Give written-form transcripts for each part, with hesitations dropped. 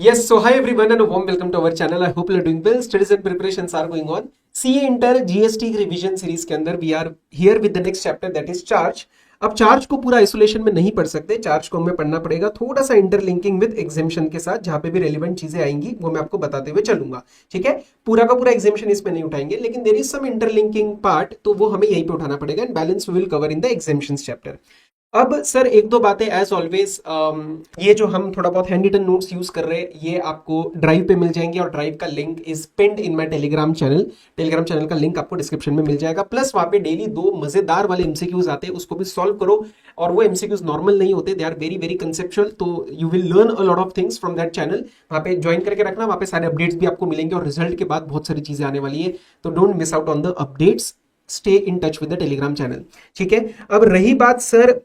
Yes, so hi everyone and a warm welcome to our channel. I hope you're doing well. Studies and preparations are going on. CA Inter GST revision series के अंदर we are here with the next chapter that is charge. अब charge को पूरा isolation में नहीं पढ़ सकते, charge को हमें पढ़ना पड़ेगा थोड़ा सा इंटरलिंकिंग विद एग्जामिशन के साथ, जहां पे भी रेलिवेंट चीजें आएंगी वो मैं आपको बताते हुए चलूंगा। ठीक है, पूरा का पूरा एग्जामिशन इसमें नहीं उठाएंगे, लेकिन there is some interlinking part, तो वो हमें यहीं पे उठाना पड़ेगा and balance we will cover in the exemption chapter. अब सर एक दो बातें एज ऑलवेज, ये जो हम थोड़ा बहुत हैंड रिटन नोट्स यूज कर रहे हैं ये आपको ड्राइव पे मिल जाएंगे, और ड्राइव का link is pinned in my Telegram channel. Telegram channel का लिंक आपको डिस्क्रिप्शन में मिल जाएगा। प्लस वहां पे डेली दो मजेदार वाले एमसीक्यूज आते हैं, उसको भी सॉल्व करो। और वो एमसीक्यूज नॉर्मल नहीं होते, they are very very conceptual, तो you will learn a lot of things from that channel. वहां पे ज्वाइन करके रखना, वहां पे सारे अपडेट्स भी आपको मिलेंगे, और रिजल्ट के बाद बहुत सारी चीजें आने वाली है, तो don't miss out on the updates. Stay in touch with the Telegram channel. ठीक है, अब रही बात सर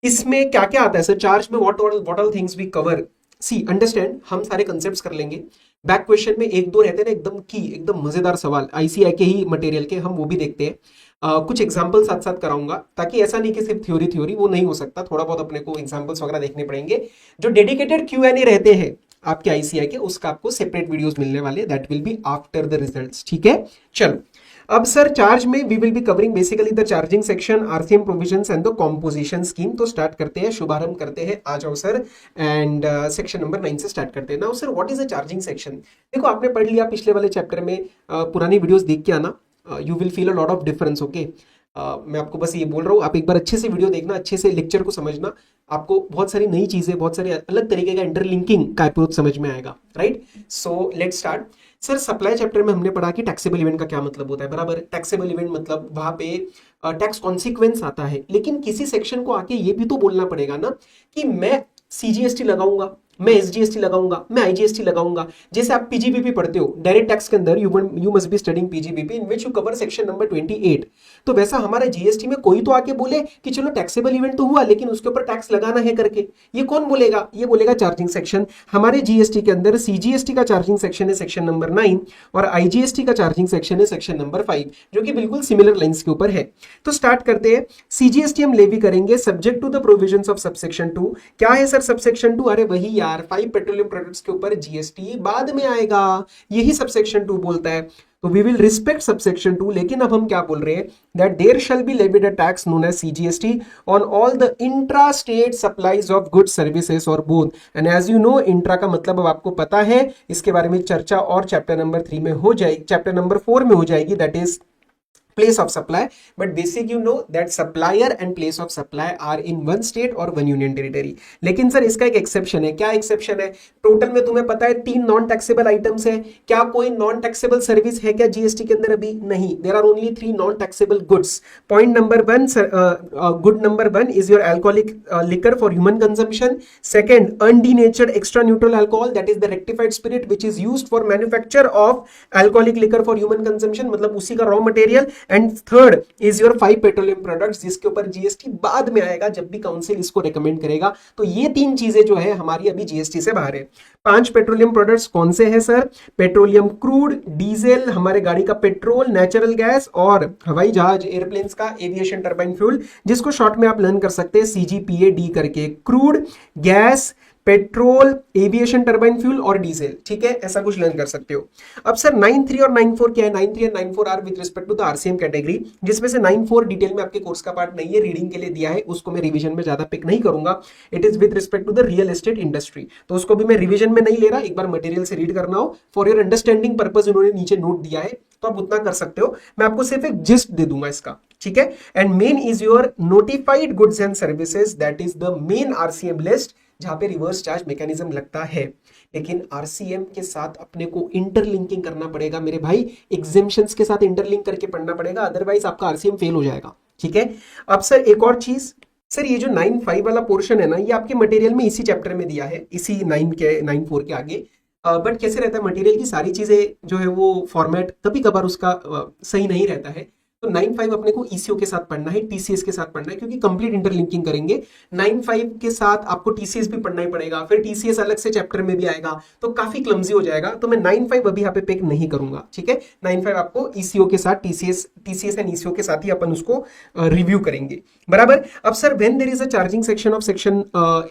इसमें क्या क्या आता है सर चार्ज में, what all things we cover. See understand, हम सारे कंसेप्ट्स कर लेंगे। बैक क्वेश्चन में एक दो रहते हैं ना एकदम की, एकदम मजेदार सवाल आईसीआई के ही मटेरियल के, हम वो भी देखते हैं। कुछ एग्जाम्पल साथ साथ कराऊंगा, ताकि ऐसा नहीं कि सिर्फ थ्योरी थ्योरी वो नहीं हो सकता, थोड़ा बहुत अपने को एग्जाम्पल्स वगैरह देखने पड़ेंगे। जो डेडिकेटेड क्यूएनए रहते हैं आपके आईसीआई के, उसका आपको सेपरेट वीडियोस मिलने वाले, that will be after the results. ठीक है, चलो अब सर चार्ज में we will be covering basically the charging section, RCM provisions and the composition scheme. तो स्टार्ट करते हैं, शुभारंभ करते हैं, आ जाओ सर। एंड सेक्शन नंबर 9 से स्टार्ट करते हैं। Now sir what is a charging section. देखो आपने पढ़ लिया पिछले वाले चैप्टर में, पुरानी वीडियोस देख के आना, you will feel a lot of difference. Okay, मैं आपको बस ये बोल रहा हूँ, आप एक बार अच्छे से वीडियो देखना, अच्छे से लेक्चर को समझना, आपको बहुत सारी नई चीजें, बहुत सारे अलग तरीके का इंटरलिंकिंग का अप्रोच समझ में आएगा। Right, so let's start. Sir supply chapter में हमने पढ़ा कि टैक्सेबल इवेंट का क्या मतलब होता है, बराबर। टैक्सेबल इवेंट मतलब वहां पे टैक्स कॉन्सिक्वेंस आता है, लेकिन किसी सेक्शन को आके ये भी तो बोलना पड़ेगा ना कि मैं सीजीएसटी लगाऊंगा, मैं एसजीएसटी लगाऊंगा, मैं आईजीएसटी लगाऊंगा। जैसे आप पीजीबीपी पढ़ते हो डायरेक्ट टैक्स के अंदर, you must be studying PGBP in which you cover section number 28। तो वैसा हमारा जीएसटी में कोई तो आके बोले कि चलो टैक्सेबल इवेंट तो हुआ, लेकिन उसके ऊपर टैक्स लगाना है करके, ये कौन बोलेगा? ये बोलेगा चार्जिंग सेक्शन। हमारे जीएसटी के अंदर सीजीएसटी का चार्जिंग सेक्शन है सेक्शन नंबर 9, और आईजीएसटी का चार्जिंग सेक्शन है सेक्शन नंबर 5, जो कि बिल्कुल सिमिलर लाइंस के ऊपर है। तो स्टार्ट करते हैं। सीजीएसटी हम लेवी करेंगे subject to the provisions of subsection 2। क्या है सर सबसेक्शन 2? अरे वही यार, 5 पेट्रोलियम प्रोडक्ट्स के ऊपर जीएसटी बाद में आएगा, यही सबसेक्शन 2 बोलता है। तो वी विल रिस्पेक्ट सबसेक्शन 2, लेकिन अब हम क्या बोल रहे हैं, that there shall be levied a tax known as CGST on all the intra state supplies of goods services और both. And as you know, intra का मतलब अब आपको पता है, इसके बारे में चर्चा और चैप्टर नंबर 3 में हो जाएगी, चैप्टर नंबर 4 में हो जाएगी, that is place of supply. But basic you know that supplier and place of supply are in one state or one union territory. लेकिन सर इसका एक एक्सेप्शन है। क्या एक्सेप्शन है? टोटल में तुम्हें पता है 3 नॉन टैक्सेबल आइटम्स है। क्या कोई नॉन टैक्सेबल सर्विस है क्या जीएसटी के अंदर? अभी नहीं। There are only 3 non taxable goods. Point number 1, good number 1 is your alcoholic liquor for human consumption. Second, undenatured extra neutral alcohol, that is the rectified spirit which is used for manufacture of alcoholic liquor for human consumption, मतलब उसी का raw material. And third is your 5 petroleum products, जिसके ऊपर GST बाद में आएगा जब भी काउंसिल इसको रेकमेंड करेगा। तो ये 3 चीजें जो है हमारी अभी जीएसटी से बाहर है। 5 पेट्रोलियम प्रोडक्ट्स कौन से हैं सर? पेट्रोलियम क्रूड, डीजल, हमारे गाड़ी का पेट्रोल, नेचुरल गैस, और हवाई जहाज एयरप्लेन्स का एविएशन टर्बाइन फ्यूल, जिसको शॉर्ट में आप लर्न कर सकते हैं सीजीपीएडी करके। Crude, gas, petrol, aviation turbine fuel और डीजल। ठीक है, ऐसा कुछ लर्न कर सकते हो। अब सर 9.3 और 9.4 क्या है? 9.3 and 9.4 are with respect to the RCM category, जिसमें से 9.4 डिटेल में आपके कोर्स का पार्ट नहीं है, रीडिंग के लिए दिया है, उसको मैं रिवीजन में ज्यादा पिक नहीं करूंगा। It is with respect to the real estate industry, तो उसको भी मैं रिवीजन में नहीं ले रहा। एक बार मटेरियल से रीड करना हो फॉर योर अंडरस्टैंडिंग पर्पज, उन्होंने नीचे नोट दिया है, तो आप उतना कर सकते हो। मैं आपको सिर्फ एक जिस्ट दे दूंगा इसका। ठीक है, and main is your notified goods and services, that is the main RCM list, जहां पे रिवर्स चार्ज मैकेनिज्म लगता है। लेकिन आरसीएम के साथ अपने को इंटरलिंकिंग करना पड़ेगा मेरे भाई, एग्जेम्पशंस के साथ इंटरलिंक करके पढ़ना पड़ेगा, अदरवाइज आपका आरसीएम फेल हो जाएगा। ठीक है, अब सर एक और चीज, सर ये जो 9.5 वाला पोर्शन है ना, ये आपके मटेरियल में इसी चैप्टर में दिया है, इसी 9.4 के आगे। बट कैसे रहता है, मटेरियल की सारी चीजें जो है वो फॉर्मेट कभी कभार उसका सही नहीं रहता है। तो 9.5 अपने को ईसीओ के साथ पढ़ना है, टीसीएस के साथ पढ़ना है, क्योंकि कंप्लीट इंटरलिंकिंग करेंगे। 9.5 के साथ आपको टीसीएस भी पढ़ना ही पड़ेगा, फिर टीसीएस अलग से चैप्टर में भी आएगा, तो काफी क्लमजी हो जाएगा। तो मैं 9.5 अभी यहाँ पे पिक नहीं करूंगा, ठीक है। 9.5 आपको ईसीओ के साथ, टीसीएस एंड ईसीओ के साथ ही अपन उसको रिव्यू करेंगे, बराबर। अब sir when there is a charging section of section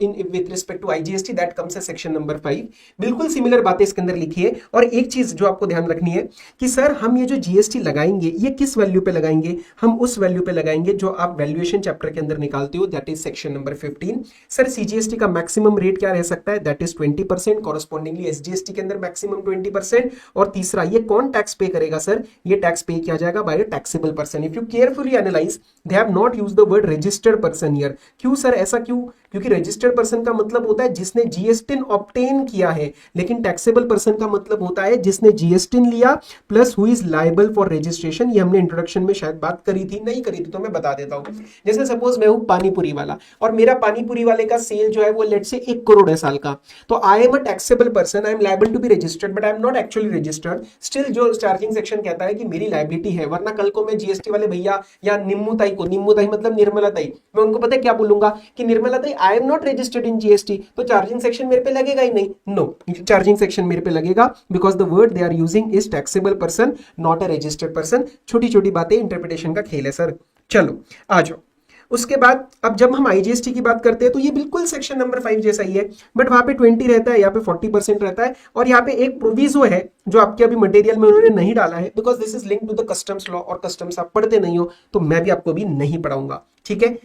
in with respect to IGST that comes as section number 5, बिल्कुल सिमिलर बातें इसके अंदर लिखी है। और एक चीज जो आपको ध्यान रखनी है कि सर हम ये जो जीएसटी लगाएंगे ये किस वैल्यू पे लगाएंगे, हम उस वैल्यू पे लगाएंगे जो आप वैल्यूएशन चैप्टर के अंदर निकालते हो, that is section number 15। Sir CGST का मैक्सिमम रेट क्या रह सकता है, दैट इज 20%, कॉरस्पॉन्डिंगली एसजीएसटी के अंदर मैक्सिमम 20%। और तीसरा, ये कौन टैक्स पे करेगा सर, ये टैक्स पे किया जाएगा by a taxable person. If you carefully analyse they have not used the word registered person here. क्यों सर, ऐसा क्यों? क्योंकि रजिस्टर्ड पर्सन का मतलब होता है जिसने जीएसटी ऑब्टेन किया है, लेकिन टैक्सेबल पर्सन का मतलब होता है जिसने जीएसटी लिया plus who is liable for registration. ये हमने इंट्रोडक्शन में शायद बात करी थी, नहीं करी थी तो मैं बता देता हूं। जैसे सपोज मैं हूं पानीपुरी वाला और मेरा पानीपुरी वाले का सेल जो है वो लेट से 1 करोड़ है साल का, तो I am a taxable person, I am liable to be registered but I am not actually registered. Still जो चार्जिंग सेक्शन कहता है कि मेरी लायबिलिटी है, वरना कल को मैं जीएसटी वाले भैया या निम्मू ताई को, निम्मू ताई मतलब निर्मला ताई, मैं उनको पता है क्या बोलूंगा कि निर्मला ताई आई am not registered in GST, तो चार्जिंग सेक्शन मेरे पे लगेगा ही नहीं। नो, चार्जिंग सेक्शन मेरे पे लगेगा because the word they are using is taxable person, not a registered person. छोटी छोटी बातें, इंटरप्रिटेशन का खेल है सर। चलो आ जाओ। उसके बाद अब जब हम आईजीएसटी की बात करते हैं तो ये बिल्कुल सेक्शन नंबर 5 जैसा ही है, बट वहां पे 20 रहता है, यहाँ पे 40% रहता है। और यहाँ पे एक प्रोविजो है जो आपके अभी मटेरियल में उन्होंने नहीं डाला है, because this is link to the customs law, और कस्टम्स आप पढ़ते नहीं हो तो मैं भी आपको अभी नहीं पढ़ाऊंगा, ठीक है।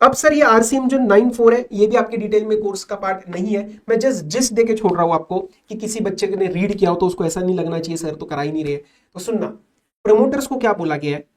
अब सर ये आरसीएम जो 9.4 है ये भी आपके डिटेल में कोर्स का पार्ट नहीं है, मैं जस्ट दे के छोड़ रहा हूं आपको कि किसी बच्चे ने रीड किया हो तो उसको ऐसा नहीं लगना चाहिए सर तो करा ही नहीं रहे। तो सुनना, प्रमोटर्स को क्या बोला गया है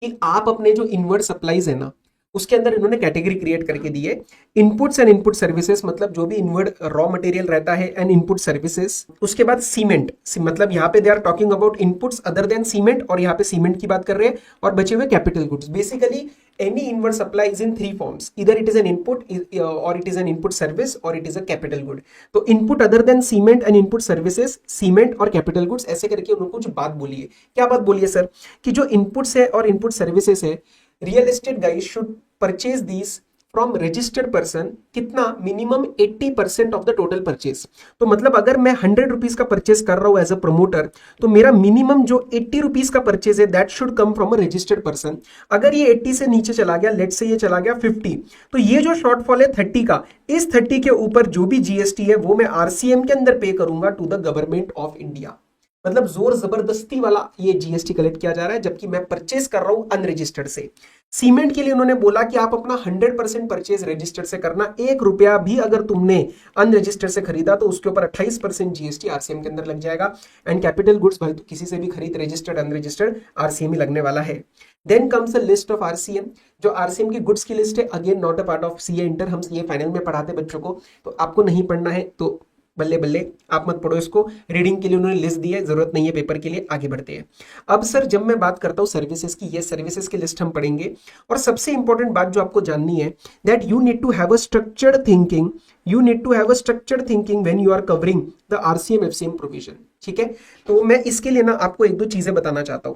कि आप अपने जो इनवर्ड सप्लाईज है ना उसके अंदर इन्होंने कैटेगरी क्रिएट करके दी है, इनपुट्स एंड इनपुट सर्विसेज, मतलब जो भी इनवर्ड रॉ मटेरियल रहता है एंड इनपुट सर्विसेज। उसके बाद सीमेंट, मतलब यहाँ पे they are talking about inputs other than cement, और यहाँ पे सीमेंट की बात कर रहे हैं, और बचे हुए capital goods. Basically any inward supply is in 3 forms, either it is an input or it is an input service or it is a capital good। तो input other than cement and input services, cement और capital goods, ऐसे करके उन्होंने कुछ बात बोली है। क्या बात बोली है सर कि जो inputs है और input services है, real estate guys should purchase these from registered person, कितना, minimum 80% of the total purchase. तो मतलब अगर मैं 100 रुपीज का परचेज कर रहा हूं एज अ प्रमोटर, तो मेरा मिनिमम जो 80 रुपीज का परचेज है that should come from a registered person. अगर ये 80 से नीचे चला गया, लेट से ये चला गया 50, तो ये जो शॉर्टफॉल है 30 का, इस 30 के ऊपर जो भी जीएसटी है वो मैं आरसीएम के अंदर पे करूंगा to the government of India. मतलब जोर जबरदस्ती वाला ये जीएसटी कलेक्ट किया जा रहा है, जबकि मैं परचेज कर रहा हूं अनरजिस्टर्ड से। सीमेंट के लिए उन्होंने बोला कि आप अपना 100% परचेज रजिस्टर्ड से करना, 1 रुपया भी अगर तुमने अनरजिस्टर्ड से खरीदा तो उसके ऊपर 28% जीएसटी आरसीएम के अंदर लग जाएगा। एंड कैपिटल गुड्स भाई तो किसी से भी खरीद, रजिस्टर्ड अनरजिस्टर्ड, आरसीएम ही लगने वाला है। Then comes a list of RCM, जो आरसीएम की गुड्स की लिस्ट है, again not a part of CA inter, हम सीए फाइनल में पढ़ाते बच्चों को, तो आपको नहीं पढ़ना है तो बल्ले बल्ले आप मत पढ़ो इसको, रीडिंग के लिए उन्होंने लिस्ट दी है, जरूरत नहीं है पेपर के लिए, आगे बढ़ते हैं। अब सर जब मैं बात करता हूं सर्विसेज की, ये सर्विसेज की लिस्ट हम पढ़ेंगे, और सबसे इंपॉर्टेंट बात जो आपको जाननी है that you need to have a structured thinking, you need to have a structured thinking when you are covering the RCM FCM provision, ठीक है। तो मैं इसके लिए ना आपको 1-2 चीजें बताना चाहता हूं,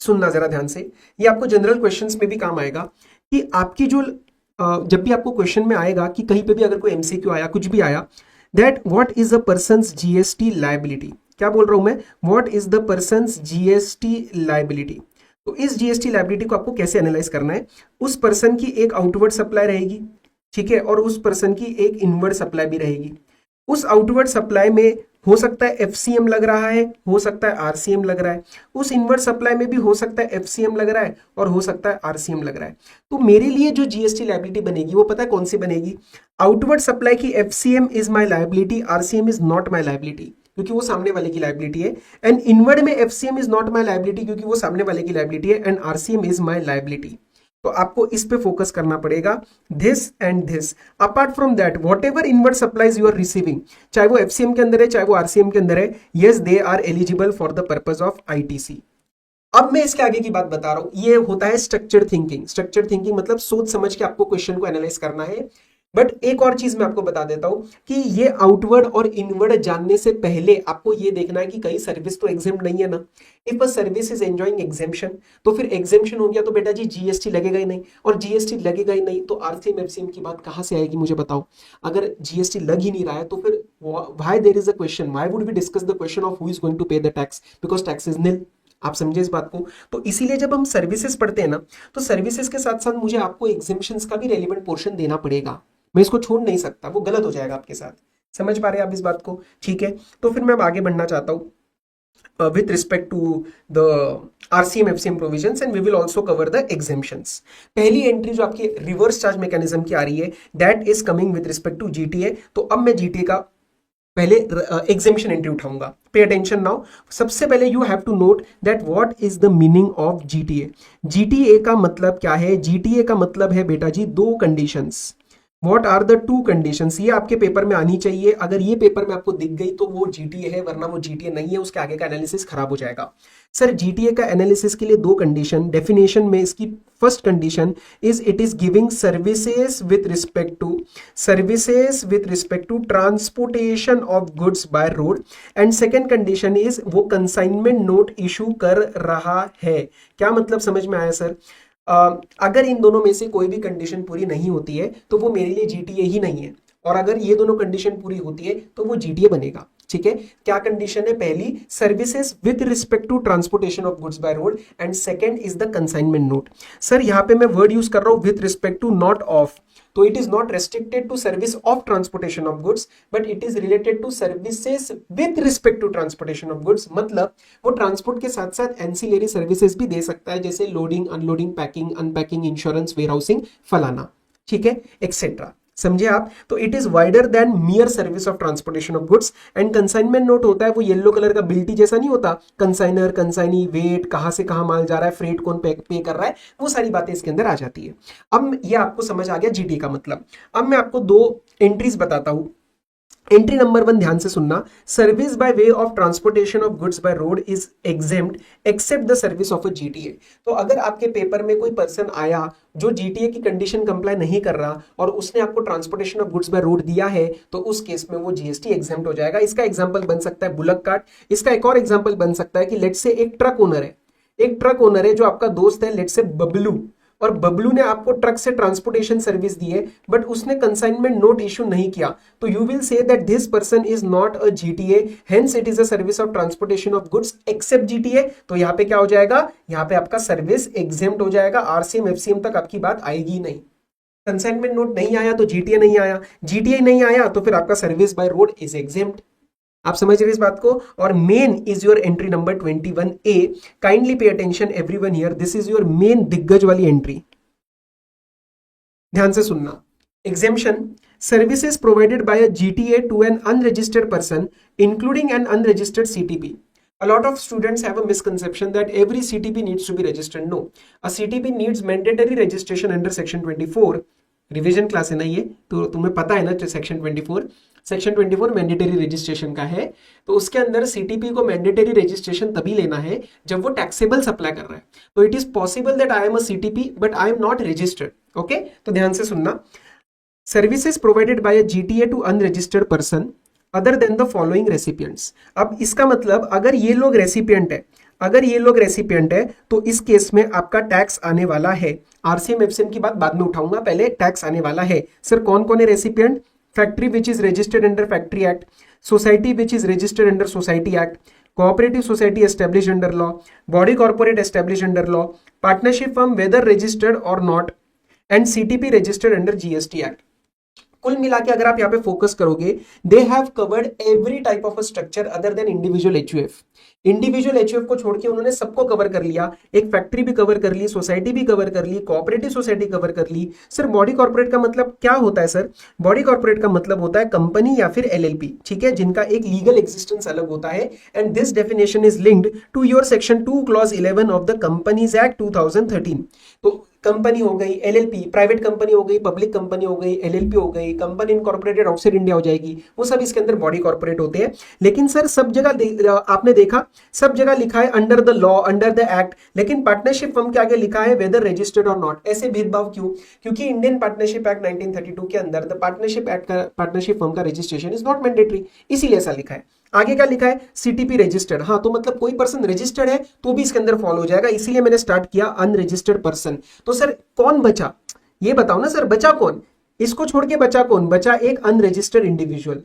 सुनना जरा ध्यान से, ये आपको जनरल क्वेश्चंस में भी काम आएगा कि आपकी जो जब भी आपको क्वेश्चन में आएगा कि कहीं पे भी अगर कोई एमसीक्यू आया, कुछ भी आया, that what is a person's GST liability, क्या बोल रहा हूं मैं, what is the person's GST liability। तो इस GST liability को आपको कैसे एनालाइज करना है, उस पर्सन की एक आउटवर्ड सप्लाई रहेगी, ठीक है, और उस पर्सन की एक इनवर्ड सप्लाई भी रहेगी। उस आउटवर्ड सप्लाई में हो सकता है एफसीएम लग रहा है, हो सकता है आरसीएम लग रहा है, उस इनवर्ड सप्लाई में भी हो सकता है एफसीएम लग रहा है और हो सकता है आरसीएम लग रहा है। तो मेरे लिए जो जीएसटी लायबिलिटी बनेगी वो पता है कौन सी बनेगी, आउटवर्ड सप्लाई की FCM is my liability, RCM is not my liability क्योंकि वो सामने वाले की लायबिलिटी है, एंड इनवर्ड में FCM is not my liability क्योंकि वो सामने वाले की लायबिलिटी है, and RCM is my liability. तो आपको इस पे फोकस करना पड़ेगा, this and this. Apart from that whatever inward supplies you are receiving, चाहे वो एफसीएम के अंदर है चाहे वो आरसीएम के अंदर है, yes they are eligible for the purpose of ITC. अब मैं इसके आगे की बात बता रहा हूं, ये होता है स्ट्रक्चर थिंकिंग। स्ट्रक्चर थिंकिंग मतलब सोच समझ के आपको क्वेश्चन को एनालाइज करना है। बट एक और चीज मैं आपको बता देता हूं कि ये आउटवर्ड और इनवर्ड जानने से पहले आपको ये देखना है कि कई सर्विस तो एग्जेम्प्ट नहीं है ना। If a service is enjoying exemption, तो फिर एग्जेम्पशन हो गया तो बेटा जी जीएसटी लगेगा ही नहीं, और जीएसटी लगेगा ही नहीं तो आरसीएम एफसीएम की बात कहां से आएगी मुझे बताओ। अगर जीएसटी लग ही नहीं रहा है तो फिर why there is a question, why would we discuss the question of who is going to pay the tax, because tax is nil. आप समझे इस बात को। तो इसीलिए जब हम सर्विसेज पढ़ते हैं ना, तो सर्विसेज के साथ साथ मुझे आपको एग्जेम्पशंस का भी रेलिवेंट पोर्शन देना पड़ेगा। मैं इसको छोड़ नहीं सकता, वो गलत हो जाएगा आपके साथ। समझ पा रहे हैं आप इस बात को? ठीक है, तो फिर मैं अब आगे बढ़ना चाहता हूं with respect to the RCM FCM provisions and we will also cover the exemptions. पहली एंट्री जो आपकी रिवर्स चार्ज मैकेनिज्म की आ रही है, that is coming with respect to GTA. तो अब मैं जीटीए का पहले एग्जेम्पशन एंट्री उठाऊंगा। Pay attention now. सबसे पहले you have to note that what is the meaning of GTA. GTA का मतलब क्या है? जीटीए का मतलब है बेटा जी दो conditions. What are the two conditions? ये आपके पेपर में आनी चाहिए। अगर ये पेपर में आपको दिख गई तो वो जीटीए है, वरना वो जीटीए नहीं है, उसके आगे का एनालिसिस खराब हो जाएगा। सर जीटीए का एनालिसिस के लिए दो कंडीशन, डेफिनेशन में इसकी first condition is it is giving services with respect to transportation of goods by road, and second condition is वो कंसाइनमेंट नोट इशू कर रहा है। क्या मतलब समझ में आया सर? अगर इन दोनों में से कोई भी कंडीशन पूरी नहीं होती है तो वो मेरे लिए जीटीए ही नहीं है, और अगर ये दोनों कंडीशन पूरी होती है तो वो जीटीए बनेगा। ठीक है, क्या कंडीशन है? पहली services with respect to transportation of goods by road, and second is the consignment note. Sir यहां पे मैं वर्ड यूज कर रहा हूं with respect to, not of. तो it is not restricted to service of transportation of goods, but it is related to services with respect to transportation of goods. मतलब वो transport के साथ साथ एंसिलरी सर्विसेज भी दे सकता है, जैसे loading, unloading, packing, unpacking, insurance, warehousing, फलाना। ठीक है, एक्सेट्रा। समझे आप? तो it is wider than मियर service of transportation of goods. And consignment note होता है वो येलो कलर का बिल्टी जैसा नहीं होता, कंसाइनर, कंसाइनी, वेट, कहां से कहां माल जा रहा है, फ्रेट कौन पे कर रहा है, वो सारी बातें इसके अंदर आ जाती है। अब ये आपको समझ आ गया जीटी का मतलब। अब मैं आपको दो एंट्रीज बताता हूं। एंट्री नंबर 1 ध्यान से सुनना। Service by way of transportation of goods by road is exempt except the service of a GTA. तो अगर आपके पेपर में कोई पर्सन आया जो जीटीए की कंडीशन कंप्लाई नहीं कर रहा और उसने आपको transportation of goods by road दिया है, तो उस केस में वो जीएसटी एग्जेम्प्ट हो जाएगा। इसका एग्जांपल बन सकता है बुलक कार्ट। इसका एक और एग्जांपल बन सकता है कि लेट्स से एक ट्रक ओनर है जो आपका दोस्त है, लेट्स से बबलू, और बबलू ने आपको ट्रक से ट्रांसपोर्टेशन सर्विस दी है, बट उसने कंसाइनमेंट नोट इशू नहीं किया, तो you will say that this person is not a GTA, hence it is a service of transportation of goods except GTA. तो यहां पे क्या हो जाएगा? यहां पे आपका सर्विस एग्जेम्प्ट हो जाएगा, आरसीएम एफसीएम तक आपकी बात आएगी नहीं। कंसाइनमेंट नोट नहीं आया तो जीटीए नहीं आया, जीटीए नहीं आया तो फिर आपका service by road is exempt. आप समझ रहे इस बात को? और main is your entry number 21A। Kindly pay attention everyone here, this is your main दिग्गज वाली एंट्री। ध्यान से सुनना। Exemption: services provided by a GTA to an unregistered person including an unregistered CTP. A lot of students have a misconception that every CTP needs to be registered. No, a CTP needs mandatory registration under section 24. Revision class है ना ये, तो तुम्हें पता है ना section 24 mandatory registration का है। तो उसके अंदर सीटीपी को मैंडेटरी रजिस्ट्रेशन तभी लेना है जब वो टैक्सेबल सप्लाई कर रहा है। तो it is possible that I am a CTP but I am not registered. Okay, तो ध्यान से सुनना। Services provided by a GTA to unregistered person other than the following recipients. अब इसका मतलब अगर ये लोग रेसिपिएंट है तो इस केस में आपका टैक्स आने वाला है। आरसीएम एफसीएम की बात बाद में उठाऊंगा, पहले टैक्स आने वाला है। सर कौन कौन है recipient? Factory which is registered under factory act, society which is registered under society act, cooperative society established under law, body corporate established under law, partnership firm whether registered और not, and CTP registered under GST act. कुल मिला के अगर आप यहाँ पे focus करोगे, they have covered every type of a structure other than individual HUF. Individual HUF को छोड़ के उन्होंने सबको कवर कर लिया। एक फैक्ट्री भी कवर कर ली, सोसाइटी भी कवर कर ली, कोऑपरेटिव सोसाइटी कवर कर ली। सर बॉडी कॉर्पोरेट का मतलब क्या होता है? सर बॉडी कॉर्पोरेट का मतलब होता है कंपनी या फिर एलएलपी, ठीक है, जिनका एक लीगल एग्जिस्टेंस अलग होता है। And this definition is linked to your section 2 clause 11 of the companies act 2013। तो कंपनी हो गई, एलएलपी प्राइवेट कंपनी हो गई, पब्लिक कंपनी हो गई, एलएलपी हो गई, कंपनी इनकॉर्पोरेटेड आउटसाइड इंडिया हो जाएगी, वो सब इसके अंदर बॉडी कॉर्पोरेट होते हैं। लेकिन सर सब जगह आपने देखा सब जगह लिखा है under the law, under the act, लेकिन पार्टनरशिप फर्म के आगे लिखा है वेदर रजिस्टर्ड और नॉट। ऐसे भेदभाव क्यों? क्योंकि इंडियन पार्टनरशिप एक्ट 1932 के अंदर द पार्टनरशिप एक्ट का पार्टनरशिप फर्म का रजिस्ट्रेशन इज नॉट मैंडेटरी, इसीलिए ऐसा लिखा है। आगे क्या लिखा है? सीटीपी रजिस्टर्ड, हाँ तो मतलब कोई पर्सन रजिस्टर्ड है तो भी इसके अंदर फॉलो हो जाएगा, इसीलिए मैंने स्टार्ट किया अनरजिस्टर्ड पर्सन। तो सर कौन बचा ये बताओ ना सर, बचा कौन? इसको छोड़ के बचा कौन? बचा एक अनरजिस्टर्ड इंडिविजुअल,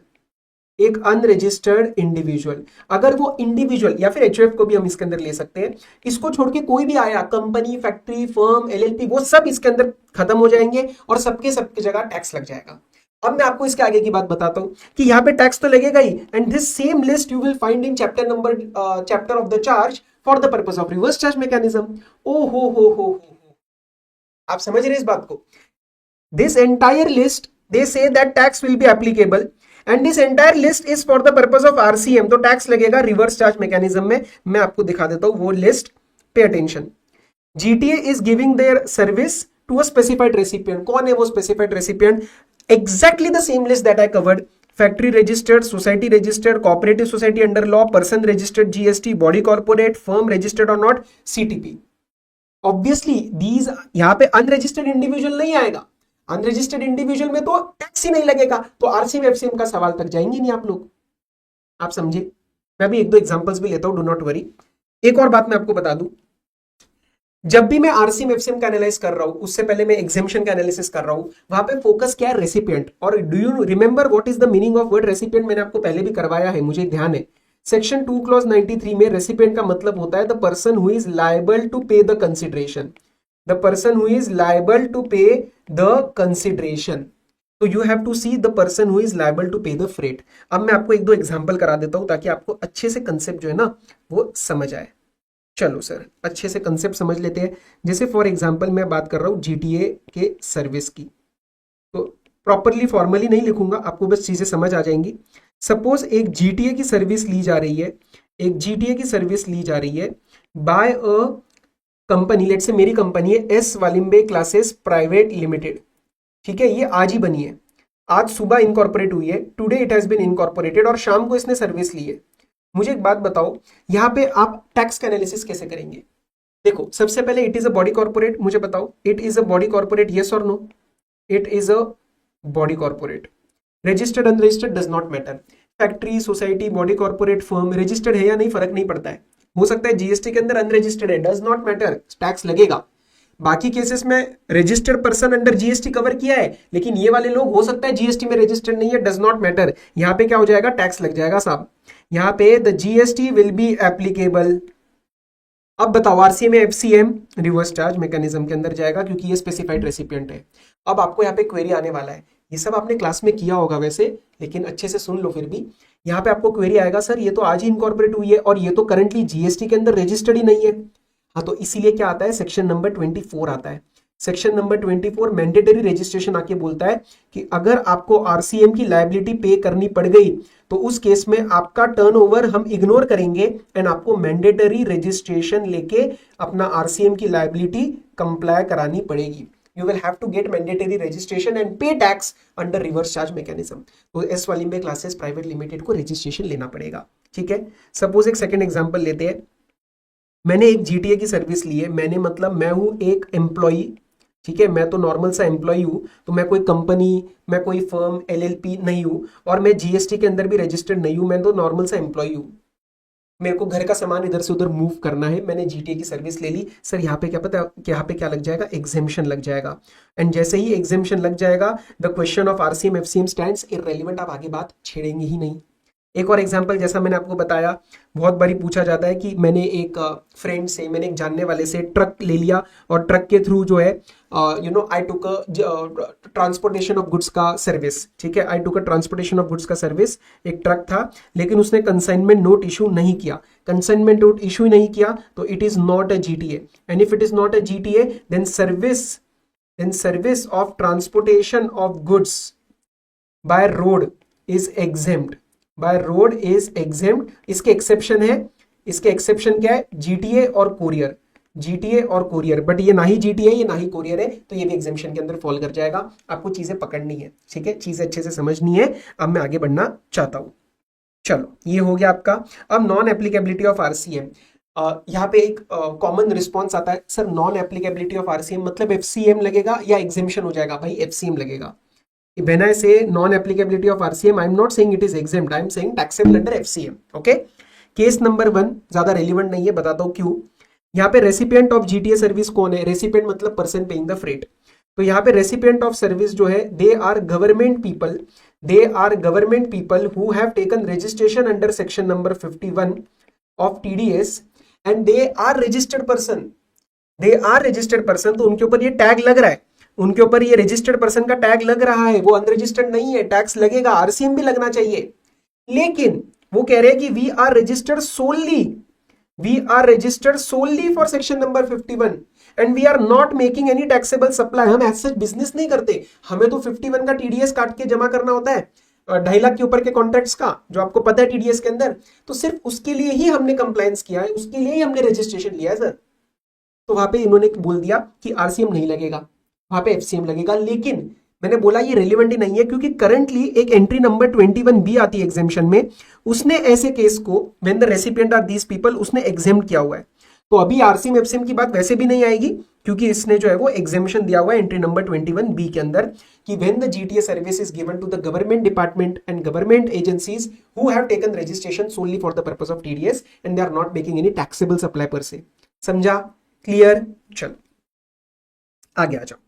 एक अनरजिस्टर्ड इंडिविजुअल। अगर वो इंडिविजुअल या फिर एचओएफ को भी हम इसके अंदर ले सकते हैं, इसको छोड़ के कोई भी आया, कंपनी, फैक्ट्री, फर्म, एलएलपी, वो सब इसके अंदर खत्म हो जाएंगे और सबके सबकी जगह टैक्स लग जाएगा। अब मैं आपको इसके आगे की बात बताता हूं कि यहाँ पे टैक्स तो लगेगा ही, and this same list you will find in chapter of the charge for the purpose of reverse charge mechanism. ओ हो, आप समझ रहे इस बात को? This entire list they say that tax will be applicable and this entire list is for the purpose of RCM, तो tax लगेगा रिवर्स चार्ज मैकेनिज्म में। मैं आपको दिखा देता हूं वो list, pay attention. GTA is giving their service to a specified recipient. कौन है वो specified recipient? Exactly the same list that I covered. Factory registered, society registered, cooperative society under law, person registered GST, body corporate, firm registered or not, CTP. Obviously these, यहाँ पे unregistered individual नहीं आएगा, unregistered individual में तो tax ही नहीं लगेगा, तो RCM FCM का सवाल तक जाएंगे नहीं आप लोग। आप समझे? मैं भी एक दो एग्जांपल्स भी लेता हूं, डू नॉट वरी। एक और बात मैं आपको बता दूं, जब भी मैं आरसीएम एफसीएम का एनालाइज कर रहा हूं उससे पहले मैं एग्जेम्पशन का एनालिसिस कर रहा हूं, वहां पे फोकस क्या है? रेसिपिएंट। और do you remember what is the meaning of word recipient? मैंने आपको पहले भी करवाया है, मुझे ध्यान है। सेक्शन 2 क्लॉज 93 में रेसिपिएंट का मतलब होता है the person who is liable to pay the consideration, the person who is liable to pay the consideration. तो you have to see the person who is liable to pay the freight. अब मैं आपको एक दो example करा देता हूं ताकि आपको अच्छे से कंसेप्ट जो है ना वो समझ आए। चलो सर अच्छे से कंसेप्ट समझ लेते हैं। जैसे फॉर एग्जांपल मैं बात कर रहा हूं जीटीए के सर्विस की, तो प्रॉपरली फॉर्मली नहीं लिखूंगा, आपको बस चीजें समझ आ जाएंगी। सपोज एक जीटीए की सर्विस ली जा रही है, एक जीटीए की सर्विस ली जा रही है बाय अ कंपनी, लेट से मेरी कंपनी है S Walimbe classes private limited, ठीक है। ये आज ही बनी है, आज सुबह इनकॉर्पोरेट हुई है, today it has been incorporated, और शाम को इसने सर्विस ली है। मुझे एक बात बताओ, यहां पे आप टैक्स का एनालिसिस कैसे करेंगे? देखो सबसे पहले it is a body corporate, मुझे बताओ it is a body corporate, yes और no? It is a body corporate. Registered unregistered does not matter. Factory, society, body corporate, firm registered है या नहीं फर्क नहीं पड़ता है, हो सकता है जीएसटी के अंदर अनरजिस्टर्ड है, डज नॉट मैटर, टैक्स लगेगा। बाकी केसेस में registered person under GST cover किया है, लेकिन ये वाले लोग हो सकता है जीएसटी में रजिस्टर्ड नहीं है, डज नॉट मैटर। यहां पे क्या हो जाएगा? टैक्स लग जाएगा साहब। यहां पे the GST will be applicable. अब बताओ आरसीएम या एफसीएम? रिवर्स चार्ज मैकेनिज्म के अंदर जाएगा क्योंकि ये स्पेसिफाइड रेसिपिएंट है। अब आपको यहाँ पे क्वेरी आने वाला है, ये सब आपने क्लास में किया होगा वैसे, लेकिन अच्छे से सुन लो फिर भी। यहाँ पे आपको क्वेरी आएगा सर ये तो आज ही इनकॉर्पोरेट हुई है और ये तो करंटली जीएसटी के अंदर रजिस्टर्ड ही नहीं है। हाँ तो इसीलिए क्या आता है? सेक्शन नंबर 24 आता है। सेक्शन नंबर 24 मैंडेटरी रजिस्ट्रेशन आके बोलता है कि अगर आपको आरसीएम की लायबिलिटी पे करनी पड़ गई तो उस केस में आपका टर्नओवर हम इग्नोर करेंगे एंड आपको मैंडेटरी रजिस्ट्रेशन लेके अपना आरसीएम की लायबिलिटी कंप्लाई करानी पड़ेगी। You will have to get mandatory registration and pay tax under reverse charge mechanism. तो S Walimbe classes private limited को रजिस्ट्रेशन लेना पड़ेगा, ठीक है। सपोज एक सेकंड एग्जांपल लेते हैं, मैंने एक जीटीए की सर्विस ली है, मैंने मतलब मैं हूं एक एम्प्लॉई, ठीक है, मैं तो नॉर्मल सा एम्प्लॉई हूं, तो मैं कोई कंपनी, मैं कोई फर्म, एलएलपी नहीं हूं और मैं जीएसटी के अंदर भी रजिस्टर्ड नहीं हूं, मैं तो नॉर्मल सा एम्प्लॉई हूं। मेरे को घर का सामान इधर से उधर मूव करना है, मैंने जीटीए की सर्विस ले ली। सर यहाँ पे क्या पता, यहाँ पे क्या लग जाएगा? एग्जेम्पशन लग जाएगा। एंड जैसे ही एग्जेम्पशन लग जाएगा the question of RCM FCM stands irrelevant, आप आगे बात छेड़ेंगे ही नहीं। एक और एग्जांपल, जैसा मैंने आपको बताया बहुत बारी पूछा जाता है कि मैंने एक फ्रेंड से, मैंने एक जानने वाले से ट्रक ले लिया और ट्रक के थ्रू जो है आई टुक ट्रांसपोर्टेशन ऑफ गुड्स का सर्विस, ठीक है, आई टुक ट्रांसपोर्टेशन ऑफ गुड्स का सर्विस। एक ट्रक था लेकिन उसने कंसाइनमेंट नोट इशू नहीं किया, कंसाइनमेंट नोट इशू नहीं किया तो it is not a GTA, and if it is not a GTA then service of transportation of goods by road is exempt, by road is exempt. इसके exception है, इसके exception क्या है? GTA और courier, GTA और courier, but ये ना ही GTA ये ना ही कोरियर है, तो ये भी एग्जामिशन के अंदर फॉल कर जाएगा। आपको चीजें पकड़नी है, ठीक है, चीजें अच्छे से समझनी है। अब मैं आगे बढ़ना चाहता हूं। चलो ये हो गया आपका। अब नॉन एप्लीकेबिलिटी ऑफ आरसीएम, यहाँ पे एक कॉमन रिस्पॉन्स आता है, sir non applicability of RCM मतलब एफसीएम लगेगा या एग्जेम्पशन हो जाएगा? भाई एफसीएम लगेगा। When I say non-applicability of RCM, I'm not saying it is exempt. I'm saying taxable under FCM. Okay? Case number 1 ज्यादा रेलिवेंट नहीं है, बताता हूं क्यों। यहाँ पे रेसिपिएंट ऑफ जीटीए सर्विस कौन है? रेसिपिएंट मतलब पर्सन पेइंग द फ्रेट। तो यहाँ पे रेसिपिएंट ऑफ सर्विस जो है, they are government people, they are government people who have taken registration under section number 51 of TDS and they are registered person, they are registered person. तो उनके ऊपर ये tag लग रहा है, उनके ऊपर ये रजिस्टर्ड पर्सन का टैग लग रहा है, वो अनरजिस्टर्ड नहीं है, टैक्स लगेगा, आरसीएम भी लगना चाहिए। लेकिन वो कह रहे हैं कि we are registered solely, we are registered solely for section number 51 and we are not making any taxable supply. हम ऐसा बिजनेस नहीं करते, हमें तो 51 का टीडीएस काट के जमा करना होता है, 2.5 लाख के ऊपर के कॉन्ट्रैक्ट्स का, जो आपको पता है टीडीएस के अंदर, तो सिर्फ उसके लिए ही हमने कंप्लायंस किया है, उसके लिए ही हमने रजिस्ट्रेशन लिया है सर। तो वहां पे इन्होंने बोल दिया कि आरसीएम नहीं लगेगा, वहां पे एफसीएम लगेगा। लेकिन मैंने बोला ये रेलिवेंट ही नहीं है, क्योंकि करंटली एक एंट्री नंबर 21B आती है एग्जेम्पशन में, उसने ऐसे केस को when the recipient are these people उसने एग्जेम्प्ट किया हुआ है। तो अभी आरसीएम एफसीएम की बात वैसे भी नहीं आएगी, क्योंकि इसने जो है वो एग्जेम्पशन दिया हुआ है एंट्री नंबर 21B के अंदर कि when the GTA service is given to the government department and government agencies who have taken registration solely for the purpose of TDS and they are not making any taxable supply per se. समझा? Clear? चलो आगे आ जाओ।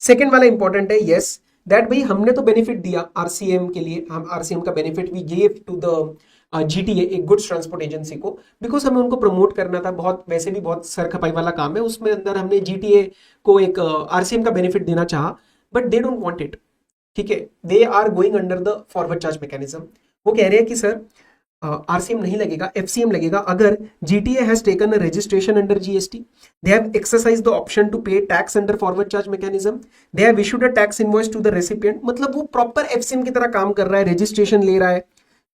Second वाला important है, yes that भाई हमने तो बेनिफिट दिया आरसीएम के लिए, हम आरसीएम का benefit we gave to the GTA, एक गुड्स ट्रांसपोर्ट एजेंसी को, बिकॉज हमें उनको प्रमोट करना था। बहुत वैसे भी बहुत सर खपाई वाला काम है, उसमें अंदर हमने जीटीए को एक आरसीएम का बेनिफिट देना चाहा, but they don't want it. ठीक है, they are going under the forward charge mechanism. वो कह रहे हैं कि सर आरसीएम नहीं लगेगा, एफसीएम लगेगा अगर GTA has taken a registration under GST, they have exercise the option to pay tax under forward charge mechanism, they have issued a tax invoice to the recipient. मतलब वो proper FCM की तरह काम कर रहा है, रजिस्ट्रेशन ले रहा है,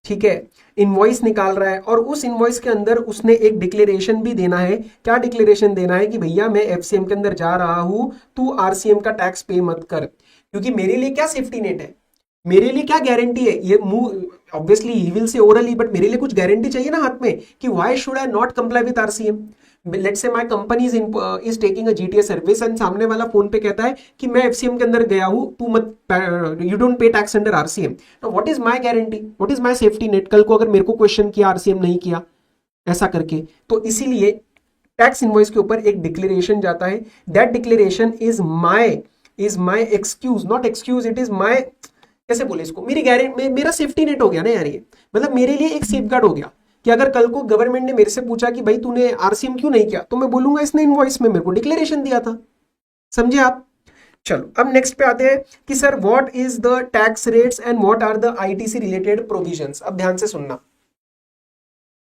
ठीक है, इनवॉइस निकाल रहा है, और उस इनवॉइस के अंदर उसने एक डिक्लेरेशन भी देना है। क्या डिक्लेरेशन देना है? कि भैया मैं एफसीएम के अंदर जा रहा हूं, तू आरसीएम का टैक्स पे मत कर, क्योंकि मेरे लिए क्या सेफ्टी नेट है, मेरे लिए क्या गारंटी है? ये मुंह obviously he will say orally, but मेरे लिए कुछ गारंटी चाहिए ना हाथ में कि why should I not comply with RCM. Let's say my company is taking a GTA service and सामने वाला फोन पे कहता है कि मैं एफसीएम के अंदर गया हूं, तू मत, you don't pay tax under RCM. What is my guarantee, what is my safety net? कल को अगर मेरे को क्वेश्चन किया आरसीएम नहीं किया ऐसा करके, तो इसीलिए टैक्स इनवॉइस के ऊपर एक डिक्लेरेशन जाता है। That declaration is my excuse, not excuse, it is my, कैसे बोले इसको, मेरी गारंटी, मेरा सेफ्टी नेट हो गया ना यार ये, मतलब मेरे लिए एक सेफगार्ड हो गया कि अगर कल को गवर्नमेंट ने मेरे से पूछा कि भाई तूने आरसीएम क्यों नहीं किया, तो मैं बोलूंगा इसने इनवॉइस में मेरे को डिक्लेरेशन दिया था। समझे आप? चलो अब नेक्स्ट पे आते हैं कि sir what is the tax rates and what are the ITC related provisions. अब ध्यान से सुनना,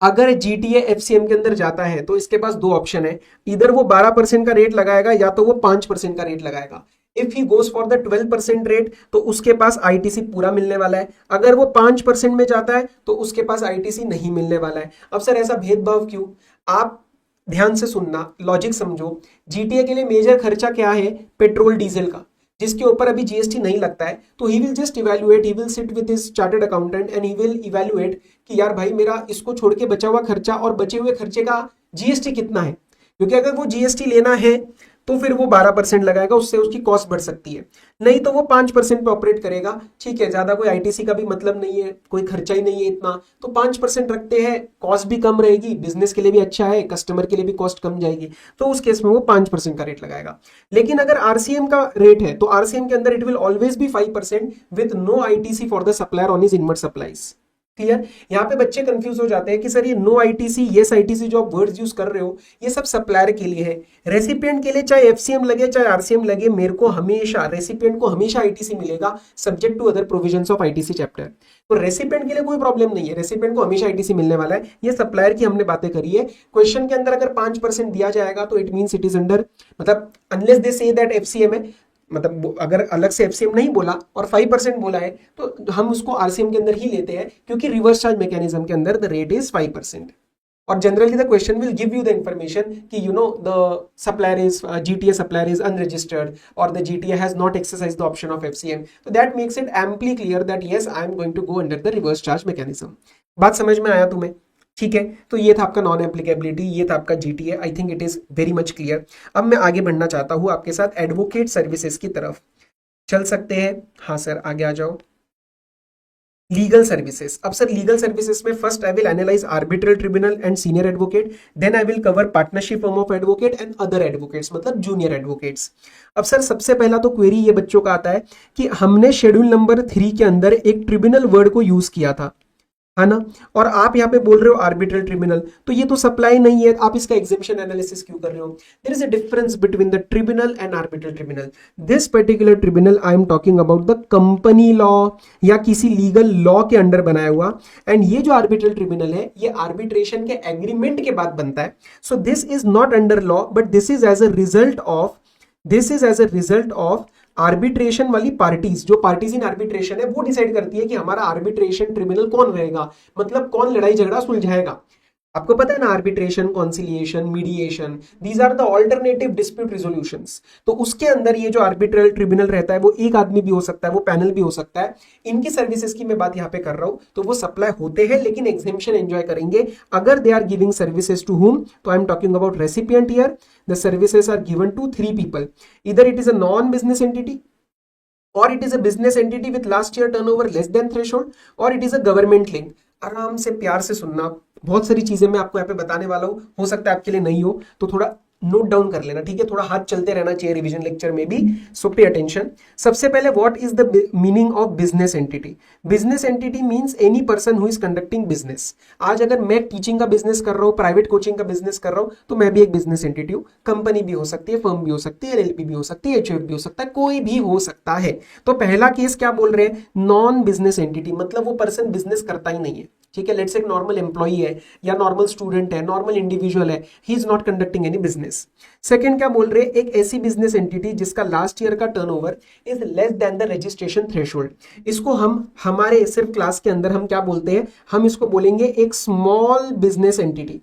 अगर जीटीए एफसीएम के अंदर जाता है तो इसके पास दो ऑप्शन है, इधर वो 12% का रेट लगाएगा या तो वो 5% का रेट लगाएगा। If he goes for the 12% rate तो उसके पास आईटीसी पूरा मिलने वाला है, अगर वो 5% में जाता है तो उसके पास आईटीसी नहीं मिलने वाला है। अब सर ऐसा भेदभाव क्यों? आप ध्यान से सुनना, लॉजिक समझो। जीटीए के लिए मेजर खर्चा क्या है? पेट्रोल डीजल का, जिसके ऊपर अभी जीएसटी नहीं लगता है। तो he will just evaluate, he will sit with his chartered accountant and he will evaluate कि यार भाई मेरा इसको छोड़ के बचा हुआ खर्चा और बचे हुए खर्चे का जीएसटी कितना है, क्योंकि अगर वो जीएसटी लेना है तो फिर वो 12% लगाएगा, उससे उसकी कॉस्ट बढ़ सकती है, नहीं तो वो 5% पे ऑपरेट करेगा। ठीक है, ज्यादा कोई आईटीसी का भी मतलब नहीं है, कोई खर्चा ही नहीं है इतना, तो 5% रखते हैं, कॉस्ट भी कम रहेगी, बिजनेस के लिए भी अच्छा है, कस्टमर के लिए भी कॉस्ट कम जाएगी, तो उस केस में वो 5% का रेट लगाएगा। लेकिन अगर आरसीएम का रेट है तो आरसीएम के अंदर it will always be 5% with no ITC for the supplier on his inward supplies. Clear? यहाँ पे बच्चे कंफ्यूज हो जाते हैं कि सर ये नो आईटीसी, यस आईटीसी जो आप वर्ड्स यूज कर रहे हो ये सब सप्लायर के लिए है, रेसिपिएंट के लिए चाहे एफसीएम लगे चाहे आरसीएम लगे, मेरे को हमेशा रेसिपिएंट को हमेशा आईटीसी मिलेगा subject to other provisions of ITC chapter. तो रेसिपिएंट के लिए कोई प्रॉब्लम नहीं है, रेसिपिएंट को हमेशा आईटीसी मिलने वाला है। ये सप्लायर की हमने बातें करी है। क्वेश्चन के अंदर अगर 5% दिया जाएगा तो it means it is under, मतलब unless they say that FCM है, मतलब अगर अलग से एफसीएम नहीं बोला और 5% बोला है तो हम उसको आरसीएम के अंदर ही लेते हैं, क्योंकि रिवर्स चार्ज मैकेनिज्म के अंदर द रेट इज 5%। और generally the question will give you the information कि you know the supplier is GTA supplier is unregistered और the GTA has not exercise the option of FCM, तो that makes it amply clear that yes I am going to go under the reverse charge mechanism. बात समझ में आया तुम्हें? ठीक है, तो ये था आपका नॉन एप्लीकेबिलिटी, ये था आपका GTA. I think it is very much clear. अब मैं आगे बढ़ना चाहता हूं आपके साथ एडवोकेट सर्विसेज की तरफ। चल सकते हैं? हाँ सर, आगे आ जाओ। Legal services. अब सर लीगल सर्विसेज में first I will analyse arbitral tribunal and senior advocate, then I will cover partnership firm of advocate and other advocates, मतलब जूनियर एडवोकेट्स। अब सर सबसे पहला तो क्वेरी ये बच्चों का आता है कि हमने शेड्यूल नंबर 3 के अंदर एक ट्रिब्यूनल वर्ड को यूज किया था, है ना, और आप यहाँ पे बोल रहे हो आर्बिट्रल ट्रिब्यूनल, तो ये तो सप्लाई नहीं है, आप इसका एग्जेम्पशन एनालिसिस क्यों कर रहे हो? There is a difference between the tribunal and arbitral tribunal. This particular tribunal I am talking about the company law या किसी लीगल लॉ के अंडर बनाया हुआ, एंड ये जो आर्बिट्रल ट्रिब्यूनल है ये आर्बिट्रेशन के एग्रीमेंट के बाद बनता है। So this is not under law but this is as a result of arbitration वाली पार्टीज, जो पार्टीज इन आर्बिट्रेशन है वो डिसाइड करती है कि हमारा आर्बिट्रेशन ट्रिब्यूनल कौन रहेगा, मतलब कौन लड़ाई झगड़ा सुलझाएगा। आपको पता है ना, arbitration, conciliation, mediation, these are the alternative dispute resolutions. तो उसके अंदर ये जो आर्बिट्रल ट्रिब्यूनल रहता है वो एक आदमी भी हो सकता है, वो पैनल भी हो सकता है। इनकी सर्विसेज की मैं बात यहाँ पे कर रहा हूं, तो वो सप्लाई होते हैं लेकिन एग्जेम्पशन एंजॉय करेंगे अगर they are giving services to whom. तो I am talking about recipient here. The services are given to 3 people, either it is a non business entity or it is a business entity with last year turnover less than threshold or it is a government link। आराम से प्यार से सुनना, बहुत सारी चीजें मैं आपको यहाँ पे बताने वाला हूँ, हो सकता है आपके लिए नहीं हो तो थोड़ा नोट डाउन कर लेना, ठीक है? थोड़ा हाथ चलते रहना चाहिए रिवीजन लेक्चर में भी, सो पे अटेंशन। सबसे पहले what is the meaning of business entity? Business entity means any person who is conducting business. आज अगर मैं टीचिंग का बिजनेस कर रहा हूँ, प्राइवेट कोचिंग का बिजनेस कर रहा हूँ, तो मैं भी एक बिजनेस एंटिटी हूँ। कंपनी भी हो सकती है, फर्म भी हो सकती है, एलएलपी भी हो सकती है, एचयूएफ भी हो सकता है, कोई भी हो सकता है। तो पहला केस क्या बोल रहे हैं? नॉन बिजनेस एंटिटी, मतलब वो पर्सन बिजनेस करता ही नहीं है, ठीक है? लेट्स से एक नॉर्मल एम्प्लॉई है या नॉर्मल स्टूडेंट है, नॉर्मल इंडिविजुअल है, ही is not conducting any business. Second क्या बोल रहे हैं? एक ऐसी बिजनेस एंटिटी जिसका लास्ट ईयर का turnover is less than the registration threshold. इसको हम हमारे सिर्फ क्लास के अंदर हम क्या बोलते हैं? हम इसको बोलेंगे एक स्मॉल बिजनेस एंटिटी।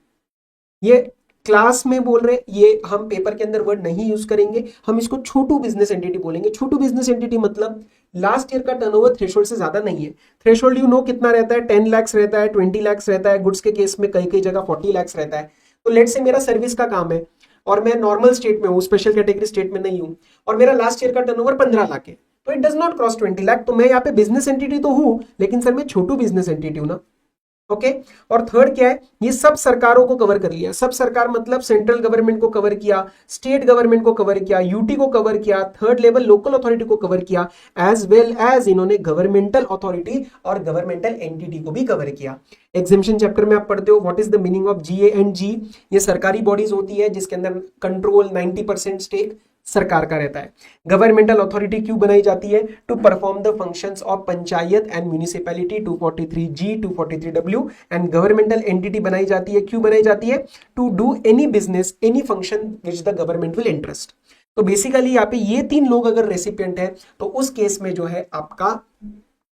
ये क्लास में बोल रहे, ये हम पेपर के अंदर वर्ड नहीं यूज करेंगे, हम इसको छोटू बिजनेस एंटिटी बोलेंगे। छोटू बिजनेस एंटिटी मतलब लास्ट ईयर का टर्नओवर थ्रेशोल्ड से ज्यादा नहीं है। थ्रेशोल्ड यू नो कितना रहता है? 10 lakhs रहता है, 20 lakhs रहता है, गुड्स के केस में कई कई जगह 40 lakhs रहता है। तो लेट से मेरा सर्विस का काम है और मैं नॉर्मल स्टेट में हूँ, स्पेशल कैटेगरी स्टेट में नहीं हूँ, और मेरा लास्ट ईयर का टर्नओवर 15 लाख है, तो it does not cross 20 lakh. तो मैं यहाँ पे बिजनेस एंटिटी तो हूँ, लेकिन सर मैं छोटू बिजनेस एंटिटी हूँ ना। ओके और थर्ड क्या है? ये सब सरकारों को कवर कर लिया। सब सरकार मतलब सेंट्रल गवर्नमेंट को कवर किया, स्टेट गवर्नमेंट को कवर किया, यूटी को कवर किया, थर्ड लेवल लोकल अथॉरिटी को कवर किया, एज वेल एज इन्होंने गवर्नमेंटल अथॉरिटी और गवर्नमेंटल एंटिटी को भी कवर किया। एग्जेम्पशन चैप्टर में आप पढ़ते हो what is the meaning of GA and G. ये सरकारी बॉडीज होती है जिसके अंदर कंट्रोल 90% स्टेक सरकार का रहता है। गवर्नमेंटल अथॉरिटी क्यों बनाई जाती है? To perform the functions of panchayat and municipality 243G 243W। And governmental entity बनाई जाती है, क्यों बनाई जाती है? To do any business any function which the government will interest. तो बेसिकली यहाँ पे ये 3 लोग अगर रेसिपिएंट है तो उस केस में जो है आपका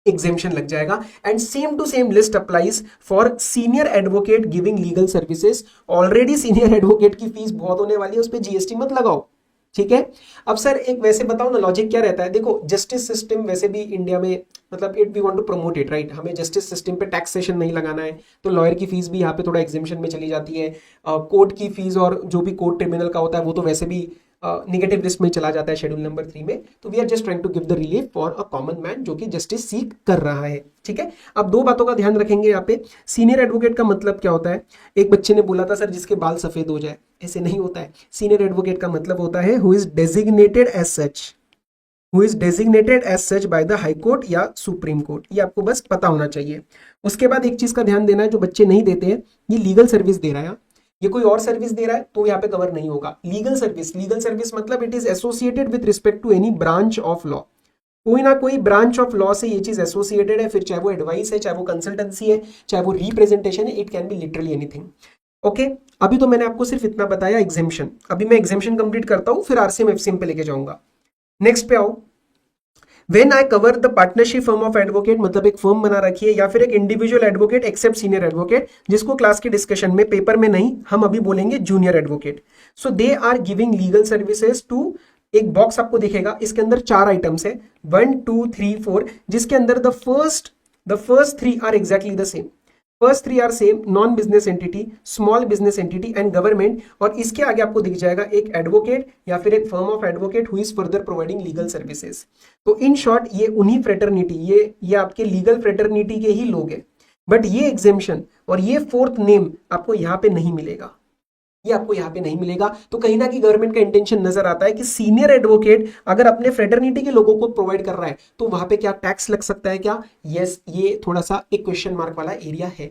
एग्जेम्पशन लग जाएगा। And same to same list applies for senior advocate giving legal services. Already senior advocate की फीस बहुत होने वाली है, उस पर जीएसटी मत लगाओ, ठीक है? अब सर एक वैसे बताओ ना लॉजिक क्या रहता है? देखो जस्टिस सिस्टम वैसे भी इंडिया में, मतलब it we want to promote it, right? हमें जस्टिस सिस्टम पे टैक्सेशन नहीं लगाना है, तो लॉयर की फीस भी यहाँ पे थोड़ा एग्जेम्पशन में चली जाती है। कोर्ट की फीस और जो भी कोर्ट ट्रिब्यूनल का होता है वो तो वैसे भी निगेटिव लिस्ट में चला जाता है शेड्यूल नंबर 3 में। तो we are just trying to give the relief for a common man जो कि जस्टिस सीख कर रहा है, ठीक है? अब 2 बातों का ध्यान रखेंगे यहाँ पे। सीनियर एडवोकेट का मतलब क्या होता है? एक बच्चे ने बोला था सर जिसके बाल सफेद हो जाए, ऐसे नहीं होता है। सीनियर एडवोकेट का मतलब होता है who is designated as such by the high court या सुप्रीम कोर्ट। ये आपको बस पता होना चाहिए। उसके बाद एक चीज का ध्यान देना है, जो बच्चे नहीं देते हैं, ये लीगल सर्विस दे रहा है, ये कोई और सर्विस दे रहा है तो यहाँ पे कवर नहीं होगा। लीगल सर्विस मतलब it is associated with respect to any branch of law. कोई ना कोई ब्रांच ऑफ लॉ से ये चीज एसोसिएटेड है, फिर चाहे वो एडवाइस है, चाहे वो कंसल्टेंसी है, चाहे वो रिप्रेजेंटेशन है, it can B literally anything. Okay अभी तो मैंने आपको सिर्फ इतना बताया एग्जेम्पशन। अभी मैं एग्जेम्पशन कंप्लीट करता हूं, फिर आरसीएम एफसीएम पे लेके जाऊंगा। नेक्स्ट पे आओ। When I cover the partnership firm of advocate, मतलब एक फर्म बना रखी है, या फिर एक individual advocate except senior advocate, जिसको क्लास के डिस्कशन में, पेपर में नहीं, हम अभी बोलेंगे junior advocate. So they are giving legal services to, एक बॉक्स आपको दिखेगा, इसके अंदर 4 आइटम्स है, 1 2 3 4, जिसके अंदर the first 3 are exactly the same. First 3 are same, non business entity, small business entity and government, और इसके आगे आपको दिख जाएगा एक एडवोकेट या फिर एक firm of advocate who is further providing legal services. तो इन शॉर्ट ये उन्हीं फ्रेटर्निटी, ये आपके लीगल फ्रेटर्निटी के ही लोग हैं, बट ये एग्जेम्पशन और ये फोर्थ नेम आपको यहाँ पे नहीं मिलेगा, ये आपको यहाँ पे नहीं मिलेगा। तो कहीं ना कहीं गवर्नमेंट का इंटेंशन नजर आता है कि सीनियर एडवोकेट अगर अपने फ्रेटर्निटी के लोगों को प्रोवाइड कर रहा है तो वहां पे क्या टैक्स लग सकता है क्या? यस, ये थोड़ा सा एक क्वेश्चन मार्क वाला एरिया है।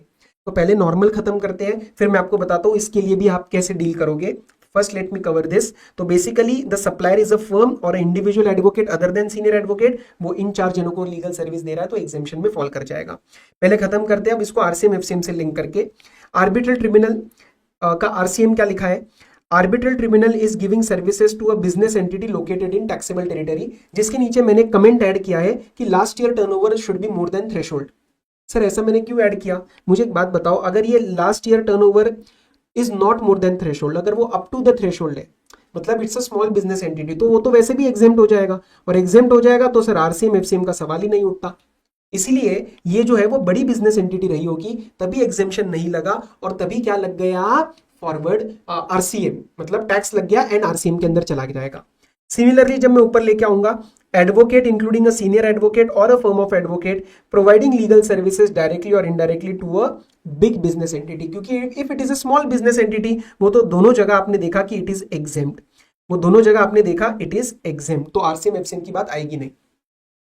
तो पहले नॉर्मल खत्म करते हैं, फिर मैं आपको बताता हूं इसके लिए भी आप कैसे डील करोगे। First let me cover this. तो basically the supplier is a firm और individual advocate other than senior advocate, वो इन 4 जनों को लीगल सर्विस दे रहा है तो एग्जेम्पशन में फॉल कर जाएगा। पहले खत्म करते हैं, अब इसको आरसीएम एफसीएम से लिंक करके। आर्बिट्रल ट्रिब्यूनल का आरसीएम क्या लिखा है? Arbitral tribunal is giving services to a business entity located in taxable territory, जिसके नीचे मैंने कमेंट ऐड किया है कि last year turnover should be more than threshold. Sir ऐसा मैंने क्यों ऐड किया? मुझे एक बात बताओ, अगर ये last year turnover is not more than threshold, अगर वो अप टू द थ्रेशोल्ड है, मतलब it's a small business entity, तो वो तो वैसे भी एग्जेम्प्ट हो जाएगा, और एग्जेम्प्ट हो जाएगा तो सर आरसीएम एफसीएम का सवाल ही नहीं उठता। इसीलिए ये जो है वो बड़ी बिजनेस एंटिटी रही होगी, तभी एग्जेम्पशन नहीं लगा, और तभी क्या लग गया? फॉरवर्ड आरसीएम, मतलब टैक्स लग गया एंड आरसीएम के अंदर चला जाएगा। सिमिलरली जब मैं ऊपर लेके आऊंगा, advocate including a senior advocate और a firm of advocate providing legal services directly और indirectly to a big business entity, क्योंकि if it is a small business entity, वो तो दोनों जगह आपने देखा कि इट इज एग्जेम्प्ट, वो दोनों जगह आपने देखा इट इज एग्जेम्प्ट, तो आरसीएम एफसीएम की बात आएगी नहीं।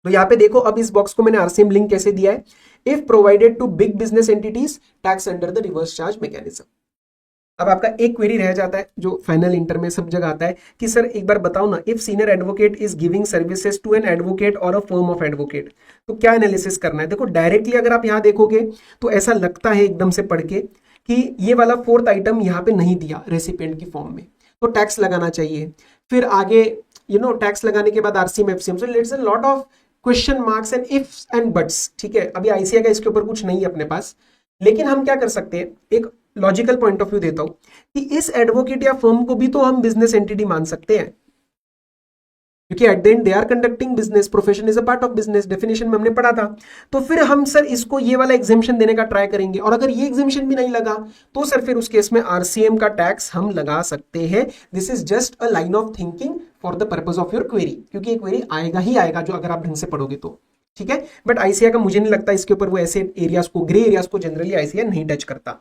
तो यहाँ पे देखो, अब इस बॉक्स को मैंने आरसीएम लिंक कैसे दिया है? If provided to big business entities tax under the reverse charge mechanism. अब आपका एक क्वेरी रह जाता है जो फाइनल इंटर में सब जगह आता है कि सर एक बार बताओ ना, if senior advocate is giving services to an advocate और अ फर्म ऑफ एडवोकेट, तो क्या एनालिसिस करना है? देखो डायरेक्टली अगर आप यहाँ देखोगे तो ऐसा लगता है एकदम से पढ़ के कि ये वाला फोर्थ आइटम यहाँ पे नहीं दिया रेसिपिएंट की फॉर्म में, तो टैक्स लगाना चाहिए। फिर आगे टैक्स लगाने के बाद RCM FCM, so let's a lot of question marks and ifs and buts. ठीक है, अभी आईसीआई का इसके ऊपर कुछ नहीं है अपने पास, लेकिन हम क्या कर सकते हैं, एक लॉजिकल पॉइंट ऑफ व्यू देता हूं कि इस एडवोकेट या फर्म को भी तो हम बिजनेस एंटिटी मान सकते हैं, क्योंकि at the end they are conducting business, profession is a part of business, definition में हमने पढ़ा था। तो फिर हम सर इसको ये वाला एग्जेम्पशन देने का ट्राई करेंगे, और अगर ये एग्जेम्पशन भी नहीं लगा तो सर फिर उस केस में आरसीएम का टैक्स हम लगा सकते हैं। This is just a line of thinking for the purpose of your query, क्योंकि ये क्वेरी आएगा ही आएगा जो अगर आप ढंग से पढ़ोगे तो। ठीक है, बट आईसीआई का मुझे नहीं लगता इसके ऊपर वो ऐसे एरियाज को, ग्रे एरियाज को जनरली आईसीआई नहीं टच करता।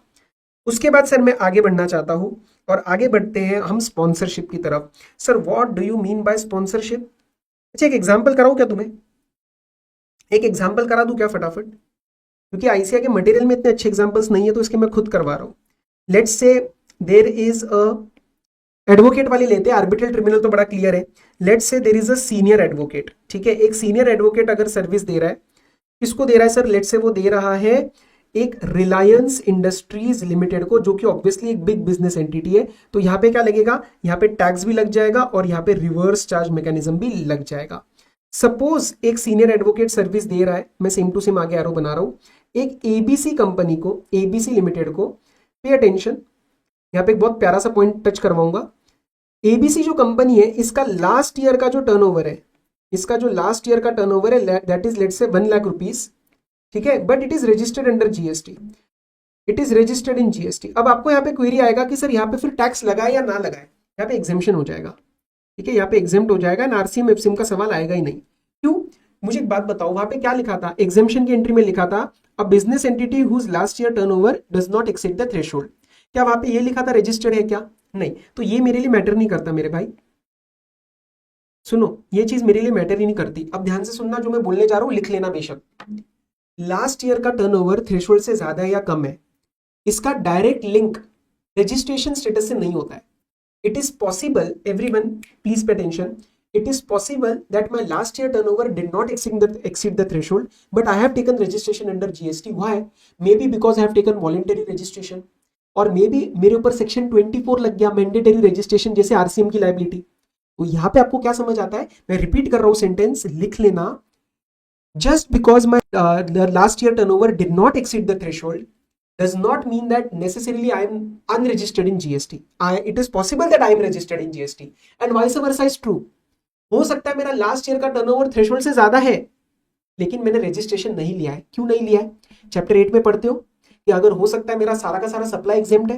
उसके बाद सर मैं आगे बढ़ना चाहता हूं, और आगे बढ़ते हैं हम स्पॉन्सरशिप की तरफ। Sir what do you mean by sponsorship? अच्छा, एक एग्जांपल कराऊं क्या तुम्हें? एक एग्जांपल करा दूं क्या फटाफट? क्योंकि आईसीआई के मटेरियल में इतने अच्छे एग्जांपल्स नहीं है, तो इसके मैं खुद करवा रहा हूं। Let's say there is a advocate वाली लेते हैं, आर्बिट्रल ट्रिब्यूनल तो बड़ा क्लियर है। Let's say there is a senior advocate. ठीक है, एक सीनियर एडवोकेट अगर सर्विस दे रहा है, किसको दे रहा है सर? लेट्स से वो दे रहा है एक रिलायंस इंडस्ट्रीज लिमिटेड को, जो कि ऑब्वियसली एक बिग बिजनेस एंटिटी है। तो यहाँ पे क्या लगेगा? यहाँ पे टैक्स भी लग जाएगा और यहाँ पे रिवर्स चार्ज मैकेनिज्म भी लग जाएगा। सपोज एक सीनियर एडवोकेट सर्विस दे रहा है, मैं सेम टू सेम आगे एरो बना रहा हूं, एक एबीसी कंपनी को, एबीसी लिमिटेड को। पे अटेंशन, यहाँ पे एक बहुत प्यारा सा पॉइंट टच करवाऊंगा। एबीसी जो कंपनी है, इसका लास्ट ईयर का जो टर्नओवर है, इसका जो लास्ट ईयर का टर्नओवर है दैट इज लेट्स से 1 लाख रुपीज। ठीक है, but it is registered under GST, it is registered in GST. अब आपको यहाँ पे क्वेरी आएगा कि सर यहाँ पे फिर टैक्स लगाए या ना लगाए? यहाँ पे एग्जेम्पशन हो जाएगा। ठीक है, यहाँ पे एग्जेम्प्ट हो जाएगा, ना आरसीएम एफसीएम का सवाल आएगा ही नहीं। क्यों? मुझे एक बात बताओ, वहां पे क्या लिखा था? एग्जेम्पशन की एंट्री में लिखा था a business entity whose last year turnover does not exceed the threshold. क्या वहां पे ये लिखा था रजिस्टर्ड है क्या? नहीं। तो ये मेरे लिए मैटर नहीं करता मेरे भाई, सुनो, ये चीज मेरे लिए मैटर ही नहीं करती। अब ध्यान से सुनना, जो मैं बोलने जा रहा हूं लिख लेना बेशक। लास्ट ईयर का टर्नओवर थ्रेशोल्ड से ज्यादा है या कम है, इसका डायरेक्ट लिंक रजिस्ट्रेशन स्टेटस से नहीं होता है। It is possible, everyone please pay attention, it is possible that my last year turnover did not exceed the threshold, but I have taken registration under GST. Why? Maybe because I have taken voluntary registration, और maybe मेरे ऊपर section 24 लग गया, mandatory registration, जैसे RCM की liability. तो यहाँ पे आपको क्या समझ आता है? मैं रिपीट कर रहा हूँ सेंटेंस, लिख लेना। Just because my the last year turnover did not exceed the threshold does not mean that necessarily I am unregistered in GST. It is possible that I am registered in GST and vice versa is true. हो सकता है मेरा last year का turnover threshold से ज्यादा है लेकिन मैंने रजिस्ट्रेशन नहीं लिया है. क्यों नहीं लिया है? चैप्टर 8 में पढ़ते हो कि अगर हो सकता है मेरा सारा का सारा सप्लाई एग्जेम्प्ट है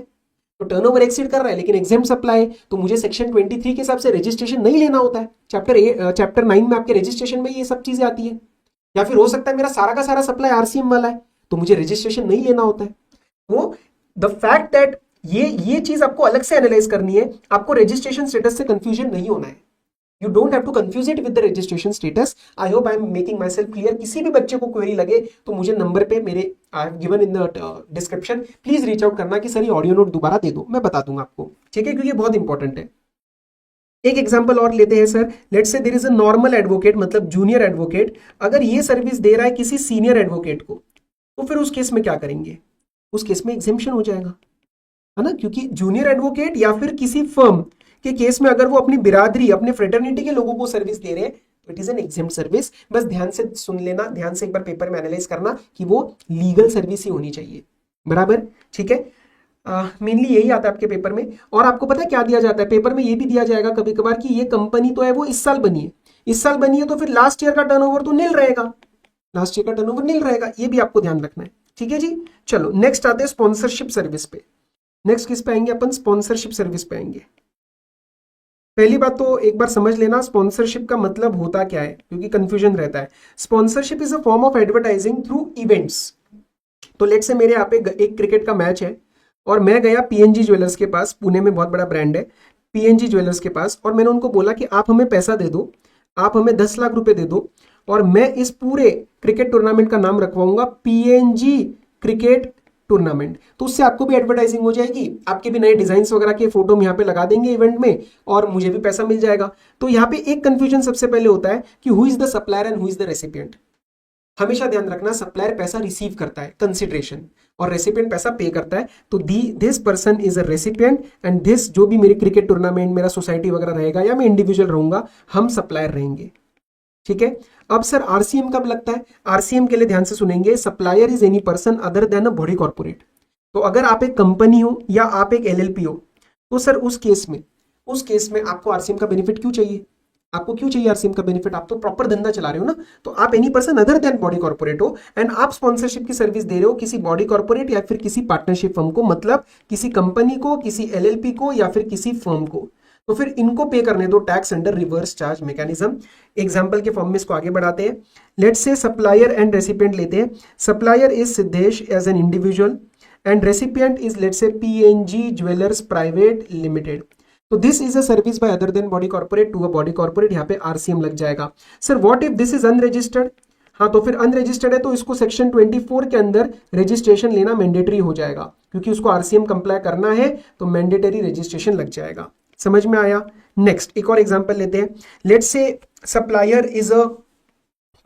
तो टर्नओवर एक्सीड कर रहा है लेकिन एग्जेम्प्ट सप्लाई है तो मुझे सेक्शन 23 के हिसाब से रजिस्ट्रेशन नहीं लेना होता है. चैप्टर 9 में आपके रजिस्ट्रेशन में ये सब चीजें आती है. या फिर हो सकता है मेरा सारा का सारा सप्लाई आरसीएम वाला है तो मुझे रजिस्ट्रेशन नहीं लेना होता है. वो द फैक्ट दैट ये चीज आपको अलग से एनालाइज करनी है. आपको रजिस्ट्रेशन स्टेटस से कंफ्यूजन नहीं होना है. You don't have to confuse it with the registration status. I hope I am making myself clear. किसी भी बच्चे को क्वेरी लगे तो मुझे नंबर पे मेरे I have given in the description please reach out करना कि सर ये ऑडियो नोट दोबारा दे दो, मैं बता दूंगा आपको. ठीक है, क्योंकि बहुत इंपॉर्टेंट है. एक एग्जांपल और लेते हैं sir. Let's say there is a normal advocate मतलब जूनियर एडवोकेट. अगर ये सर्विस दे रहा है किसी सीनियर एडवोकेट को तो फिर उस केस में क्या करेंगे? उस केस में एग्जेम्पशन हो जाएगा, है ना, क्योंकि जूनियर एडवोकेट या फिर किसी फर्म के केस में अगर वो अपनी बिरादरी अपने फ्रेटर्निटी के लोगों को सर्विस दे रहे हैं तो it is an exempt service. बस ध्यान से सुन लेना, ध्यान से एक बार पेपर में एनालाइज करना कि वो लीगल सर्विस ही होनी चाहिए. बराबर, ठीक है. मेनली यही आता है आपके पेपर में. और आपको पता है क्या दिया जाता है पेपर में? ये भी दिया जाएगा कभी कभार कि ये कंपनी तो है वो इस साल बनी है, इस साल बनी है तो फिर लास्ट ईयर का टर्नओवर तो नील रहेगा, लास्ट ईयर का टर्नओवर नील रहेगा. ये भी आपको ध्यान रखना है. ठीक है जी. चलो नेक्स्ट आते हैं स्पॉन्सरशिप सर्विस पे. नेक्स्ट किस पे आएंगे अपन? स्पॉन्सरशिप सर्विस पे आएंगे. पहली बात तो एक बार समझ लेना स्पॉन्सरशिप का मतलब होता क्या है, क्योंकि कंफ्यूजन रहता है. Sponsorship is a form of advertising through events. तो लेट से मेरे यहाँ पे एक क्रिकेट का मैच है और मैं गया पीएनजी ज्वेलर्स के पास, पुणे में बहुत बड़ा ब्रांड है पीएनजी ज्वेलर्स के पास, और मैंने उनको बोला कि आप हमें पैसा दे दो, आप हमें 10 लाख रुपए दे दो और मैं इस पूरे क्रिकेट टूर्नामेंट का नाम रखवाऊंगा पीएनजी क्रिकेट टूर्नामेंट. तो उससे आपको भी एडवर्टाइजिंग हो जाएगी, आपके भी नए डिजाइन्स वगैरह के फोटो हम यहाँ पे लगा देंगे इवेंट में और मुझे भी पैसा मिल जाएगा. तो यहाँ पे एक कंफ्यूजन सबसे पहले होता है कि who is the supplier and who is the recipient. हमेशा ध्यान रखना सप्लायर पैसा रिसीव करता है कंसिडरेशन और रेसिपिएंट पैसा पे करता है. तो this person is a recipient and this जो भी मेरे क्रिकेट टूर्नामेंट मेरा सोसाइटी वगैरह रहेगा या मैं इंडिविजुअल रहूंगा, हम सप्लायर रहेंगे. ठीक है. अब सर आरसीएम कब लगता है? आरसीएम के लिए ध्यान से सुनेंगे. Supplier is any person other then a body corporate. तो अगर आप एक कंपनी हो या आप एक एलएलपी हो तो सर उस केस में आपको आरसीएम का बेनिफिट क्यों चाहिए? आपको क्यों चाहिए आरसीएम का बेनिफिट? आप तो प्रॉपर धंधा चला रहे हो ना. तो आप any person other than body corporate हो एंड आप स्पॉन्सरशिप की सर्विस दे रहे हो किसी बॉडी कॉर्पोरेट या फिर किसी पार्टनरशिप फर्म को, मतलब किसी कंपनी को, किसी एलएलपी को या फिर किसी फर्म को. तो फिर इनको पे करने दो tax under reverse charge mechanism. Example के फॉर्म में इसको आगे बढ़ाते हैं. Let's say supplier and recipient लेते हैं. Supplier is Siddhesh as an individual and recipient is let's say PNG jewellers private limited. तो this is a service by other than body corporate to a body corporate. यहाँ पे RCM लग जाएगा. Sir what if this is unregistered? हाँ, तो फिर unregistered है तो इसको सेक्शन 24 के अंदर रजिस्ट्रेशन लेना मैंडेटरी हो जाएगा, क्योंकि उसको आरसीएम कंप्लाई करना है तो मैंडेटरी रजिस्ट्रेशन लग जाएगा. समझ में आया? नेक्स्ट एक और एग्जांपल लेते हैं. Let's say supplier is a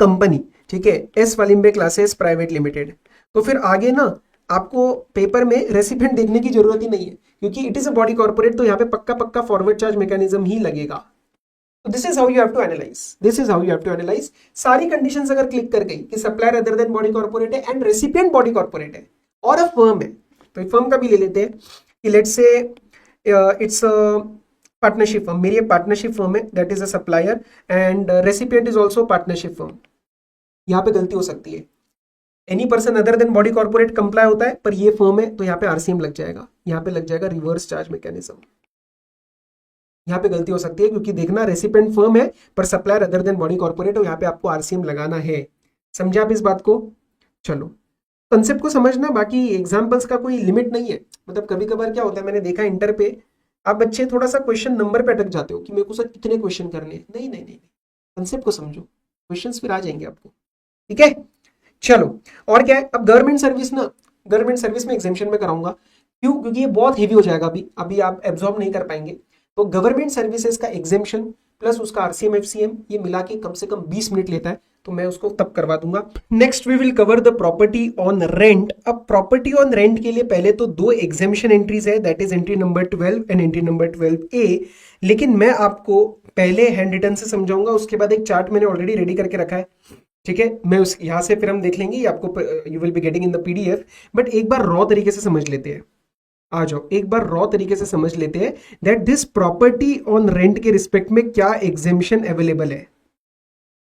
company, ठीक है, S Walimbe classes private limited. तो फिर आगे ना आपको पेपर में रेसिपिएंट देखने की जरूरत ही नहीं है, क्योंकि it is a body corporate. तो यहाँ पे पक्का फॉरवर्ड चार्ज मैकेनिज्म ही लगेगा. तो this is how you have to analyse. सारी कंडीशंस अगर क्लिक कर गई कि supplier other than body corporate है एंड रेसिपिएंट बॉडी कॉर्पोरेट है और अ फर्म है, तो फर्म का भी ले लेते हैं कि let's say it's partnership firm. मेरी पार्टनरशिप फर्म है, that is a supplier and recipient is also partnership firm. यहाँ पे गलती हो सकती है. Any person other than body corporate comply होता है, पर ये फर्म है तो यहाँ पे आरसीएम लग जाएगा. यहाँ पे लग जाएगा रिवर्स चार्ज मैकेनिज्म. यहाँ पे गलती हो सकती है क्योंकि देखना रेसिपिएंट फर्म है पर supplier other than body corporate है, यहाँ पे आपको आरसीएम लगाना है. समझे आप इस बात को? चलो कंसेप्ट को समझना, बाकी एग्जाम्पल्स का कोई लिमिट नहीं है. मतलब कभी कभार क्या होता है, मैंने देखा इंटर पे आप बच्चे थोड़ा सा क्वेश्चन नंबर पे अटक जाते हो कि मेरे को सर कितने क्वेश्चन करने हैं. नहीं, कंसेप्ट को समझो, क्वेश्चंस फिर आ जाएंगे आपको. ठीक है. चलो और क्या है, अब गवर्नमेंट सर्विस में एग्जामिशन में कराऊंगा. क्यों? क्योंकि ये बहुत हेवी हो जाएगा, अभी आप एब्जॉर्ब नहीं कर पाएंगे. तो गवर्नमेंट सर्विसेज का एग्जामिशन प्लस उसका आरसीएम एफसीएम ये मिला के कम से कम 20 मिनट लेता है, तो मैं उसको तब करवा दूंगा. Next we will cover the property on rent. अब प्रॉपर्टी ऑन रेंट के लिए पहले तो 2 एग्जामिशन एंट्रीज है, that is entry number 12 and entry number 12A. लेकिन मैं आपको पहले हैंड रिटन से समझाऊंगा, उसके बाद एक चार्ट मैंने ऑलरेडी रेडी करके रखा है. ठीक है, मैं उस यहाँ से फिर हम देख लेंगे, ये आपको you will be getting in the PDF, but एक बार रॉ तरीके से समझ लेते हैं। आ जाओ एक बार रॉ तरीके से समझ लेते हैं that this property on rent के रिस्पेक्ट में क्या एग्जेम्पशन अवेलेबल है।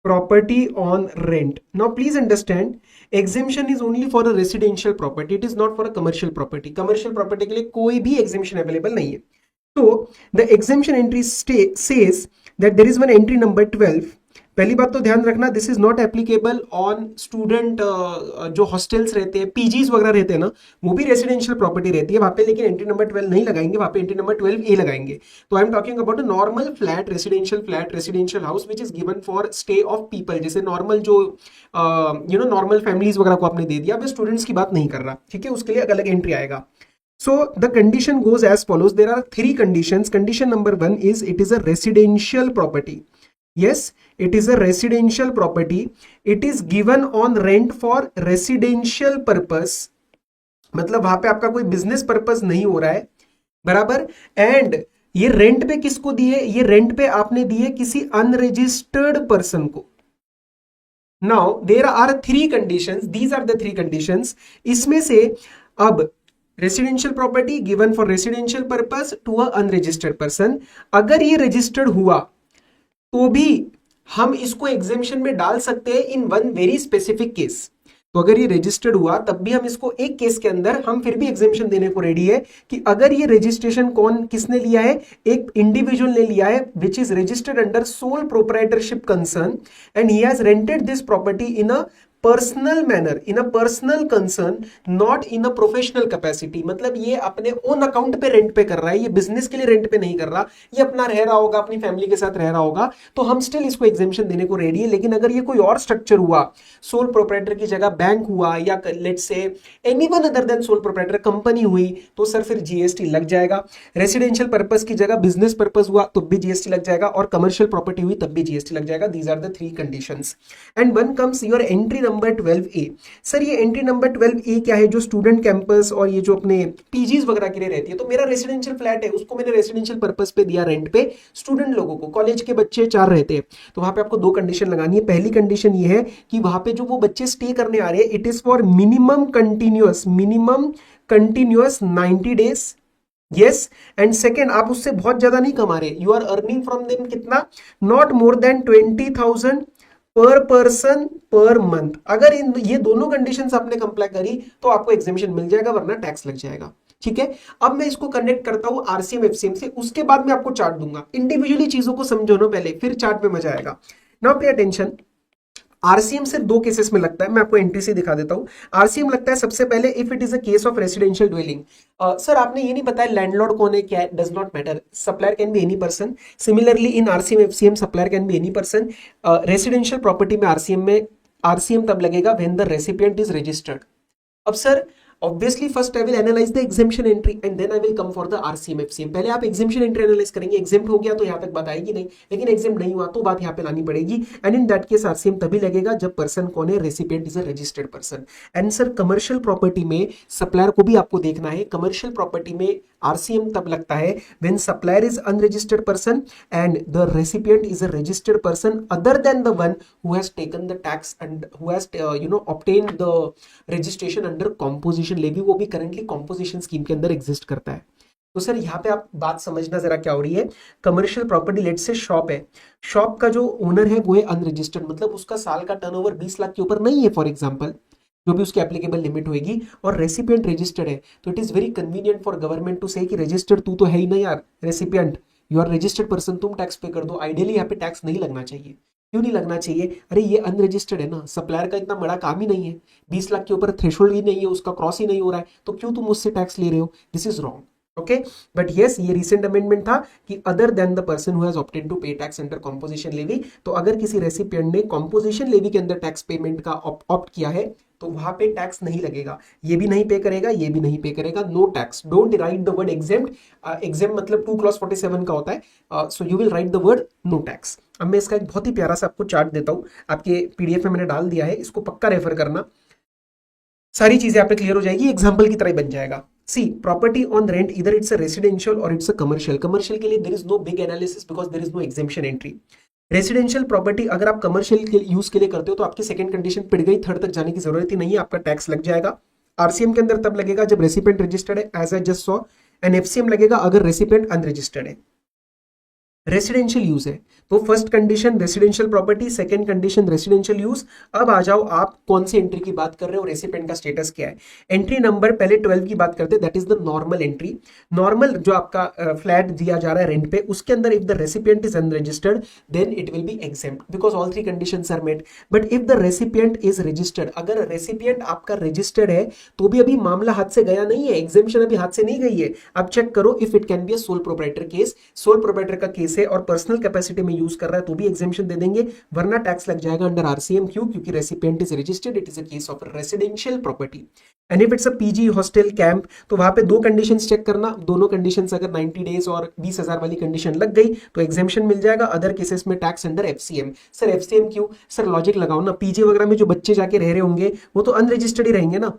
Property on rent, now please understand, exemption is only for a residential property, it is not for a commercial property. Commercial property के लिए कोई भी एग्जेम्पशन अवेलेबल नहीं है। तो the exemption entry says that there is one entry number 12। पहली बात तो ध्यान रखना, this is not applicable on student, जो हॉस्टल्स रहते हैं, पीजीज वगैरह रहते हैं ना, वो भी रेसिडेंशियल प्रॉपर्टी रहती है वहां पे, लेकिन एंट्री नंबर 12 नहीं लगाएंगे, वहां पे एंट्री नंबर 12 ए लगाएंगे। तो I am talking about a normal flat, residential house which is given for stay of people, जैसे नॉर्मल जो नॉर्मल फैमिलीज वगैरह को आपने दे दिया। मैं स्टूडेंट्स की बात नहीं कर रहा, ठीक है, उसके लिए अलग एंट्री आएगा। So the condition goes as follows. There are three conditions. Condition number 1 is it is a residential property. Yes, it is a residential property. It is given on rent for residential purpose. मतलब वहां पे आपका कोई business purpose नहीं हो रहा है, बराबर। एंड ये रेंट पे किसको दिए? ये रेंट पे आपने दिए किसी अनरजिस्टर्ड पर्सन को। Now there are three conditions, these are the three conditions. इसमें से अब residential property given for residential purpose to a unregistered person, अगर ये रजिस्टर्ड हुआ तो भी हम इसको एग्जेम्पशन में डाल सकते हैं in one very specific case. तो अगर ये रजिस्टर्ड हुआ तब भी हम इसको एक केस के अंदर हम फिर भी एग्जेम्पशन देने को रेडी है कि अगर ये रजिस्ट्रेशन कौन किसने लिया है, एक इंडिविजुअल ने लिया है विच is registered under sole proprietorship concern and he has rented this property in a personal manner, in a personal concern, not in a professional capacity. मतलब ये अपने ओन अकाउंट पे रेंट पे कर रहा है, ये बिजनेस के लिए रेंट पे नहीं कर रहा, ये अपना रह रहा होगा, अपनी फैमिली के साथ रह रहा होगा, तो हम स्टिल इसको एग्जेम्पशन देने को रेडी है। लेकिन अगर ये कोई और स्ट्रक्चर हुआ, सोल प्रोप्राइटर की जगह बैंक हुआ, या let's say anyone other than sole proprietor company हुई, तो सर फिर जीएसटी लग जाएगा। रेसिडेंशियल पर्पस की जगह बिजनेस पर्पस हुआ तो भी जीएसटी लग जाएगा, और कमर्शियल प्रॉपर्टी हुई तब भी जीएसटी लग जाएगा। These are the three conditions. And one comes your entry number 12A। Sir ये एंट्री नंबर 12A क्या है? जो स्टूडेंट कैंपस और ये जो अपने पीजीज वगैरह के लिए रहती है। तो मेरा रेसिडेंशियल फ्लैट है, उसको मैंने रेसिडेंशियल पर्पस पे दिया रेंट पे स्टूडेंट लोगों को, कॉलेज के बच्चे 4 रहते हैं, तो वहां पे आपको 2 कंडीशन लगानी है। पहली कंडीशन ये है कि वहां पे जो वो बच्चे स्टे करने आ रहे हैं, it is for minimum continuous 90 days. Yes, and second, आप उससे बहुत ज्यादा नहीं कमा रहे, you are earning from them कितना? Not more than 20,000 per person per month. अगर इन ये दोनों कंडीशंस आपने कंप्लाई करी तो आपको एग्जेम्पशन मिल जाएगा, वरना टैक्स लग जाएगा। ठीक है, अब मैं इसको कनेक्ट करता हूं आरसीएम एफसीएम से, उसके बाद मैं आपको चार्ट दूंगा। इंडिविजुअली चीजों को समझो ना पहले, फिर चार्ट में मजा आएगा। नाउ पे अटेंशन, आरसीएम सिर्फ 2 केसेस में लगता है, मैं आपको एंट्री से दिखा देता हूं। आरसीएम लगता है सबसे पहले if it is a case of residential dwelling. Sir आपने ये नहीं बताया लैंडलॉर्ड कौन है, क्या है? Does not matter, supplier can be any person. Similarly in RCM FCM supplier can be any person. Residential property में आरसीएम तब लगेगा when the recipient is registered. अब sir obviously first I will analyse the exemption entry and then I will come for the RCM FCM. पहले आप exemption entry analyse करेंगे, exempt हो गया तो यहाँ तक बात आएगी नहीं, लेकिन एग्जेम्प्ट नहीं हुआ तो बात यहाँ पे लानी पड़ेगी। And in that case RCM तभी लगेगा जब पर्सन कौन है, recipient is a registered person. And sir commercial property में सप्लायर को भी आपको देखना है। कमर्शियल प्रॉपर्टी में आरसीएम तब लगता है when supplier is unregistered person and the recipient is a registered person other than the one who has taken the tax and who has obtained the registration under composition levy, वो भी currently composition scheme के अंदर exist करता है। तो sir यहाँ पे आप बात समझना जरा क्या हो रही है। कमर्शियल प्रॉपर्टी लेट से शॉप है, शॉप का जो ओनर है वो है अनरजिस्टर्ड, मतलब उसका साल का टर्नओवर 20 लाख के ऊपर नहीं है फॉर एग्जांपल, जो भी उसकी एप्लीकेबल लिमिट होगी, और रेसिपिएंट रजिस्टर्ड है। तो it is very convenient for government to say कि रजिस्टर्ड तू तो है ही नहीं यार, recipient you are registered person, तुम टैक्स पे कर दो। आइडियली यहाँ पे टैक्स नहीं लगना चाहिए। क्यों नहीं लगना चाहिए? अरे ये अनरजिस्टर्ड है ना, सप्लायर का इतना बड़ा काम ही नहीं है, 20 लाख के ऊपर थ्रेशोल्ड ही नहीं है, उसका क्रॉस ही नहीं हो रहा है, तो क्यों तुम मुझसे टैक्स ले रहे हो? This is wrong. Okay, but yes ये रिसेंट अमेंडमेंट था कि other than the person who has opted to pay tax under composition levy. तो अगर किसी रेसिपिएंट ने कॉम्पोजिशन लेवी के अंदर टैक्स पेमेंट का ऑप्ट किया है तो वहां पे टैक्स नहीं लगेगा, ये भी नहीं पे करेगा, ये भी नहीं पे करेगा, no tax. Don't write the word exempt, exempt मतलब 2 क्लॉज 47 का होता है, so you will write the word no tax. अब मैं इसका एक बहुत ही प्यारा सा आपको चार्ट देता हूं, आपके पीडीएफ में मैंने डाल दिया है, इसको पक्का रेफर करना, सारी चीजें आप पे क्लियर हो जाएगी, एग्जाम्पल की तरह बन जाएगा। सी प्रॉपर्टी ऑन रेंट इधर इट्स अ रेसिडेंशियल और इट्स अ कमर्शियल। कमर्शियल के लिए there is no big analysis because there is no exemption entry. Residential property अगर आप कमर्शियल के यूज के लिए करते हो तो आपकी सेकंड कंडीशन पिट गई, थर्ड तक जाने की जरूरत ही नहीं है, आपका टैक्स लग जाएगा। आरसीएम के अंदर तब लगेगा जब रेसिपिएंट रजिस्टर्ड है, as I just saw, and FCM लगेगा अगर रेसिपिएंट अनरजिस्टर्ड है। रेसिडेंशियल यूज है तो first condition residential property, second condition residential use. अब आ जाओ आप कौन सी एंट्री की बात कर रहे हो, रेसिपिएंट का स्टेटस क्या है। एंट्री नंबर पहले 12 की बात करते हैं, that is the normal entry. Normal जो आपका फ्लैट दिया जा रहा है रेंट पे, उसके अंदर if the recipient is unregistered then it will be exempt because all three conditions are met. But if the recipient is registered, अगर recipient आपका रजिस्टर्ड है तो भी अभी मामला हाथ से गया नहीं है, एग्जेम्पशन अभी हाथ से नहीं गई है। अब चेक करो if it can be a sole proprietor case, sole proprietor का केस है और पर्सनल कैपेसिटी में यूज कर रहा है तो भी एग्जेम्पशन दे देंगे, वरना टैक्स लग जाएगा अंडर आरसीएम। क्यों? क्योंकि recipient is registered, it is a case of residential property. And if it's a PG hostel camp तो वहां पे दो कंडीशंस चेक करना, दोनों कंडीशंस अगर 90 डेज और 20,000 वाली कंडीशन लग गई तो एग्जेम्पशन मिल जाएगा, अदर केसेस में tax under FCM. Sir FCM क्यों? सर लॉजिक लगाओ ना, पीजी वगैरह में जो बच्चे जाके रह रहे होंगे वो तो अनरजिस्टर्ड ही रहेंगे ना,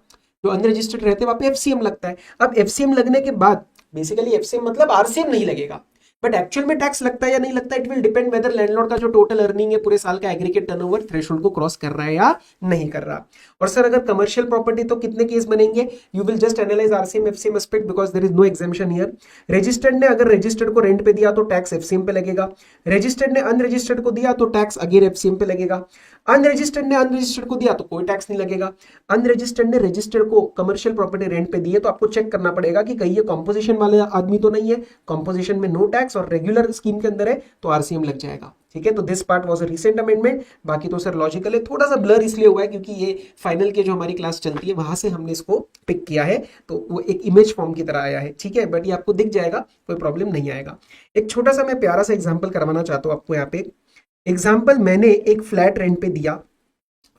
जो अनरजिस्टर्ड रहते हैं वहां पे एफसीएम लगता है। अब एफसीएम लगने के बाद बेसिकली एफसीएम मतलब आरसीएम नहीं लगेगा, बट एक्चुअल में टैक्स लगता है या नहीं लगता, it will depend whether landlord का जो टोटल अर्निंग है पूरे साल का एग्रीगेट टर्नओवर थ्रेशोल्ड को क्रॉस कर रहा है या नहीं कर रहा। और सर अगर कमर्शियल प्रॉपर्टी तो कितने केस बनेंगे? You will just analyse RCM FCM aspect because there is no exemption here. Registered ने अगर रजिस्टर्ड को रेंट पे दिया तो टैक्स एफसीएम पे लगेगा, रजिस्टर्ड ने अनरजिस्टर्ड को दिया तो टैक्स अगेन एफसीएम पे लगेगा, अनरजिस्टर्ड ने अनरजिस्टर्ड को दिया तो कोई टैक्स नहीं लगेगा। अनरजिस्टर्ड ने रजिस्टर्ड को कमर्शियल प्रॉपर्टी रेंट पे दी है तो आपको चेक करना पड़ेगा कि कहीं ये कॉम्पोजिशन वाले आदमी तो नहीं है, कॉम्पोजिशन में नो टैक्स और रेगुलर स्कीम के अंदर है तो आरसीएम लग जाएगा। ठीक है, तो this part was a recent amendment. बाकी तो सर लॉजिकल है, थोड़ा सा ब्लर इसलिए हुआ है क्योंकि ये फाइनल के जो हमारी क्लास चलती है वहां से हमने इसको पिक किया है तो वो एक इमेज फॉर्म की तरह आया है। ठीक है, बट ये आपको दिख जाएगा, कोई प्रॉब्लम नहीं आएगा। एक छोटा सा मैं प्यारा सा एग्जाम्पल करवाना चाहता हूँ आपको यहाँ पे। एग्जाम्पल, मैंने एक फ्लैट रेंट पे दिया।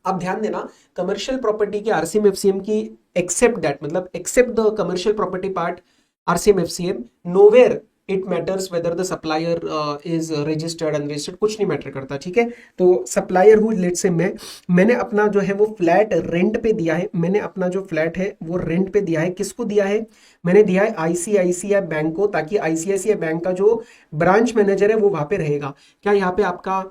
अब ध्यान देना, कमर्शियल प्रॉपर्टी के आरसीएम एफसीएम की एक्सेप्ट दैट, मतलब except the commercial property part RCM FCM, nowhere it matters whether the supplier is registered unregistered, कुछ नहीं मैटर करता। ठीक है, तो सप्लायर हूँ लेट से मैंने अपना जो है वो फ्लैट रेंट पे दिया है, मैंने अपना जो फ्लैट है वो रेंट पे दिया है। किसको दिया है? मैंने दिया है आईसीआईसीआई बैंक को, ताकि आईसीआईसीआई बैंक का जो ब्रांच मैनेजर है वो वहां पे रहेगा। क्या यहाँ पे आपका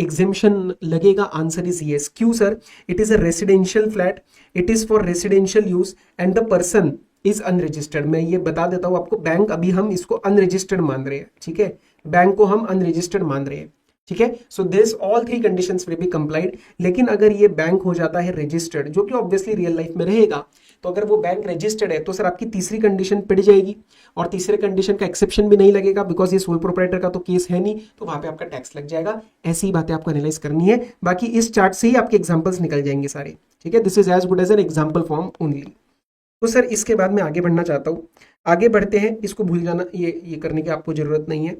एग्जेम्पशन लगेगा? Answer is yes. क्यों sir? It is a residential flat, it is for residential use and the person is unregistered. मैं ये बता देता हूं आपको, बैंक अभी हम इसको अनरजिस्टर्ड मान रहे हैं। ठीक है, बैंक को हम अनरजिस्टर्ड मान रहे हैं। ठीक है, so this all three conditions will be complied. लेकिन अगर ये बैंक हो जाता है रजिस्टर्ड, जो कि ऑब्वियसली रियल लाइफ में रहेगा, तो अगर वो बैंक रजिस्टर्ड है तो सर आपकी तीसरी कंडीशन पिट जाएगी और तीसरे कंडीशन का एक्सेप्शन भी नहीं लगेगा बिकॉज ये सोल प्रोप्राइटर का तो केस है नहीं, तो वहां पे आपका टैक्स लग जाएगा। ऐसी ही बातें आपको एनालाइज करनी है, बाकी इस चार्ट से ही आपके एग्जाम्पल्स निकल जाएंगे सारे। ठीक है, this is as good as an example form only. तो सर इसके बाद मैं आगे बढ़ना चाहता हूँ, आगे बढ़ते हैं, इसको भूल जाना, ये करने की आपको जरूरत नहीं है।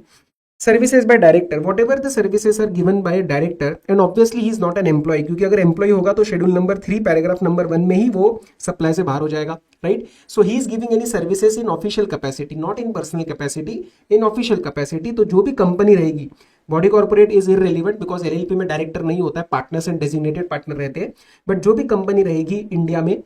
Services by director, whatever the services are given by director and obviously he is not an employ, क्योंकि अगर एम्प्लॉय होगा तो शेड्यूल नंबर 3 पैराग्राफ नंबर 1 में ही वो सप्लाई से बाहर हो जाएगा, right. So he is giving any services in official capacity, not in personal capacity, in official capacity. तो जो भी कंपनी रहेगी, body corporate is irrelevant because LLP में डायरेक्टर नहीं होता है, पार्टनर्स एंड डेजिग्नेटेड पार्टनर रहते हैं। बट जो भी कंपनी रहेगी इंडिया में,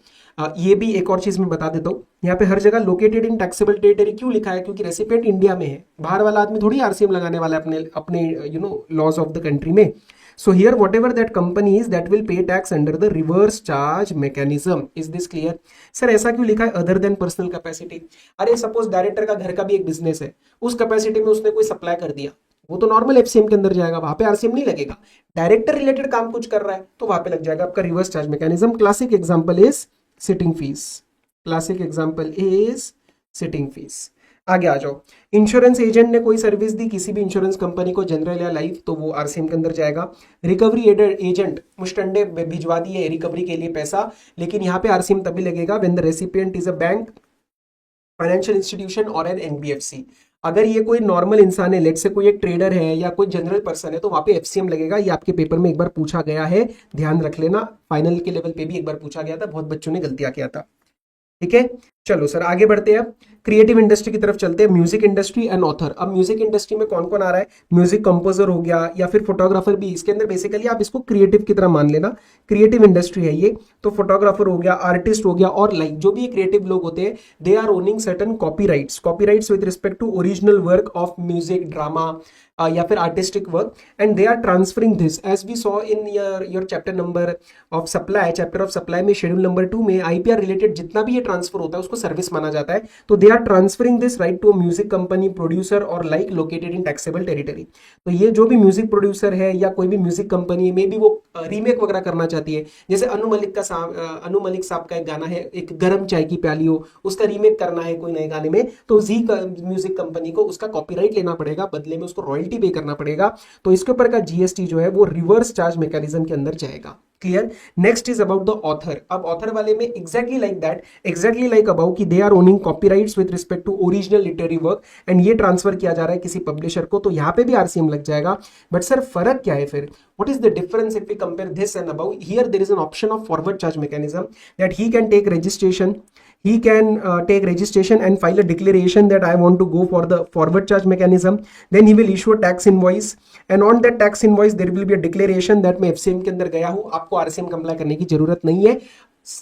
ये भी एक और चीज मैं बता देता हूँ, यहाँ पे हर जगह लोकेटेड इन टैक्सेबल टेरिटरी क्यों लिखा है? क्योंकि रेसिपिएंट इंडिया में है, बाहर वाला आदमी थोड़ी आरसीएम लगाने वाला है अपने अपने लॉज ऑफ द कंट्री में। So here what ever that company is that will pay tax under the reverse charge mechanism. Is this clear? Sir ऐसा क्यों लिखा है अदर देन पर्सनल कैपेसिटी? अरे सपोज डायरेक्टर का घर का भी एक बिजनेस है, उस कैपेसिटी में उसने कोई सप्लाई कर दिया, वो तो नॉर्मल एफसीएम के अंदर जाएगा, वहां पे आरसीएम नहीं लगेगा। डायरेक्टर रिलेटेड काम कुछ कर रहा है तो वहां पे लग जाएगा आपका reverse charge mechanism. Classic example is sitting fees, classic example is sitting fees. आगे आ जाओ, इंश्योरेंस एजेंट ने कोई सर्विस दी किसी भी इंश्योरेंस कंपनी को, जनरल या लाइफ, तो वो आरसीएम के अंदर जाएगा। रिकवरी एजेंट मुस्टंडे भिजवा दिए रिकवरी के लिए पैसा, लेकिन यहाँ पे आरसीएम तभी लगेगा when the recipient is a bank, financial institution और एन एनबीएफसी। अगर ये कोई नॉर्मल इंसान है, लेट से कोई एक ट्रेडर है या कोई जनरल पर्सन है, तो वहां पे एफसीएम लगेगा। ये आपके पेपर में एक बार पूछा गया है, ध्यान रख लेना, फाइनल के लेवल पे भी एक बार पूछा गया था, बहुत बच्चों ने गलतियां किया था। ठीक है, चलो सर आगे बढ़ते हैं। अब क्रिएटिव इंडस्ट्री की तरफ चलते हैं, म्यूजिक इंडस्ट्री एंड ऑथर। अब म्यूजिक इंडस्ट्री में कौन कौन आ रहा है, म्यूजिक कंपोजर हो गया या फिर फोटोग्राफर भी इसके अंदर, बेसिकली आप इसको क्रिएटिव की तरह मान लेना, क्रिएटिव इंडस्ट्री है ये। तो फोटोग्राफर हो गया, आर्टिस्ट हो गया, और लाइक जो भी क्रिएटिव लोग होते हैं, they are owning certain copyrights with respect to original work of music, drama या फिर artistic work, and they are transferring this as we saw in your chapter number of supply, chapter of supply में schedule number 2 में IPR related जितना भी ये transfer होता है उसको सर्विस माना जाता है। तो they are transferring this right to music company, producer और like located in taxable territory. तो ये जो भी म्यूजिक प्रोड्यूसर है या कोई भी म्यूजिक कंपनी में भी वो रीमेक वगैरह करना चाहती है, जैसे अनु मलिक साहब का एक गाना है, एक गरम चाय की प्याली हो, उसका रीमेक करना है कोई नए गाने में, तो जी म्यूजिक कंपनी को उसका कॉपीराइट लेना पड़ेगा, बदले में उसको रॉयल्टी पे करना पड़ेगा। तो इसके ऊपर का जीएसटी जो है वो रिवर्स चार्ज मैकेनिज्म के अंदर जाएगा। Clear. Next is about the author. अब ऑथर वाले में exactly like that, exactly like about कि they are owning copyrights with respect to original literary work, and ये ट्रांसफर किया जा रहा है किसी पब्लिशर को, तो यहां पे भी आरसीएम लग जाएगा। बट सर फर्क क्या है फिर, what is the difference if we compare this and above? Here there is an option of forward charge mechanism that he can take registration, and file a declaration that I want to go for the forward charge mechanism. Then he will issue a tax invoice, and on that tax invoice there will be a declaration that मैं FCM के अंदर गया हूं, आपको RCM comply करने की जरूरत नहीं है,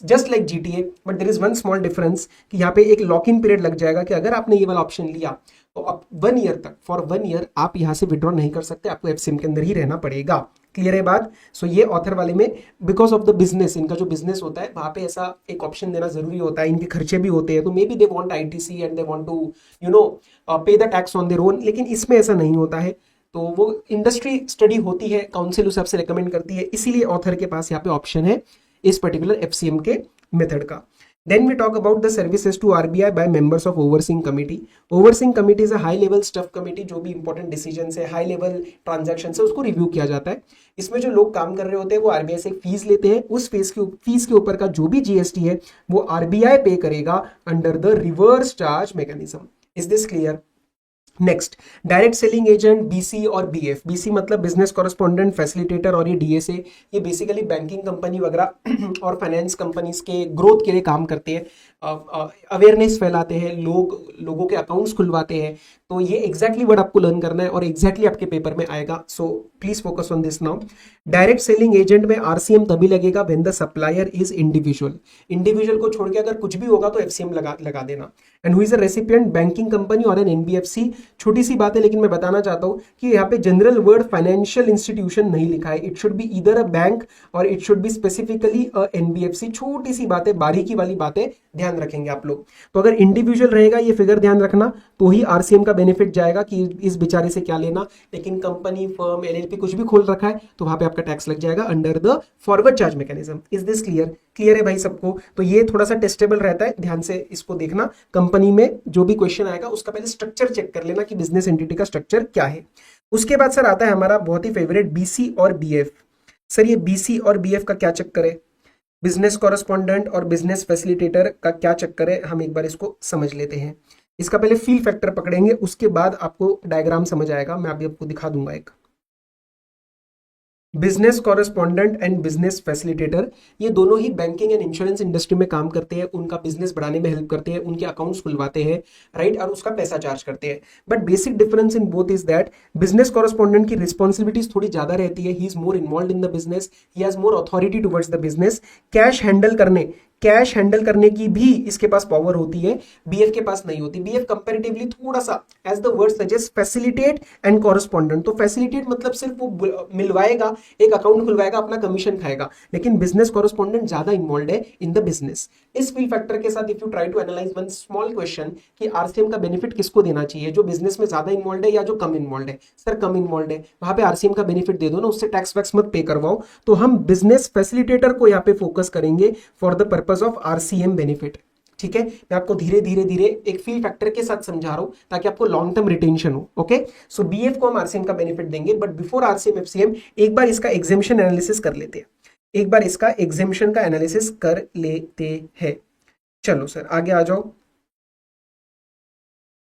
just like GTA. But there is one small difference कि यहाँ पे एक लॉक इन पीरियड लग जाएगा कि अगर आपने ये वाला ऑप्शन लिया तो अब 1 ईयर तक, फॉर 1 ईयर आप यहाँ से विड्रॉ नहीं कर सकते, आपको एफसीएम के अंदर ही रहना पड़ेगा। क्लियर है बात। सो ये ऑथर वाले में बिकॉज ऑफ द बिजनेस, इनका जो बिजनेस होता है वहां पे ऐसा एक ऑप्शन देना जरूरी होता है, इनके खर्चे भी होते हैं, तो maybe they want ITC and they want to pay the tax on their own, लेकिन इसमें ऐसा नहीं होता है। तो वो इंडस्ट्री स्टडी होती है, काउंसिल उस हिसाब से रिकमेंड करती है, इसीलिए ऑथर के पास यहाँ पे ऑप्शन है इस पर्टिकुलर एफसीएम के मेथड का। Then we talk about the services to RBI by members of overseeing committee. Overseeing committee is a high level stuff committee, जो भी important decisions है, high level transactions है, उसको रिव्यू किया जाता है। इसमें जो लोग काम कर रहे होते हैं वो आरबीआई से फीस लेते हैं, उस फीस के ऊपर का जो भी जीएसटी है वो आरबीआई पे करेगा under the reverse charge mechanism. Is this clear? Next, direct selling agent, BC और बीएफ। बीसी मतलब बिजनेस कॉरेस्पॉन्डेंट, फैसिलिटेटर, और ये डीएसए, ये बेसिकली बैंकिंग कंपनी वगैरह और फाइनेंस कंपनीज के ग्रोथ के लिए काम करते हैं, अवेयरनेस फैलाते हैं, लोगों के अकाउंट्स खुलवाते हैं। तो ये एग्जैक्टली वर्ड आपको लर्न करना है और एग्जैक्टली आपके पेपर में आएगा। So please focus on this now. Direct selling agent में आरसीएम तभी लगेगा when the supplier is individual. Individual को छोड़ के अगर कुछ भी होगा तो एफसीएम लगा देना। And who is a recipient, banking company और एन एनबीएफसी। छोटी सी बात है लेकिन मैं बताना चाहता हूं कि यहाँ पे जनरल वर्ड फाइनेंशियल इंस्टीट्यूशन नहीं लिखा है, it should be either a bank और it should be specifically a NBFC. छोटी सी बातें, बारीकी वाली बातें ध्यान रखेंगे आप लोग। तो अगर इंडिविजुअल रहेगा ये फिगर ध्यान रखना, तो ही आरसीएम का बेनिफिट जाएगा कि इस बेचारे से क्या लेना। लेकिन कंपनी, फर्म, एलएलपी कुछ भी खोल रखा है तो वहां पे आपका टैक्स लग जाएगा under the forward charge mechanism. Is this clear? Clear है भाई सबको? तो ये थोड़ा सा टेस्टेबल रहता है, ध्यान से इसको देखना। कंपनी में जो भी क्वेश्चन आएगा उसका पहले स्ट्रक्चर चेक कर लेना कि बिजनेस एंटिटी का स्ट्रक्चर क्या है। उसके बाद सर आता है हमारा बहुत ही फेवरेट बीसी और बीएफ। सर ये बीसी और बीएफ का क्या चक्कर है, बिजनेस कॉरेस्पॉन्डेंट और बिजनेस फैसिलिटेटर का क्या चक्कर है, हम एक बार इसको समझ लेते हैं। इसका पहले फील फैक्टर पकड़ेंगे, उसके बाद आपको डायग्राम समझ आएगा, मैं अभी आपको दिखा दूंगा। एक business correspondent and business facilitator, ये दोनों ही बैंकिंग एंड इंश्योरेंस इंडस्ट्री में काम करते हैं, उनका बिजनेस बढ़ाने में हेल्प करते हैं, उनके अकाउंट्स खुलवाते हैं, राइट, और उसका पैसा चार्ज करते हैं। But basic difference in both is that business correspondent की रिस्पॉन्सिबिलिटीज थोड़ी ज्यादा रहती है, he is more involve in the business, he has more authority towards the business. Cash handle करने की भी इसके पास पावर होती है, बीएफ के पास नहीं होती। बीएफ कंपैरेटिवली थोड़ा सा, as the word suggest, facilitate and correspondent. तो फैसिलिटेट मतलब सिर्फ वो मिलवाएगा, एक अकाउंट खुलवाएगा, अपना कमीशन खाएगा, लेकिन बिजनेस कॉरेस्पॉन्डेंट ज्यादा इन्वॉल्व है इन द बिजनेस। इस फील फैक्टर के साथ if you try to analyse one small question कि आरसीएम का बेनिफिट किसको देना चाहिए, जो बिजनेस में ज्यादा इन्वॉल्व है या जो कम इन्वॉल्व है। सर कम इन्वॉल्व है, वहां पे आरसीएम का बेनिफिट दे दो ना, उससे टैक्स वैक्स मत पे करवाओ। तो हम बिजनेस फैसिलिटेटर को यहाँ पे फोकस करेंगे for the purpose of RCM benefit. ठीक है, मैं आपको धीरे धीरे एक फील फैक्टर के साथ समझा रहा हूं ताकि आपको लॉन्ग टर्म रिटेंशन हो। ओके, सो बीएफ को हम आरसीएम का बेनिफिट देंगे, बट बिफोर आरसीएम एफसीएम एक बार इसका एग्जेम्पशन एनालिसिस कर लेते हैं, एक बार इसका एग्जेम्पशन का एनालिसिस कर लेते हैं। चलो सर आगे आ जाओ।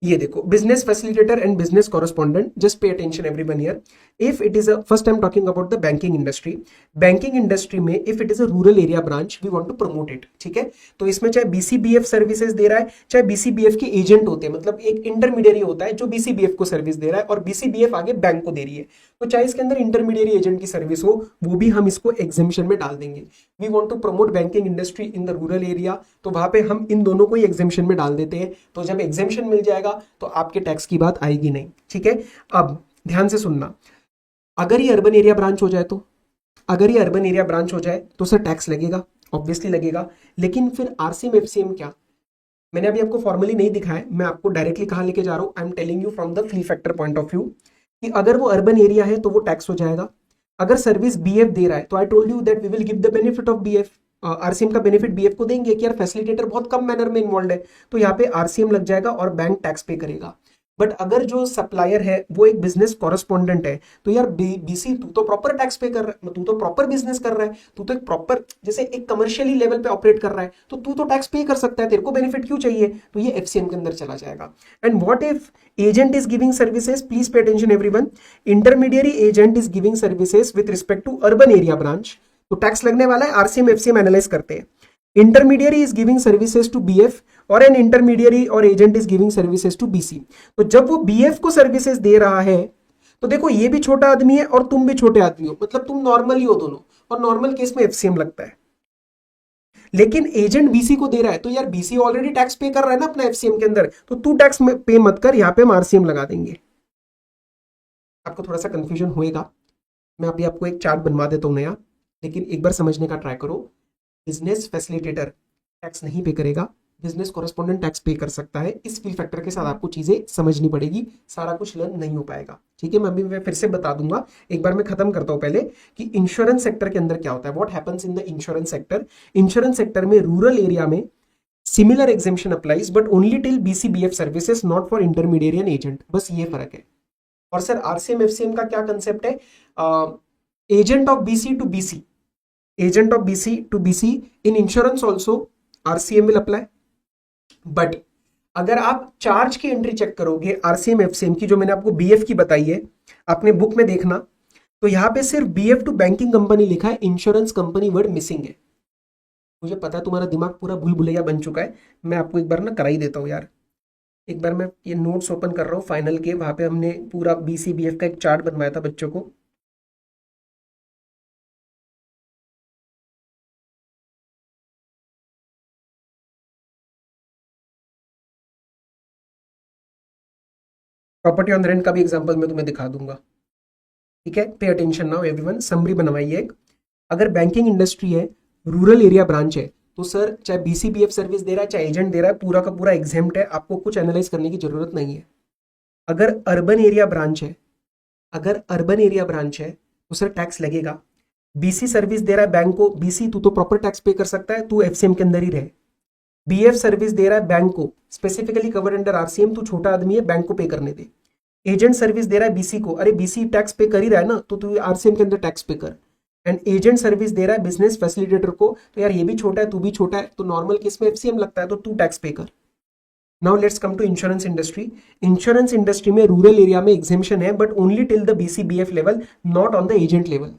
ये देखो, business facilitator and business correspondent, just pay attention everyone here. If it is first I am talking about the banking industry. Banking industry में if it is a rural area branch, we want to promote it, ठीक है। तो इसमें चाहे BCBF services दे रहा है, चाहे BCBF के एजेंट होते हैं, मतलब एक इंटरमीडियरी होता है जो बीसीबीएफ को सर्विस दे रहा है और बीसीबीएफ आगे बैंक को दे रही है, तो चाहे इसके अंदर इंटरमीडियरी एजेंट की सर्विस हो, वो भी हम इसको एग्जेम्पशन में डाल देंगे। We want to promote banking industry in the rural area, तो वहां पे हम इन दोनों को ही एग्जेम्पशन में डाल देते हैं। तो जब एग्जेम्पशन मिल जाएगा तो आपके टैक्स की बात आएगी नहीं, ठीक है। अब ध्यान से सुनना, अगर ये अर्बन एरिया ब्रांच हो जाए, तो अगर ये अर्बन एरिया ब्रांच हो जाए तो सर टैक्स लगेगा, ऑब्वियसली लगेगा। लेकिन फिर आरसीएम एफसीएम क्या, मैंने अभी आपको फॉर्मली नहीं दिखाया, मैं आपको डायरेक्टली कहां लेके जा रहा हूं, I am telling you from the free factor point of view, कि अगर वो अर्बन एरिया है तो वो टैक्स हो जाएगा। अगर सर्विस बीएफ दे रहा है तो I told you that we will give the benefit of BF, RCM का बेनिफिट बीएफ को देंगे कि यार फैसिलिटेटर बहुत कम मैनर में इन्वॉल्व है, तो यहाँ पे आरसीएम लग जाएगा और बैंक टैक्स पे करेगा। बट अगर जो सप्लायर है वो एक बिजनेस कॉरेस्पॉन्डेंट है, तो यार बीसी तू तो प्रॉपर टैक्स पे कर रहा है, तू तो प्रॉपर बिजनेस कर रहा है, तू तो एक प्रॉपर जैसे एक कमर्शियली लेवल पे ऑपरेट कर रहा है, तो तू तो टैक्स पे कर सकता है, तेरे को बेनिफिट क्यों चाहिए, तो ये एफसीएम के अंदर चला जाएगा। And what if agent is giving services, please pay attention everyone, intermediary agent is giving services with respect to urban area branch, तो टैक्स लगने वाला है, आरसीएम एफसीएम एनालाइज करते हैं। Intermediary is giving services to BF और an intermediary और agent is giving services to BC, तो जब वो बीएफ को सर्विसेज दे रहा है तो देखो ये भी छोटा आदमी है और तुम भी छोटे आदमी हो, मतलब तुम नॉर्मल ही हो दोनों, और नॉर्मल केस में एफसीएम लगता है। लेकिन एजेंट बीसी को दे रहा है तो यार बीसी ऑलरेडी टैक्स पे कर रहा है ना अपना एफसीएम के अंदर, तो तू टैक्स पे मत कर, यहाँ पे हम आरसीएम लगा देंगे। आपको थोड़ा सा कंफ्यूजन होएगा, मैं अभी आपको एक चार्ट बनवा देता हूं नया, लेकिन एक बार समझने का ट्राई करो। बिजनेस फैसिलिटेटर टैक्स नहीं पे करेगा, बिजनेस कॉरेस्पॉन्डेंट टैक्स पे कर सकता है। इस फील फैक्टर के साथ आपको चीजें समझनी पड़ेगी, सारा कुछ लर्न नहीं हो पाएगा, ठीक है। मैं फिर से बता दूंगा, एक बार मैं खत्म करता हूं पहले कि इंश्योरेंस सेक्टर के अंदर क्या होता है, what happens in the insurance sector. Insurance sector में रूरल एरिया में similar exemption applies but only till BCBF services, not for intermediate and agent, बस ये फर्क है। और सर आरसीएम एफसीएम का क्या कंसेप्ट है, agent of BC to BC, agent of BC to BC in insurance also RCM will apply, but अगर आप चार्ज की एंट्री चेक करोगे आरसीएम एफसीएम की, जो मैंने आपको बीएफ की बताई है, आपने बुक में देखना तो यहां पे सिर्फ बीएफ टू बैंकिंग कंपनी लिखा है, इंश्योरेंस कंपनी वर्ड मिसिंग है। मुझे पता है तुम्हारा दिमाग पूरा भूल भुलैया बन चुका है, मैं आपको एक बार ना करा ही देता हूँ यार। एक बार मैं ये नोट्स ओपन कर रहा हूँ फाइनल के, वहां पे हमने पूरा बीसीबीएफ का एक चार्ट बनवाया था बच्चों को। प्रॉपर्टी ऑन रेंट का भी एग्जांपल मैं तुम्हें दिखा दूंगा, ठीक है। Pay attention now everyone, summary बनवाइए एक। अगर बैंकिंग इंडस्ट्री है, रूरल एरिया ब्रांच है, तो सर चाहे बीसीबीएफ सर्विस दे रहा है चाहे एजेंट दे रहा है, पूरा का पूरा एग्जेम्प्ट है, आपको कुछ एनालाइज करने की जरूरत नहीं है। अगर अर्बन एरिया ब्रांच है, अगर अर्बन एरिया ब्रांच है तो सर टैक्स लगेगा। बीसी सर्विस दे रहा है बैंक को, बीसी तू तो प्रॉपर टैक्स पे कर सकता है, तू एफसीएम के अंदर ही रहे। बीएफ सर्विस दे रहा है बैंक को, स्पेसिफिकली कवर्ड अंडर आरसीएम, तू छोटा आदमी है, बैंक को पे करने दे। एजेंट सर्विस दे रहा है बीसी को, अरे बीसी टैक्स पे कर ही रहा है ना, तो तू आरसीएम के अंदर टैक्स पे कर। एंड एजेंट सर्विस दे रहा है बिजनेस फैसिलिटेटर को, तो यार ये भी छोटा है तू भी छोटा है, तो नॉर्मल केस में एफसीएम लगता है, तो तू टैक्स पे कर। Now let's come to insurance industry. Insurance industry में रूरल एरिया में एग्जेम्पशन है, but only till the BCBF level, not on the agent level.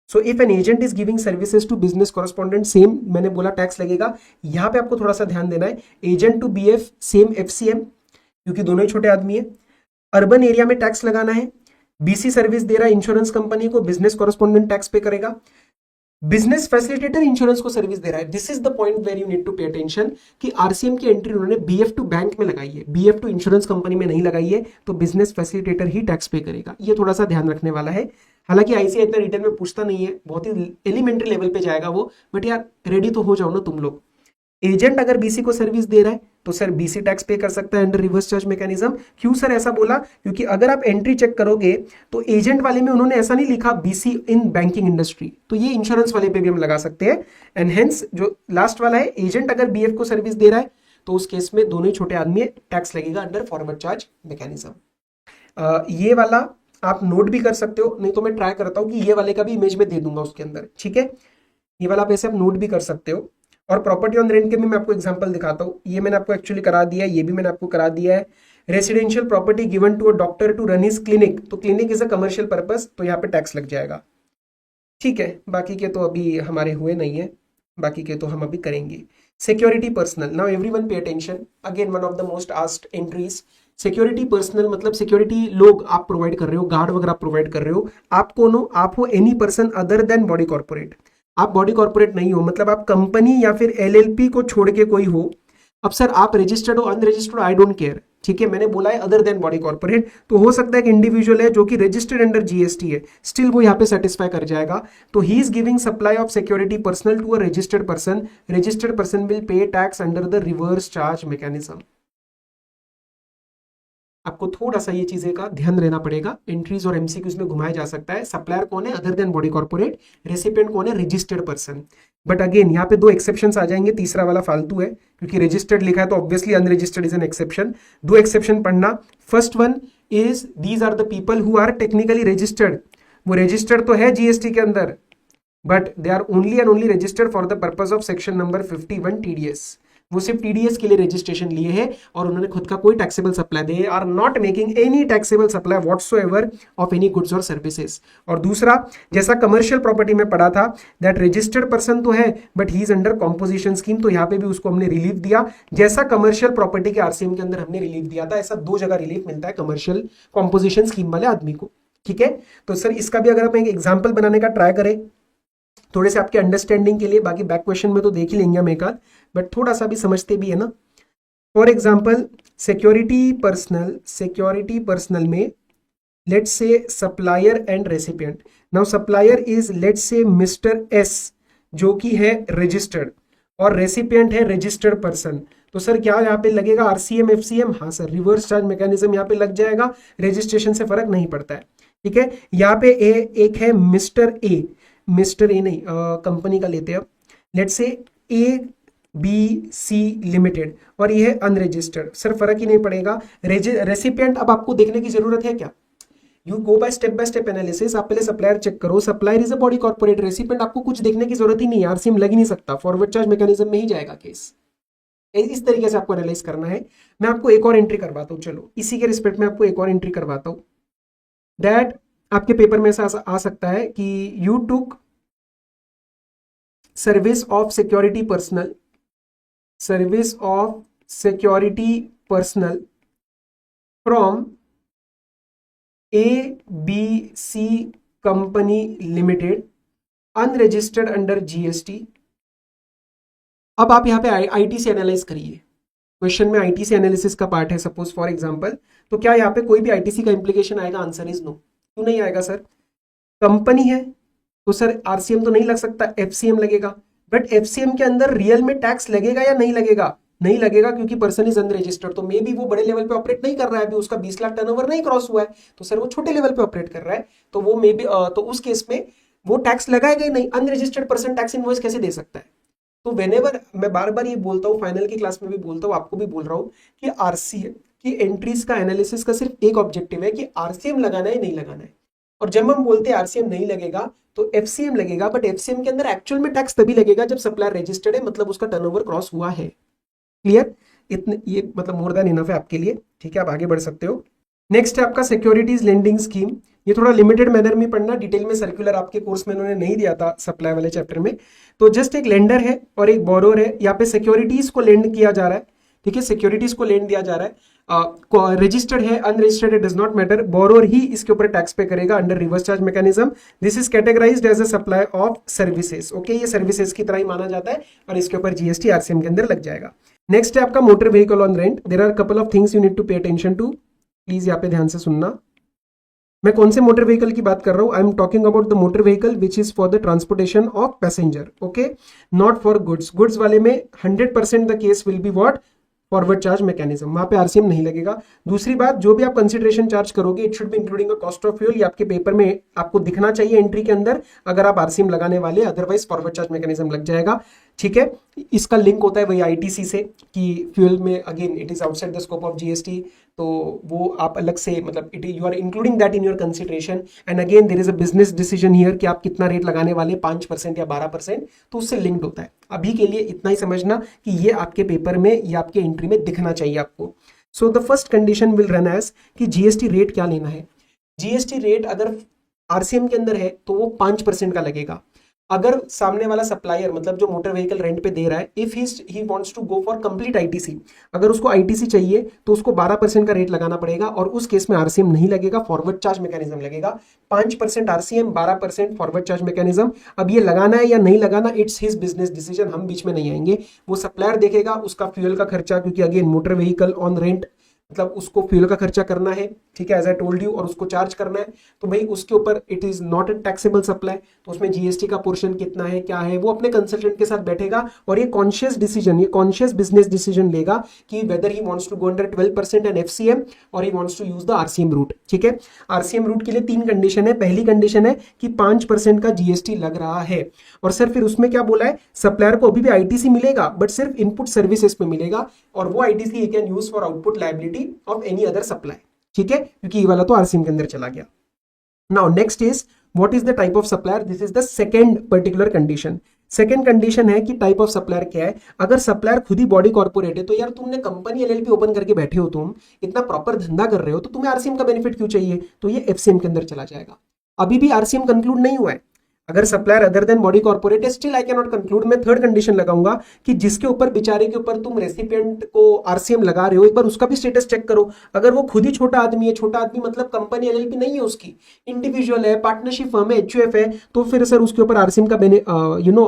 So if an agent is giving services to business correspondent, same मैंने बोला tax लगेगा। यहां पे आपको थोड़ा सा ध्यान देना है, agent to BF same FCM, क्योंकि दोनों ही छोटे आदमी है। अर्बन एरिया में टैक्स लगाना है, बीसी सर्विस दे रहा है इंश्योरेंस कंपनी को, बिजनेस कॉरेस्पॉन्डेंट टैक्स पे करेगा। बिजनेस फैसिलिटेटर इंश्योरेंस को सर्विस दे रहा है, this is the point where you need to pay attention कि आरसीएम की एंट्री उन्होंने बीएफ टू बैंक में लगाई है, बीएफ टू इंश्योरेंस कंपनी में नहीं लगाई है, तो बिजनेस फैसिलिटेटर ही टैक्स पे करेगा। ये थोड़ा सा ध्यान रखने वाला है। हालांकि आईसीआई इतना रिटर्न में पूछता नहीं है, बहुत ही एलिमेंट्री लेवल पे जाएगा वो, बट यार रेडी तो हो जाओ ना तुम लोग। एजेंट अगर बीसी को सर्विस दे रहा है तो सर बीसी टैक्स पे कर सकता है अंडर रिवर्स चार्ज मैकेनिज्म। क्यों सर ऐसा बोला, क्योंकि अगर आप एंट्री चेक करोगे तो एजेंट वाले में उन्होंने ऐसा नहीं लिखा बीसी इन बैंकिंग इंडस्ट्री, तो ये इंश्योरेंस वाले पे भी हम लगा सकते हैं। एंड हेंस जो लास्ट वाला है, एजेंट अगर बीएफ को सर्विस दे रहा है तो उस केस में दोनों ही छोटे आदमी टैक्स लगेगा अंडर फॉरवर्ड चार्ज मैकेनिज्म। ये वाला आप नोट भी कर सकते हो, नहीं तो मैं ट्राई करता हूं कि ये वाले का भी इमेज में दे दूंगा उसके अंदर, ठीक है। ये वाला आप ऐसे आप नोट भी कर सकते हो। और प्रॉपर्टी ऑन रेंट के भी मैं आपको एग्जांपल दिखाता हूँ। ये मैंने आपको एक्चुअली करा दिया है, ये भी मैंने आपको करा दिया है। Residential property given to a doctor to run his clinic, तो clinic is a commercial purpose, तो यहाँ पे टैक्स लग जाएगा। ठीक है, बाकी के तो अभी हमारे हुए नहीं है, बाकी के तो हम अभी करेंगे। Security personal, now everyone pay attention, again one of the most asked entries. Security personal मतलब सिक्योरिटी लोग आप प्रोवाइड कर रहे हो, गार्ड वगैरह प्रोवाइड कर रहे हो। आप कौन हो? आप हो any person other than body corporate. आप बॉडी कॉर्पोरेट नहीं हो, मतलब आप कंपनी या फिर एलएलपी को छोड़ के कोई हो। अब सर आप रजिस्टर्ड हो अनरजिस्टर्ड, आई डोंट केयर, ठीक है, मैंने बोला है अदर देन बॉडी कॉर्पोरेट, तो हो सकता है कि इंडिविजुअल है जो कि रजिस्टर्ड अंडर जीएसटी है, स्टिल वो यहाँ पे सेटिस्फाई कर जाएगा। तो he is giving supply of security personal to a registered person, registered person will pay tax under the reverse charge mechanism. आपको थोड़ा सा ये चीजें का ध्यान रहना पड़ेगा, एंट्रीज और एमसीक्यूज में घुमाया जा सकता है। सप्लायर कौन है? Other than body corporate. Recipient कौन है? Registered person. बट अगेन यहाँ पे दो एक्सेप्शंस आ जाएंगे, तीसरा वाला फालतू है क्योंकि रजिस्टर्ड लिखा है तो obviously unregistered is an exception. दो एक्सेप्शन पढ़ना। First one is these are the people who are technically registered, वो रजिस्टर्ड तो है जीएसटी के अंदर but they are only and only registered for the purpose of section number 51 TDS. वो सिर्फ TDS के लिए रजिस्ट्रेशन लिए हैं और उन्होंने खुद का कोई taxable supply, they are not making any taxable supply whatsoever of any goods और सर्विसेज। और दूसरा, जैसा कमर्शियल प्रॉपर्टी में पढ़ा था, दैट रजिस्टर्ड पर्सन तो है but he is under composition scheme, तो यहाँ पे भी उसको हमने रिलीफ दिया जैसा कमर्शियल प्रॉपर्टी के आरसीएम के अंदर हमने रिलीफ दिया था। ऐसा दो जगह रिलीफ मिलता है कमर्शियल कॉम्पोजिशन स्कीम वाले आदमी को। ठीक है, तो सर इसका भी अगर आप एक एग्जाम्पल बनाने का ट्राई करें थोड़े से आपके अंडरस्टैंडिंग के लिए, बाकी बैक क्वेश्चन में तो देख ही लेंगे हम एक आध, बट थोड़ा सा भी समझते भी है ना। फॉर एग्जाम्पल सिक्योरिटी पर्सनल में let's say supplier and recipient. Now supplier is let's से मिस्टर एस जो कि है रजिस्टर्ड और रेसिपिएंट है रजिस्टर्ड पर्सन। तो सर क्या यहाँ पे लगेगा? RCM FCM? हाँ सर, रिवर्स चार्ज मैकेनिज्म यहाँ पे लग जाएगा, रजिस्ट्रेशन से फर्क नहीं पड़ता है। ठीक है, यहाँ पे एक है मिस्टर ए नहीं, कंपनी का लेते हैं अब, let's say A B C limited और ये है अनरजिस्टर्ड, सर फर्क ही नहीं पड़ेगा। रेसिपिएंट अब आपको देखने की जरूरत है क्या? You go by step analysis. आप पहले सप्लायर चेक करो, supplier is a body corporate, recipient आपको कुछ देखने की जरूरत ही नहीं है, आरसीएम लग ही नहीं सकता, फॉरवर्ड चार्ज मैकेनिज्म में ही जाएगा केस। इस तरीके से आपको एनालाइज करना है। मैं आपको एक और एंट्री करवाता हूँ, चलो इसी के रिस्पेक्ट में आपको एक और एंट्री करवाता हूँ। दैट आपके पेपर में ऐसा आ सकता है कि you took service of security personal from A B C company limited unregistered under GST. अब आप यहाँ पे आईटी से एनालाइज करिए, क्वेश्चन में आईटी से एनालिसिस का पार्ट है सपोज फॉर एग्जांपल, तो क्या यहाँ पे कोई भी आईटीसी का इंप्लीकेशन आएगा? Answer is no. क्यों नहीं आएगा सर? कंपनी है तो सर आरसीएम तो नहीं लग सकता, एफसीएम लगेगा। बट एफसीएम के अंदर रियल में टैक्स लगेगा या नहीं लगेगा? नहीं लगेगा क्योंकि पर्सन इज अनरजिस्टर्ड, तो मे बी वो बड़े लेवल पे ऑपरेट नहीं कर रहा है, अभी उसका 20 लाख टर्नओवर नहीं क्रॉस हुआ है, तो सर वो छोटे लेवल पे ऑपरेट कर रहा है, तो वो मे बी तो उस केस में वो टैक्स लगाएगा ही नहीं। अनरजिस्टर्ड पर्सन टैक्स इनवॉइस कैसे दे सकता है? तो व्हेनेवर, मैं बार बार ये बोलता हूँ, फाइनल की क्लास में भी बोलता हूँ, आपको भी बोल रहा हूँ कि आरसीएम की एंट्रीज का एनालिसिस का सिर्फ एक ऑब्जेक्टिव है कि आरसीएम लगाना है नहीं लगाना है। और जब हम बोलते हैं आरसीएम नहीं लगेगा तो एफसीएम लगेगा, बट एफसीएम के अंदर एक्चुअल में टैक्स तभी लगेगा जब सप्लायर रजिस्टर्ड है, मतलब उसका टर्नओवर क्रॉस हुआ है। क्लियर? इतने ये मतलब मोर देन इनफ है आपके लिए। ठीक है, आप आगे बढ़ सकते हो। नेक्स्ट है आपका सिक्योरिटीज लेंडिंग स्कीम। ये थोड़ा लिमिटेड मैनर में पढ़ना, डिटेल में सर्कुलर आपके कोर्स में उन्होंने नहीं दिया था सप्लाई वाले चैप्टर में। तो जस्ट एक लेंडर है और एक बोरोर है, यहाँ पे सिक्योरिटीज को लेंड किया जा रहा है। ठीक है, सिक्योरिटीज को लेंड दिया जा रहा है, रजिस्टर्ड है अनरजिस्टर्ड है डज नॉट मैटर, बोरोर ही इसके ऊपर टैक्स पे करेगा under reverse charge mechanism. This is categorised as a supply of services. Okay, ये सर्विसेज की तरह ही माना जाता है और इसके ऊपर जीएसटी आरसीएम के अंदर लग जाएगा। नेक्स्ट है आपका motor vehicle on rent. There are couple of things you need to pay attention to, please यहाँ पे ध्यान से सुनना। मैं कौन से मोटर व्हीकल की बात कर रहा हूं? आई am talking about the motor vehicle which is for the transportation of passenger, okay, not for goods. Goods वाले में 100% the case will be what? Forward charge mechanism, वहां पे आरसीएम नहीं लगेगा। दूसरी बात, जो भी आप कंसिडरेशन चार्ज करोगे it should be including a cost of fuel, ये आपके पेपर में आपको दिखना चाहिए एंट्री के अंदर अगर आप आरसीएम लगाने वाले, अदरवाइज फॉरवर्ड चार्ज मैकेनिज्म लग जाएगा। ठीक है। इसका लिंक होता है वही आईटीसी से कि फ्यूल में again it is outside the scope of GST, तो वो आप अलग से मतलब it you are including that in your consideration. And again there is a business decision here कि आप कितना रेट लगाने वाले, 5% या 12%, तो उससे लिंक्ड होता है। अभी के लिए इतना ही समझना कि ये आपके पेपर में या आपके एंट्री में दिखना चाहिए आपको। So the first condition will run as कि जीएसटी रेट क्या लेना है। जीएसटी रेट अगर आरसीएम के अंदर है तो वो 5% का लगेगा। अगर सामने वाला सप्लायर मतलब जो मोटर व्हीकल रेंट पे दे रहा है, if he wants to go for complete ITC, अगर उसको आईटीसी चाहिए तो उसको 12% का रेट लगाना पड़ेगा, और उस केस में आरसीएम नहीं लगेगा, फॉरवर्ड चार्ज मैकेनिज्म लगेगा। 5% आरसीएम, 12% फॉरवर्ड चार्ज मैकेनिज्म। अब ये लगाना है या नहीं लगाना, इट्स हिज बिजनेस डिसीजन, हम बीच में नहीं आएंगे। वो सप्लायर देखेगा उसका फ्यूल का खर्चा, क्योंकि again motor vehicle on rent मतलब उसको फ्यूल का खर्चा करना है, ठीक है, एज आई टोल्ड यू, और उसको चार्ज करना है, तो भाई उसके ऊपर it is not a taxable supply, तो उसमें जीएसटी का पोर्शन कितना है, क्या है, वो अपने कंसल्टेंट के साथ बैठेगा और ये कॉन्शियस डिसीजन, ये कॉन्शियस बिजनेस डिसीजन लेगा कि whether he wants to go under 12% and FCM और he wants to use the RCM route. ठीक है, आरसीएम रूट के लिए 3 कंडीशन है। पहली कंडीशन है कि 5% का जीएसटी लग रहा है, और सर फिर उसमें क्या बोला है, सप्लायर को अभी भी आईटीसी मिलेगा बट सिर्फ इनपुट सर्विसेज पे मिलेगा, और वो ITC he can use for output liability of any other supply. ठीक है, क्योंकि ये वाला तो आरसीएम के अंदर चला गया। Now next is what is the type of supplier, this is the second particular condition. Second condition है कि टाइप ऑफ सप्लायर क्या है। अगर सप्लायर खुद ही बॉडी कॉर्पोरेट है तो यार तुमने कंपनी एलएलपी ओपन करके बैठे हो, तुम इतना प्रॉपर धंधा कर रहे हो, तो तुम्हें आरसीएम का बेनिफिट क्यों चाहिए, तो ये एफसीएम के अंदर चला जाएगा। अभी भी आरसीएम कंक्लूड नहीं हुआ है। अगर supplier other than body corporate है, still I can not conclude. मैं थर्ड कंडीशन लगाऊंगा कि जिसके ऊपर बेचारे के ऊपर तुम रेसिपिएंट को आरसीएम लगा रहे हो, एक बार उसका भी स्टेटस चेक करो। अगर वो खुद ही छोटा आदमी है, छोटा आदमी मतलब कंपनी एलएलपी नहीं है उसकी, इंडिविजुअल है, पार्टनरशिप फर्म है, एचयूएफ है, तो फिर सर उसके ऊपर आरसीएम का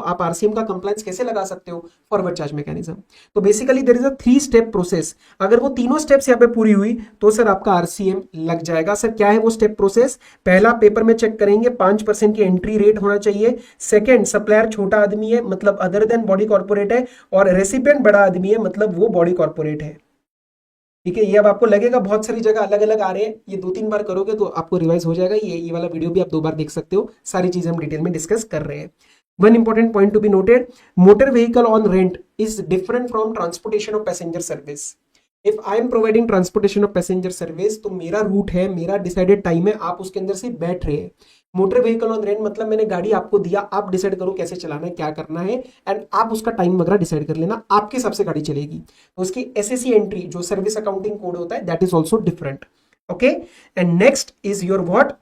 आप आरसीएम का कंप्लायंस कैसे लगा सकते हो, फॉरवर्ड चार्ज मैकेनिज्म। तो basically there is a 3 step process. अगर वो तीनों स्टेप्स यहाँ पे पूरी हुई तो सर आपका आरसीएम लग जाएगा। सर क्या है वो स्टेप प्रोसेस, पहला पेपर में चेक करेंगे 5% की एंट्री रेट होना चाहिए। सेकंड, सप्लायर छोटा आदमी है मतलब अदर देन बॉडी कॉर्पोरेट है, और रेसिपिएंट बड़ा आदमी है मतलब वो बॉडी कॉर्पोरेट है। ठीक है, ये अब आपको लगेगा बहुत सारी जगह अलग अलग आ रहे हैं, ये 2-3 बार करोगे तो आपको रिवाइज हो जाएगा। ये वाला वीडियो भी आप 2 बार देख सकते हो, सारी चीजें हम डिटेल में डिस्कस कर रहे हैं। One important point to be noted, motor vehicle on rent is different from transportation of passenger service. If I am providing transportation of passenger service, तो मेरा रूट है, मेरा डिसाइडेड टाइम है, आप उसके अंदर से बैठ रहे हैं। मोटर व्हीकल ऑन रेंट मतलब मैंने गाड़ी आपको दिया, आप डिसाइड करो कैसे चलाना है, क्या करना है, एंड आप उसका टाइम वगैरह डिसाइड कर लेना, आपके हिसाब से गाड़ी चलेगी। तो उसकी एसएससी एंट्री जो सर्विस अकाउंटिंग कोड होता है, that is also different. Okay, and next is your what,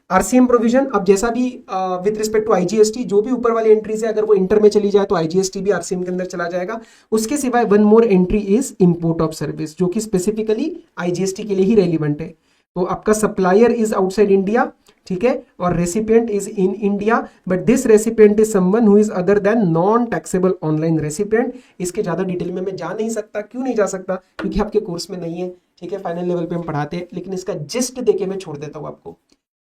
RCM provision. अब जैसा भी विद रिस्पेक्ट टू आईजीएसटी, जो भी ऊपर वाली एंट्रीज है अगर वो इंटर में चली जाए तो आईजीएसटी भी आरसीएम के अंदर चला जाएगा। उसके सिवाय one more entry is import of service, जो कि स्पेसिफिकली आईजीएसटी के लिए ही रेलिवेंट है। तो आपका सप्लायर इज आउटसाइड इंडिया, ठीक है, और recipient is in India, but this recipient is someone who is other than non taxable online recipient. इसके ज्यादा डिटेल में मैं जा नहीं सकता। क्यों नहीं जा सकता, क्योंकि आपके कोर्स में नहीं है। ठीक है, फाइनल लेवल पे हम पढ़ाते हैं, लेकिन इसका जिस्ट देके मैं छोड़ देता हूं आपको।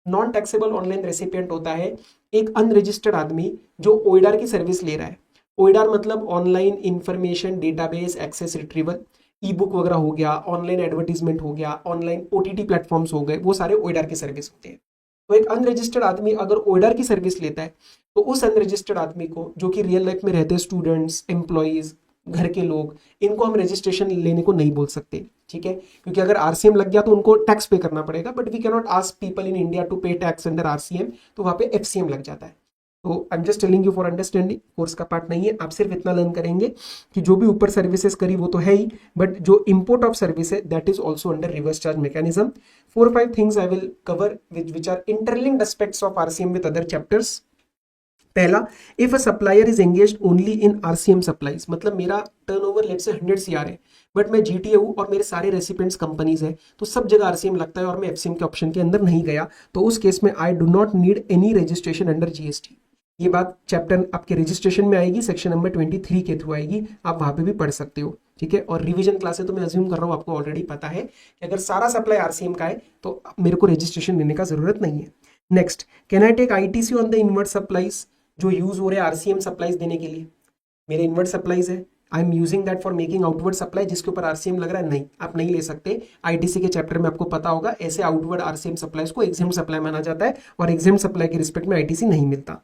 नॉन टैक्सेबल ऑनलाइन रेसिपिएंट होता है एक अनरजिस्टर्ड आदमी जो ओइडार की सर्विस ले रहा है। ओइडार मतलब online information database access retrieval, e book वगैरह हो गया, ऑनलाइन एडवर्टीजमेंट हो गया, ऑनलाइन ओटीटी प्लेटफॉर्म्स हो गए, वो सारे ओइडार की सर्विस होते हैं। तो एक अनरजिस्टर्ड आदमी अगर ओइडार की सर्विस लेता है तो उस अनरजिस्टर्ड आदमी को, जो कि रियल लाइफ में रहते हैं, स्टूडेंट्स, एम्प्लॉइज, घर के लोग, इनको हम रजिस्ट्रेशन लेने को नहीं बोल सकते। ठीक है, क्योंकि अगर आरसीएम लग गया तो उनको टैक्स पे करना पड़ेगा, but we can not ask people in India to pay tax under RCM, तो वहां पे एफसीएम लग जाता है। तो I am just telling you for understanding, course का पार्ट नहीं है। आप सिर्फ इतना लर्न करेंगे कि जो भी ऊपर सर्विसेज करी वो तो है ही, बट जो इंपोर्ट ऑफ सर्विस है that is also under reverse charge mechanism. 4-5 things I will cover which are interlinked aspects of RCM with other chapters. पहला, if a supplier is engaged only in RCM supplies, मतलब मेरा turnover let's say 100 CR है, but मैं GTA हूं और मेरे सारे recipients companies है, तो सब जगह आरसीएम लगता है और मैं एफसीएम के ऑप्शन के अंदर नहीं गया, तो उस केस में I do not need any registration under GST. ये बात चैप्टर आपके रजिस्ट्रेशन में आएगी, सेक्शन नंबर 23 के थ्रू आएगी, आप वहां पे भी पढ़ सकते हो। ठीक है, और रिवीजन क्लास है तो मैं अज्यूम कर रहा हूँ आपको ऑलरेडी पता है कि अगर सारा सप्लाई आरसीएम का है तो मेरे को रजिस्ट्रेशन लेने का जरूरत नहीं है। Next, can I take ITC on the invert supplies जो यूज हो रहे हैं आरसीएम सप्लाईज देने के लिए? मेरे इनवर्ट सप्लाईज है, I am using that for making outward supply, जिसके ऊपर आरसीएम लग रहा है, नहीं, आप नहीं ले सकते। आईटीसी के चैप्टर में आपको पता होगा, ऐसे आउटवर्ड आरसीएम सप्लाईज को एग्जेम्प्ट सप्लाई माना जाता है और एग्जेम्प्ट सप्लाई के रिस्पेक्ट में आईटीसी नहीं मिलता।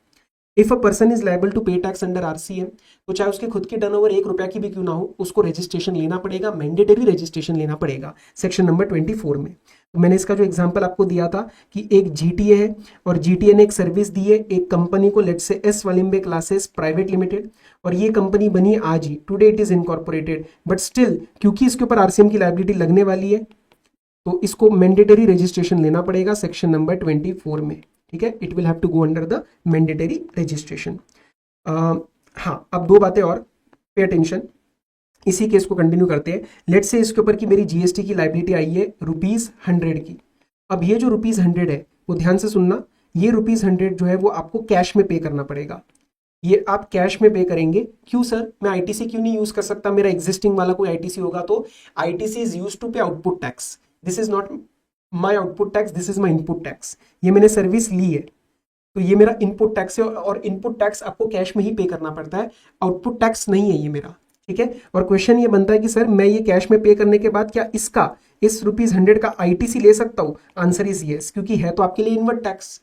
If a person is liable to pay tax under RCM, तो चाहे उसके खुद की टर्नओवर 1 रुपया की भी क्यों ना हो, उसको रजिस्ट्रेशन लेना पड़ेगा, मैंडेटरी रजिस्ट्रेशन लेना पड़ेगा सेक्शन नंबर 24 में। तो मैंने इसका जो एग्जांपल आपको दिया था कि एक जीटीए है और जीटीए ने एक सर्विस दी है एक कंपनी को, let's say S Walimbe classes private limited, और ये कंपनी बनी आज ही, today it is incorporated, but still क्योंकि इसके ऊपर आरसीएम की लायबिलिटी लगने वाली है तो इसको मैंडेटरी रजिस्ट्रेशन लेना पड़ेगा सेक्शन नंबर 24 में। ठीक है, it will have to go under the mandatory registration. हाँ, अब दो बातें और, पे अटेंशन। इसी केस को कंटिन्यू करते हैं। लेट्स से इसके ऊपर की मेरी जीएसटी की लायबिलिटी आई है ₹100 की। अब ये जो ₹100 है वो ध्यान से सुनना, ये ₹100 जो है वो आपको कैश में पे करना पड़ेगा। ये आप कैश में पे करेंगे। क्यों सर, मैं आईटीसी क्यों नहीं यूज कर सकता, मेरा एग्जिस्टिंग वाला कोई आईटीसी होगा तो? आईटीसी इज यूज टू पे output tax, this is not my output tax, this is my input tax. ये मैंने सर्विस ली है तो ये मेरा इनपुट टैक्स है, और इनपुट टैक्स आपको कैश में ही पे करना पड़ता है, आउटपुट टैक्स नहीं है ये मेरा। ठीक है, और क्वेश्चन ये बनता है कि सर मैं ये कैश में पे करने के बाद क्या इसका, इस ₹100 का आईटीसी ले सकता हूं? आंसर इज यस, क्योंकि है तो आपके लिए invert tax.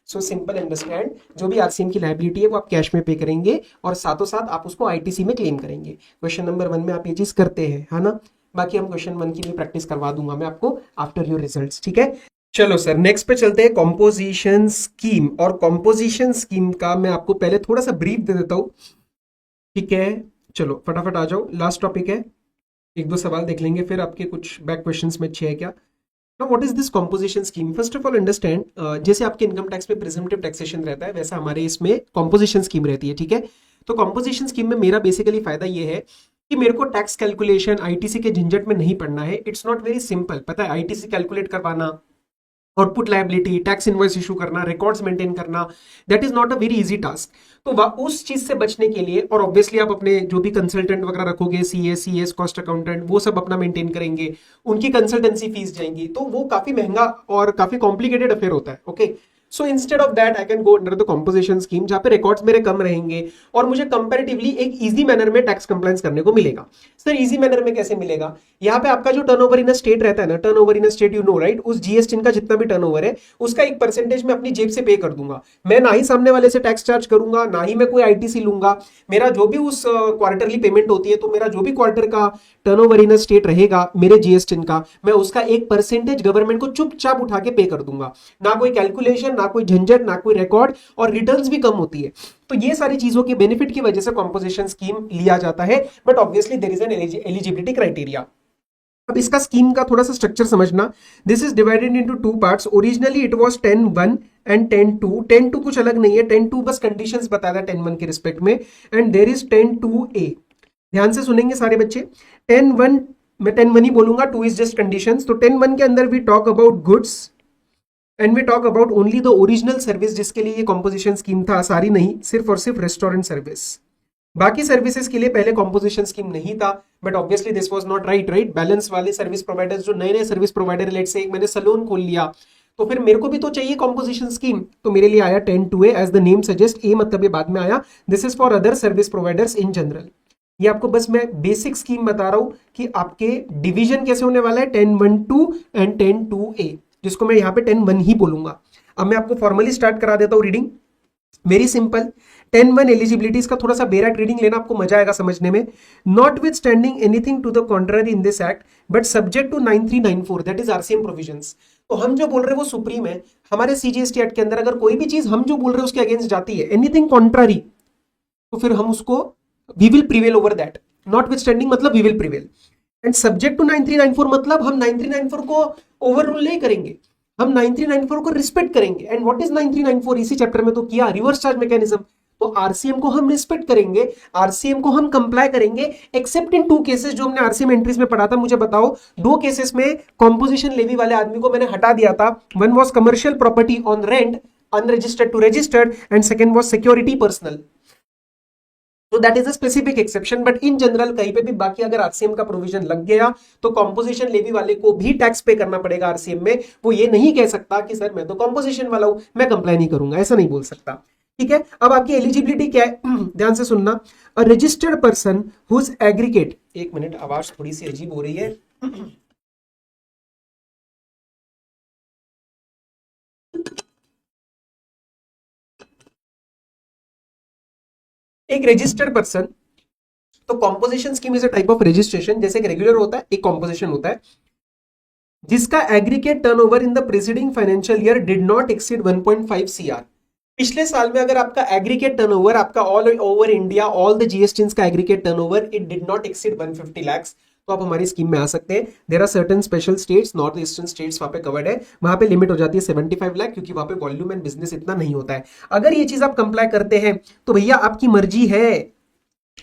So simple understand, जो भी आरसीएम की लायबिलिटी है वो आप कैश में पे करेंगे और साथों साथ आप उसको आईटीसी में क्लेम करेंगे। क्वेश्चन नंबर 1 में आप ये चीज करते हैं, है ना? बाकी हम क्वेश्चन 1 की भी प्रैक्टिस करवा दूंगा मैं आपको आफ्टर योर रिजल्ट्स। ठीक है, चलो सर नेक्स्ट पे चलते हैं, कॉम्पोजिशन स्कीम। और कॉम्पोजिशन स्कीम का मैं आपको पहले थोड़ा सा ब्रीफ दे देता हूं। ठीक है, चलो फटाफट आ जाओ, लास्ट टॉपिक है, एक दो सवाल देख लेंगे फिर आपके कुछ बैक क्वेश्चंस में अच्छे है क्या। Now, what is this composition scheme? First of all, understand, जैसे आपके इनकम टैक्स में प्रिजम्पटिव टैक्सेशन रहता है वैसा हमारे इसमें कॉम्पोजिशन स्कीम रहती है। ठीक है, तो कॉम्पोजिशन स्कीम में मेरा बेसिकली फायदा ये है कि मेरे को टैक्स कैलकुलेशन आईटीसी के झंझट में नहीं पड़ना है। इट्स नॉट वेरी सिंपल, पता है, आईटीसी कैलकुलेट करवाना, output liability, tax invoice issue करना, रिकॉर्ड्स मेंटेन करना, that is not a very easy task. तो उस चीज से बचने के लिए, और ऑब्वियसली आप अपने जो भी कंसल्टेंट वगैरह रखोगे, सीएस कॉस्ट अकाउंटेंट, वो सब अपना मेंटेन करेंगे, उनकी कंसल्टेंसी फीस जाएंगी, तो वो काफी महंगा और काफी कॉम्प्लिकेटेड अफेयर होता है। Okay, so instead of that I can go under the composition scheme, जहां पे रिकॉर्ड्स मेरे कम रहेंगे और मुझे कंपैरेटिवली एक इजी मैनर में टैक्स कंप्लायंस करने को मिलेगा। सर इजी मैनर में कैसे मिलेगा? यहाँ पे आपका जो टर्नओवर इन अ स्टेट रहता है ना, turnover in a state, you know right, उस जीएसटी का जितना भी टर्नओवर है उसका एक परसेंटेज मैं अपनी जेब से पे कर दूंगा। मैं ना ही सामने वाले से टैक्स चार्ज करूंगा, ना ही मैं कोई आईटीसी लूंगा। मेरा जो भी उस क्वार्टरली पेमेंट होती है, तो मेरा जो भी क्वार्टर का टर्नओवर इन अ स्टेट रहेगा मेरे जीएसटी का, मैं उसका एक परसेंटेज गवर्नमेंट को चुपचाप उठा के पे कर दूंगा। ना कोई कैलकुलेशन, ना कोई झंझट, ना कोई रिकॉर्ड, और रिटर्न्स भी कम होती है। तो ये सारी चीजों के बेनिफिट की वजह से कॉम्पोजिशन स्कीम लिया जाता है, but obviously there is an eligibility criteria. अब इसका स्कीम का थोड़ा सा स्ट्रक्चर समझना। This is divided into two parts. Originally it was 10(1) and 10(2). 10(2) कुछ अलग नहीं है, 10(2) बस कंडीशंस बताया था 10(1) के रिस्पेक्ट में, एंड देयर इज 10(2)(a). ध्यान से सुनेंगे सारे बच्चे। 10(1) मैं 10(1) ही बोलूंगा, 2 इज जस्ट कंडीशंस। तो 10(1) के अंदर we talk about goods and we talk about only the original service, जिसके लिए ये कॉम्पोजिशन स्कीम था, सारी नहीं, सिर्फ और सिर्फ रेस्टोरेंट सर्विस। बाकी सर्विसेज के लिए पहले कॉम्पोजिशन स्कीम नहीं था, but obviously this was not right. Balance वाले सर्विस प्रोवाइडर्स, जो नए नए सर्विस प्रोवाइडर, लेट से एक मैंने सलून खोल लिया, तो फिर मेरे को भी तो चाहिए कॉम्पोजिशन स्कीम, तो मेरे लिए आया 10(2)(a) as the name suggest. ए मतलब ये बाद में आया, this is for other service providers in general. ये आपको बस मैं बेसिक स्कीम बता रहा हूं कि आपके डिवीजन कैसे होने वाला है, 10(1)(2) एंड 10(2)(a), जिसको मैं यहाँ पे 10(1) ही बोलूंगा। अब मैं आपको फॉर्मली स्टार्ट करा देता हूँ रीडिंग, वेरी सिंपल। 10(1) एलिजिबिलिटीज का थोड़ा सा बेरट रीडिंग लेना, आपको मजा आएगा समझने में। Notwithstanding anything to the contrary in this act, but subject to 9394, that is RCM provisions. तो हम जो बोल रहे हैं वो सुप्रीम है हमारे सीजीएसटी एक्ट के अंदर। अगर कोई भी चीज हम जो बोल रहे हैं उसके अगेंस्ट जाती है, एनीथिंग कॉन्ट्ररी, तो फिर हम उसको we will prevail over that. Notwithstanding मतलब we will prevail, and subject to 9394 मतलब हम 9394 को ओवर रूल नहीं करेंगे, हम 9394 को रिस्पेक्ट करेंगे। And what is 9394? इसी चैप्टर में तो किया, रिवर्स चार्ज मैकेनिज्म। तो आरसीएम को हम रिस्पेक्ट करेंगे, आरसीएम को हम कंप्लाई करेंगे, एक्सेप्ट इन 2 केसेस जो हमने आरसीएम एंट्रीज में पढ़ा था। मुझे बताओ, 2 केसेस में कॉम्पोजिशन लेवी वाले आदमी को मैंने हटा दिया था। One was commercial property on rent, unregistered to registered, and second was security personal. तो that is a specific exception, but in general कहीं पे भी बाकी अगर आरसीएम का प्रोविजन लग गया तो कॉम्पोजिशन लेवी वाले को भी टैक्स पे करना पड़ेगा आरसीएम में। वो ये नहीं कह सकता कि सर मैं तो कॉम्पोजिशन वाला हूं, मैं कंप्लाई नहीं करूंगा, ऐसा नहीं बोल सकता। ठीक है, अब आपकी एलिजिबिलिटी क्या है, ध्यान से सुनना। A registered person whose aggregate, एक मिनट, आवाज थोड़ी सी अजीब हो रही है। एक रजिस्टर्ड पर्सन, तो composition scheme is a type of registration, जैसे एक रेगुलर होता है एक कॉम्पोजिशन होता है, जिसका aggregate turnover in the preceding financial year did not exceed 1.5 CR. पिछले साल में अगर आपका एग्रीगेट टर्नओवर, आपका all over India all the GSTs का aggregate turnover it did not exceed 150 lakh, तो आप हमारी स्कीम में आ सकते हैं। There are certain special states, north eastern states वहां पे कवर्ड है, वहां पे लिमिट हो जाती है 75 लाख, क्योंकि वहां पे वॉल्यूम एंड बिजनेस इतना नहीं होता है। अगर ये चीज आप कंप्लाई करते हैं तो भैया आपकी मर्जी है,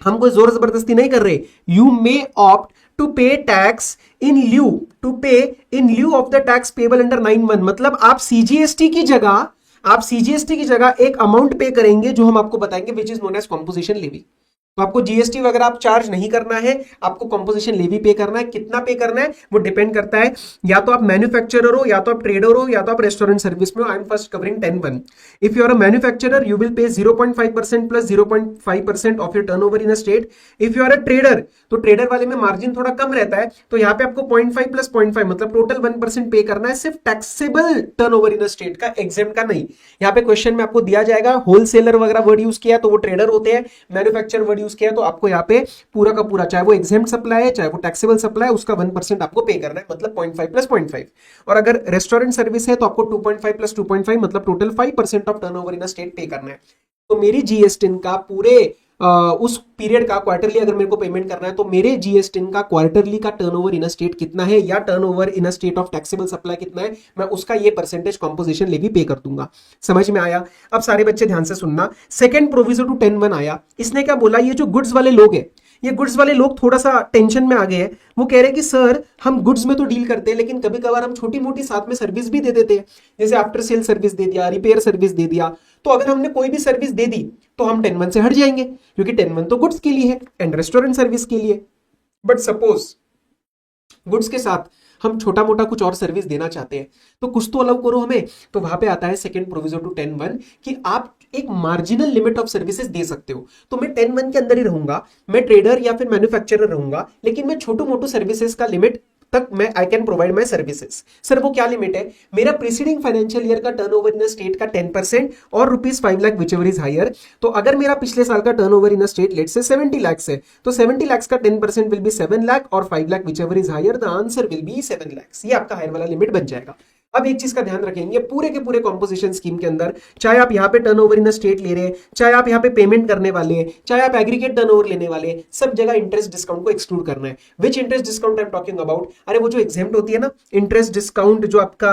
हम कोई जोर जबरदस्ती नहीं कर रहे। You may opt to pay tax in lieu, to pay in lieu of the tax payable under 9(1), मतलब आप सीजीएसटी की जगह, एक अमाउंट पे करेंगे जो हम आपको बताएंगे, which is known as composition levy. तो आपको जीएसटी वगैरह आप चार्ज नहीं करना है, आपको कॉम्पोजिशन लेवी पे करना है। कितना पे करना है वो डिपेंड करता है, या तो आप मैन्युफैक्चरर हो, या तो आप ट्रेडर हो, या तो आप रेस्टोरेंट सर्विस में हो। I am first covering 10(1). If you are a manufacturer you will pay 0.5% plus 0.5% of your turnover in a state. If you are a trader, तो ट्रेडर वाले में मार्जिन थोड़ा कम रहता है, तो यहाँ पे आपको 0.5 प्लस 0.5 मतलब टोटल 1% पे करना है, सिर्फ taxable turnover in a state का, एग्जेम्प्ट का नहीं। यहाँ पे क्वेश्चन में आपको दिया जाएगा, होलसेलर वगैरह वर्ड यूज किया तो वो ट्रेडर होते हैं, मैन्युफैक्चर वर्ड यूज किया तो आपको यहाँ पे पूरा का पूरा, चाहे वो एग्जेम्प्ट सप्लाई है चाहे वो टैक्सेबल सप्लाई है, उसका 1% आपको पे करना है, मतलब 0.5 प्लस 0.5। और अगर रेस्टोरेंट सर्विस है तो आपको 2.5 प्लस 2.5 मतलब total 5% of turnover in a state पे करना है। तो मेरी जीएसटी का पूरे उस पीरियड का क्वार्टरली अगर मेरे को पेमेंट करना है, तो मेरे जीएसटी का क्वार्टरली का टर्नओवर इन अ स्टेट कितना है, या turnover in a state of taxable supply कितना है, मैं उसका ये परसेंटेज कॉम्पोजिशन लेवी पे कर दूंगा। समझ में आया? अब सारे बच्चे ध्यान से सुनना। सेकंड प्रोविजन टू 10(1) आया, इसने क्या बोला, ये जो गुड्स वाले लोग हैं, ये गुड्स वाले लोग थोड़ा सा टेंशन में आ गए हैं। वो कह रहे हैं कि सर हम गुड्स में तो डील करते हैं, लेकिन कभी कभार हम छोटी मोटी साथ में सर्विस भी दे देते हैं, जैसे आफ्टर सेल सर्विस दे दिया, रिपेयर सर्विस दे दिया। तो अगर हमने कोई भी सर्विस दे दी तो हम 10(1) से हट जाएंगे, क्योंकि 10(1) तो गुड्स के लिए है एंड रेस्टोरेंट सर्विस के लिए। बट सपोज गुड्स के साथ हम छोटा मोटा कुछ और सर्विस देना चाहते हैं, तो कुछ तो अलाउ करो हमें। तो वहां पे आता है सेकंड प्रोविजन टू 10(1) कि आप एक मार्जिनल लिमिट ऑफ सर्विसेज दे सकते हो। तो मैं 10(1) के अंदर ही रहूंगा, मैं ट्रेडर या फिर मैन्युफैक्चरर रहूंगा, लेकिन मैं छोटू मोटू सर्विसेज का लिमिट तक मैं I can provide my services. Sir वो क्या लिमिट है? मेरा प्रीसीडिंग फाइनेंशियल ईयर का टर्नओवर इन स्टेट का 10% और ₹5 lakh whichever is higher. तो अगर मेरा पिछले साल का टर्नओवर इन स्टेट लेट से 70 लाख है, तो 70 लाख का 10% विल बी 7 लाख और 5 lakh whichever is higher, the answer will be 7 lakh. ये आपका हायर वाला लिमिट बन जाएगा। अब एक चीज का ध्यान रखेंगे, पूरे के पूरे कॉम्पोजिशन स्कीम के अंदर, चाहे आप यहाँ पे टर्नओवर इन स्टेट ले रहे हैं, चाहे आप यहाँ पे पेमेंट करने वाले हैं, चाहे आप एग्रीगेट टर्नओवर लेने वाले हैं, सब जगह इंटरेस्ट डिस्काउंट को एक्सक्लूड करना है। Which interest discount I am talking about? अरे वो जो एग्जेम्प्ट होती है ना, इंटरेस्ट डिस्काउंट जो आपका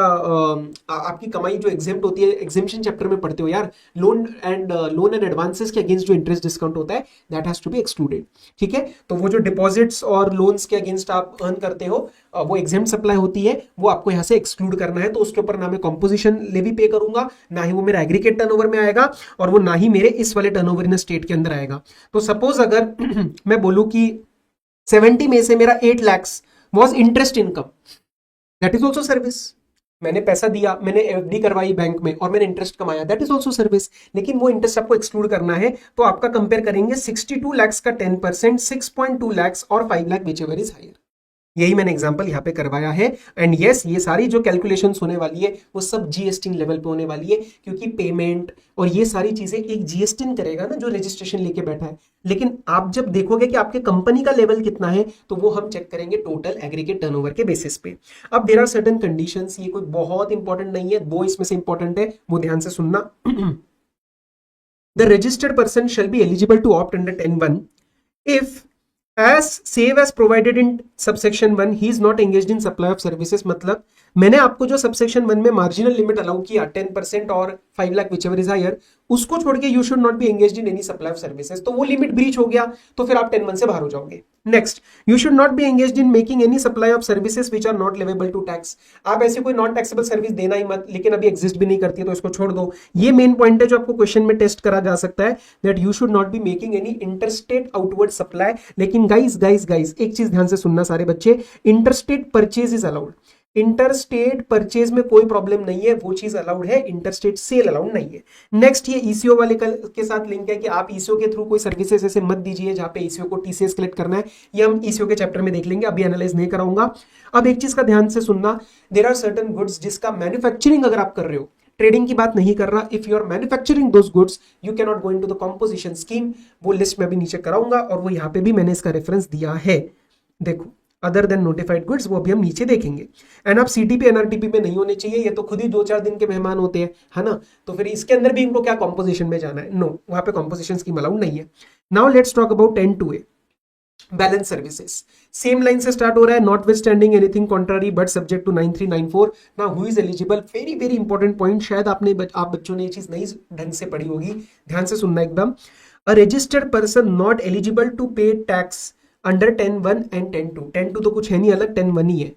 आपकी कमाई जो एग्जेम्प्ट होती है, एग्जेम्पशन चैप्टर में पढ़ते हो यार, लोन एंड एडवांसेस के अगेंस्ट जो इंटरेस्ट डिस्काउंट होता है, that has to be excluded. ठीक है, तो वो जो डिपॉजिट्स और लोन्स के अगेंस्ट आप अर्न करते हो, वो एग्जेम्प्ट सप्लाई होती है, वो आपको यहां से एक्सक्लूड करना है। तो उसके ऊपर ना मैं कॉम्पोजिशन लेवी पे करूंगा, ना ही वो मेरा एग्रीगेट टर्नओवर में आएगा, और वो ना ही मेरे इस वाले टर्नओवर इन स्टेट के अंदर आएगा। तो सपोज अगर मैं बोलूं कि 70 में से मेरा 8 lakh was interest income, that is also service. मैंने पैसा दिया, मैंने एफडी करवाई बैंक में और मैंने इंटरेस्ट कमाया, दैट इज ऑल्सो सर्विस। लेकिन वो इंटरेस्ट आपको एक्सक्लूड करना है, तो आपका कंपेयर करेंगे 62 लाख का 10%, 6.2 लाख और 5 lakh whichever is higher. यही मैंने एग्जांपल यहाँ पे करवाया है। एंड यस, ये सारी जो कैलकुलेशंस होने वाली है वो सब जीएसटी लेवल पे होने वाली है, क्योंकि पेमेंट और ये सारी चीजें एक जीएसटी करेगा ना जो रजिस्ट्रेशन लेके बैठा है। लेकिन आप जब देखोगे कि आपके कंपनी का लेवल कितना है, तो वो हम चेक करेंगे टोटल एग्रीगेट टर्नओवर के बेसिस पे। अब देयर आर सर्टेन कंडीशंस, ये कोई बहुत इंपॉर्टेंट नहीं है, दो इसमें से इंपॉर्टेंट है, वो ध्यान से सुनना। The registered person shall be eligible to opt under 10(1) if as save as provided in subsection 1 he is not engaged in supply of services। मतलब मैंने आपको जो सबसेक्शन 1 में मार्जिनल लिमिट अलाउ किया 10% और 5 lakh whichever is higher, उसको छोड़ के you should not be engaged in any supply of services. तो वो लिमिट ब्रीच हो गया, तो फिर आप 10(1) से बाहर हो जाओगे। Next, you should not be engaged in making any supply of services which are not leviable to tax. आप ऐसे कोई नॉन टैक्सेबल सर्विस देना ही मत, लेकिन अभी एग्जिस्ट भी नहीं करती है तो इसको छोड़ दो। ये मेन पॉइंट है जो आपको क्वेश्चन में टेस्ट करा जा सकता है, that you should not be making any interstate outward supply. लेकिन गाइस एक चीज ध्यान से सुनना सारे बच्चे, interstate purchase is allowed. Interstate purchase में कोई प्रॉब्लम नहीं है, वो चीज अलाउड है, इंटरस्टेट सेल अलाउड नहीं है। नेक्स्ट, ये ईसीओ वाले के साथ लिंक है कि आप ईसीओ के थ्रू कोई सर्विसेज ऐसे मत दीजिए जहां पे ईसीओ को टीसीएस कलेक्ट करना है। ये हम ईसीओ के चैप्टर में देख लेंगे, अभी एनालाइज नहीं कराऊंगा। अब एक चीज का ध्यान से सुनना, देयर आर सर्टेन गुड्स जिसका मैन्युफैक्चरिंग अगर आप कर रहे हो, ट्रेडिंग की बात नहीं कर रहा। If you are manufacturing those goods you can not go into the composition scheme. वो लिस्ट में भी नीचे कराऊंगा और वो यहाँ पे भी मैंने इसका रेफरेंस दिया है। देखो अदर देन नोटिफाइड गुड्स वो भी हम नीचे देखेंगे। एंड आप सीटीपी एनआरटीपी में नहीं होने चाहिए, ये तो खुद ही 2-4 दिन के मेहमान होते हैं, है ना। तो फिर इसके अंदर भी इनको क्या कॉम्पोजिशन में जाना है? नो, वहां पे कॉम्पोजिशन स्कीम अलाउड नहीं है। Now let's talk about 10(2)(a) balance services. Same line से स्टार्ट हो रहा है, notwithstanding anything contrary but subject to 9394। Now who is eligible? Very very important point, शायद आप बच्चों ने ये चीज नहीं ढंग से पढ़ी होगी, ध्यान से सुनना एकदम। A registered person not eligible to pay tax under 10(1) and 10(2). 10(2) तो कुछ है नहीं अलग, 10(1) ही है।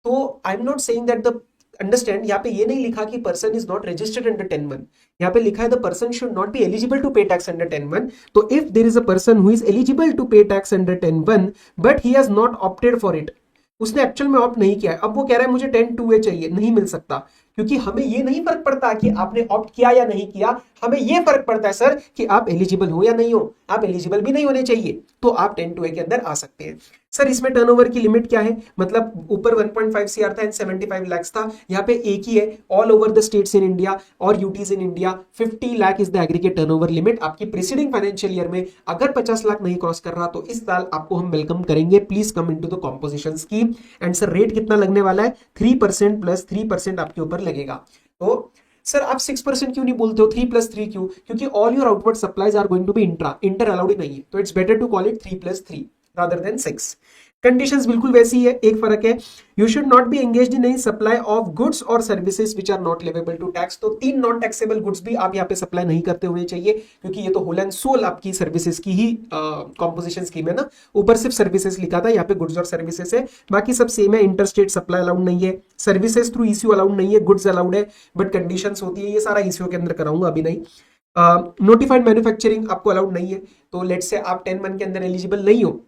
तो I am not saying that the understand, यहाँ पे ये नहीं लिखा कि person is not registered under 10(1), यहाँ पे लिखा है the person should not be eligible to pay tax under 10(1). तो if there is a person who is eligible to pay tax under 10(1) but he has not opted for it, उसने actual में opt नहीं किया है, अब वो कह रहा है मुझे 10(2)(a) चाहिए, नहीं मिल सकता। क्योंकि हमें ये नहीं फर्क पड़ता कि आपने ऑप्ट किया या नहीं किया, हमें ये फर्क पड़ता है सर कि आप एलिजिबल हो या नहीं हो। आप एलिजिबल भी नहीं होने चाहिए तो आप 10(2)(a) के अंदर आ सकते हैं। सर इसमें टर्नओवर की लिमिट क्या है? मतलब ऊपर 1.5 CR था एंड 75 लाख था, यहाँ पे एक ही है all over the states in India और UTs in India. 50 lakh is the aggregate turnover limit. आपकी प्रीसीडिंग फाइनेंशियल ईयर में अगर 50 लाख नहीं क्रॉस कर रहा तो इस साल आपको हम वेलकम करेंगे, please come into the composition scheme. And sir rate कितना लगने वाला है? 3% प्लस 3% आपके ऊपर लगेगा। तो सर आप 6% क्यों नहीं बोलते हो? 3+3 क्यों? क्योंकि all your outward supplies are going to be inter allowed ही नहीं है, तो it's better to call it 3+3 rather than 6। Conditions बिल्कुल वैसी है, एक फर्क है, you should not be engaged in any supply of goods और services which are not leviable to tax. तो 3 नॉन टैक्सेबल गुड्स भी आप यहाँ पे सप्लाई नहीं करते होने चाहिए, क्योंकि ये तो होल एंड सोल आपकी सर्विसेज की ही कॉम्पोजिशन स्कीम है ना। ऊपर सिर्फ सर्विसेज लिखा था, यहाँ पे गुड्स और सर्विसेज है, बाकी सब सेम है। इंटर स्टेट सप्लाई अलाउड नहीं है, सर्विसेज थ्रू ईसीओ अलाउड नहीं है, गुड्स अलाउड है बट कंडीशंस होती है, ये सारा ईसीओ के अंदर कराऊंगा अभी नहीं। नोटिफाइड मैन्युफैक्चरिंग आपको अलाउड नहीं है, तो लेट्स से आप 10(1) के अंदर एलिजिबल नहीं हो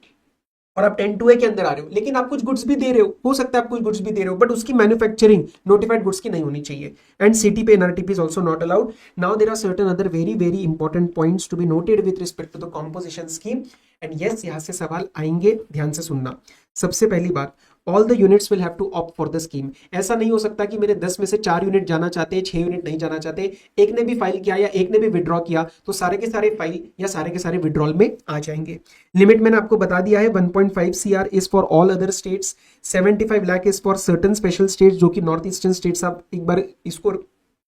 और आप 10(2)(a) के अंदर आ रहे हो, लेकिन आप कुछ गुड्स भी दे रहे हो सकता है आप कुछ गुड्स भी दे रहे हो, बट उसकी मैन्युफैक्चरिंग नोटिफाइड गुड्स की नहीं होनी चाहिए। And CTP NRTP is also not allowed. Now there are certain other very very important points to be noted with respect to the composition scheme. And yes, यहाँ से सवाल आएंगे, ध्यान से सुनना। सबसे पहली बात, all the units will have to opt for the scheme. ऐसा नहीं हो सकता कि मेरे 10 में से 4 यूनिट जाना चाहते हैं, 6 यूनिट नहीं जाना चाहते, एक ने भी फाइल किया या एक ने भी विड्रॉ किया तो सारे के सारे फाइल या सारे के सारे विड्रॉल में आ जाएंगे। लिमिट मैंने आपको बता दिया है, 1.5 CR is for all other states, 75 lakh is for certain special states, जो कि नॉर्थ ईस्टर्न स्टेट्स। आप एक बार इसको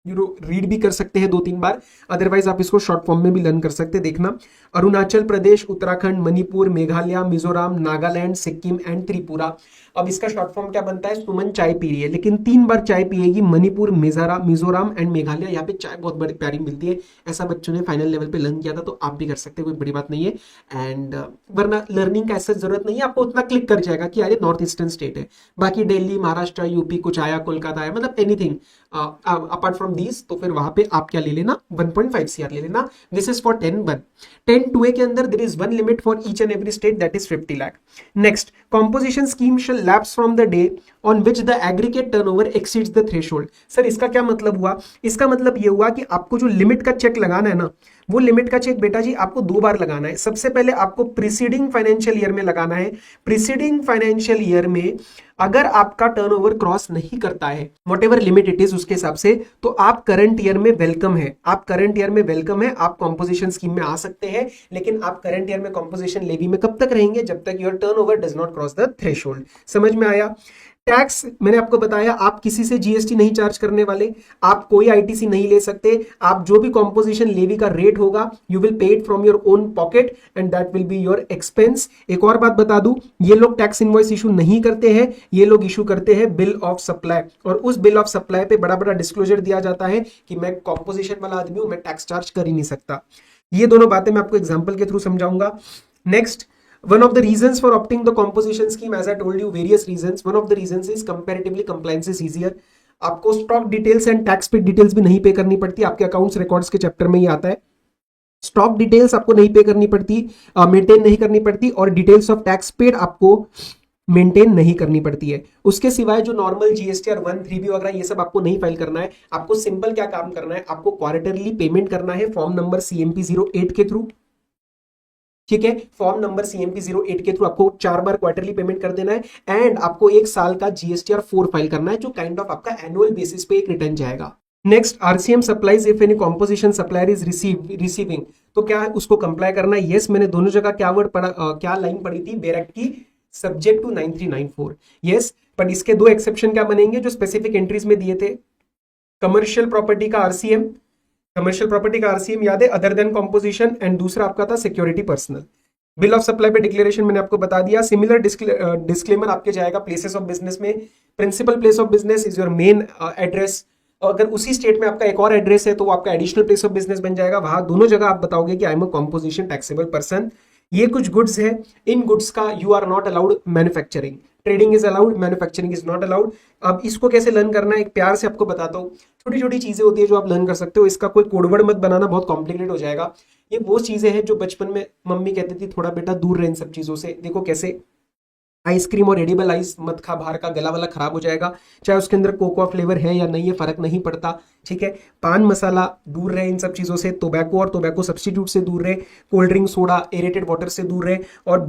रीड भी कर सकते हैं 2-3 बार, अदरवाइज आप इसको शॉर्ट फॉर्म में भी लर्न कर सकते हैं। देखना, अरुणाचल प्रदेश, उत्तराखंड, मणिपुर, मेघालय, मिजोरम, नागालैंड, सिक्किम एंड त्रिपुरा। अब इसका शॉर्ट फॉर्म क्या बनता है? सुमन चाय पी रही है, लेकिन 3 बार चाय पिएगी। मणिपुर, मिजोरम एंड मेघालय, यहाँ पे चाय बहुत बड़ी प्यारी मिलती है। ऐसा बच्चों ने फाइनल लेवल पे लर्न किया था, तो आप भी कर सकते हैं, कोई बड़ी बात नहीं है। एंड वरना लर्निंग का ऐसा जरूरत नहीं है, आपको उतना क्लिक कर जाएगा कि अरे नॉर्थ ईस्टर्न स्टेट है। बाकी दिल्ली, महाराष्ट्र, यूपी कुछ आया, कोलकाता आया, मतलब एनीथिंग अपार्ट फ्रॉम दीज, तो फिर वहां पे आप क्या ले लेना? 1.5 CR ले लेना। This is for 10(1). 10(2)(a) के अंदर there is one limit for each and every state, that is 50 lakh. Next, composition scheme shall lapse from the day on which the aggregate turnover exceeds the threshold. Sir इसका क्या मतलब हुआ? इसका मतलब ये हुआ कि आपको जो लिमिट का चेक लगाना है ना, वो लिमिट का चेक बेटा जी आपको 2 बार लगाना है। सबसे पहले आपको प्रीसीडिंग फाइनेंशियल ईयर में लगाना है। प्रीसीडिंग फाइनेंशियल ईयर में अगर आपका टर्नओवर क्रॉस नहीं करता है, व्हाटएवर लिमिट इट इज उसके हिसाब से, तो आप करंट ईयर में वेलकम है। आप करंट ईयर में वेलकम है, आप कॉम्पोजिशन स्कीम में आ सकते हैं, लेकिन आप करंट ईयर में कॉम्पोजिशन लेवी में कब तक रहेंगे? जब तक your turnover does not cross the threshold. समझ में आया? टैक्स मैंने आपको बताया, आप किसी से जीएसटी नहीं चार्ज करने वाले, आप कोई आईटीसी नहीं ले सकते। आप जो भी कॉम्पोजिशन लेवी का रेट होगा, यू विल पे it from your own pocket and that will be your expense. एक और बात बता दूं, ये लोग टैक्स इनवॉइस इशू नहीं करते हैं, ये लोग इशू करते हैं बिल ऑफ सप्लाई, और उस बिल ऑफ सप्लाई पे बड़ा बड़ा डिस्क्लोजर दिया जाता है कि मैं कॉम्पोजिशन वाला आदमी हूं, मैं टैक्स चार्ज कर ही नहीं सकता। ये दोनों बातें मैं आपको एग्जाम्पल के थ्रू समझाऊंगा। Next, one of the reasons for opting the composition scheme, as I told you, various reasons, one of the reasons is comparatively compliance is easier. आपको स्टॉक डिटेल्स एंड टैक्स पे details भी नहीं पे करनी पड़ती, आपके accounts records के chapter में ही आता है। स्टॉक डिटेल्स आपको नहीं पे करनी पड़ती, मेंटेन नहीं करनी पड़ती, और डिटेल्स ऑफ टैक्स पेड आपको मेंटेन नहीं करनी पड़ती है। उसके सिवाय जो नॉर्मल जीएसटी और 1(3)(b) वगैरह ये सब आपको नहीं फाइल करना है। आपको सिंपल क्या काम करना है, आपको क्वार्टरली पेमेंट करना है फॉर्म नंबर CMP08 के थ्रू। ठीक है, फॉर्म नंबर CMP08 के थ्रू आपको 4 बार क्वार्टरली पेमेंट कर देना है, एंड आपको 1 साल का GSTR 4 फाइल करना है, जो काइंड ऑफ आपका एनुअल बेसिस पे एक रिटर्न जाएगा। Next, RCM supplies if any composition supplier is receiving, तो क्या है उसको कंप्लाई करना है। यस, मैंने दोनों जगह क्या वर्ड पढ़ा, क्या लाइन पढ़ी थी, बैरेक्ट की, सब्जेक्ट टू 9394। यस, पर इसके दो एक्सेप्शन क्या बनेंगे जो स्पेसिफिक एंट्रीज में दिए थे। कमर्शियल प्रॉपर्टी का आरसीएम, कमर्शियल प्रॉपर्टी का आरसीएम याद है, अदर देन कॉम्पोजिशन, एंड दूसरा आपका था security personal. Bill of supply पे डिक्लेरेशन मैंने आपको बता दिया। सिमिलर डिस्क्लेमर आपके जाएगा प्लेसेस ऑफ बिजनेस में। Principal place of business is your main address, अगर उसी स्टेट में आपका एक और एड्रेस है तो वो आपका एडिशनल प्लेस ऑफ बिजनेस बन जाएगा। वहां दोनों जगह आप बताओगे कि I am a composition taxable person. ये कुछ गुड्स है, इन गुड्स का you are not allowed manufacturing, trading is allowed, manufacturing is not allowed. अब इसको कैसे लर्न करना है, एक प्यार से आपको बताता हूँ। छोटी छोटी चीजें होती है जो आप लर्न कर सकते हो, इसका कोई कोडवर्ड मत बनाना, बहुत कॉम्प्लिकेटेड हो जाएगा। ये वो चीजें हैं जो बचपन में मम्मी कहती थी थोड़ा बेटा दूर रहे इन सब चीजों से। देखो कैसे आइसक्रीम और एडिबल आइस मत खा, बाहर का गला वाला खराब हो जाएगा, चाहे उसके अंदर कोकोआ फ्लेवर है या नहीं है, फर्क नहीं पड़ता, ठीक है। पान मसाला दूर रहे इन सब चीजों से, टोबैको और टोबैको सब्स्टिट्यूट से दूर रहे, cold drink soda aerated water से दूर रहे, और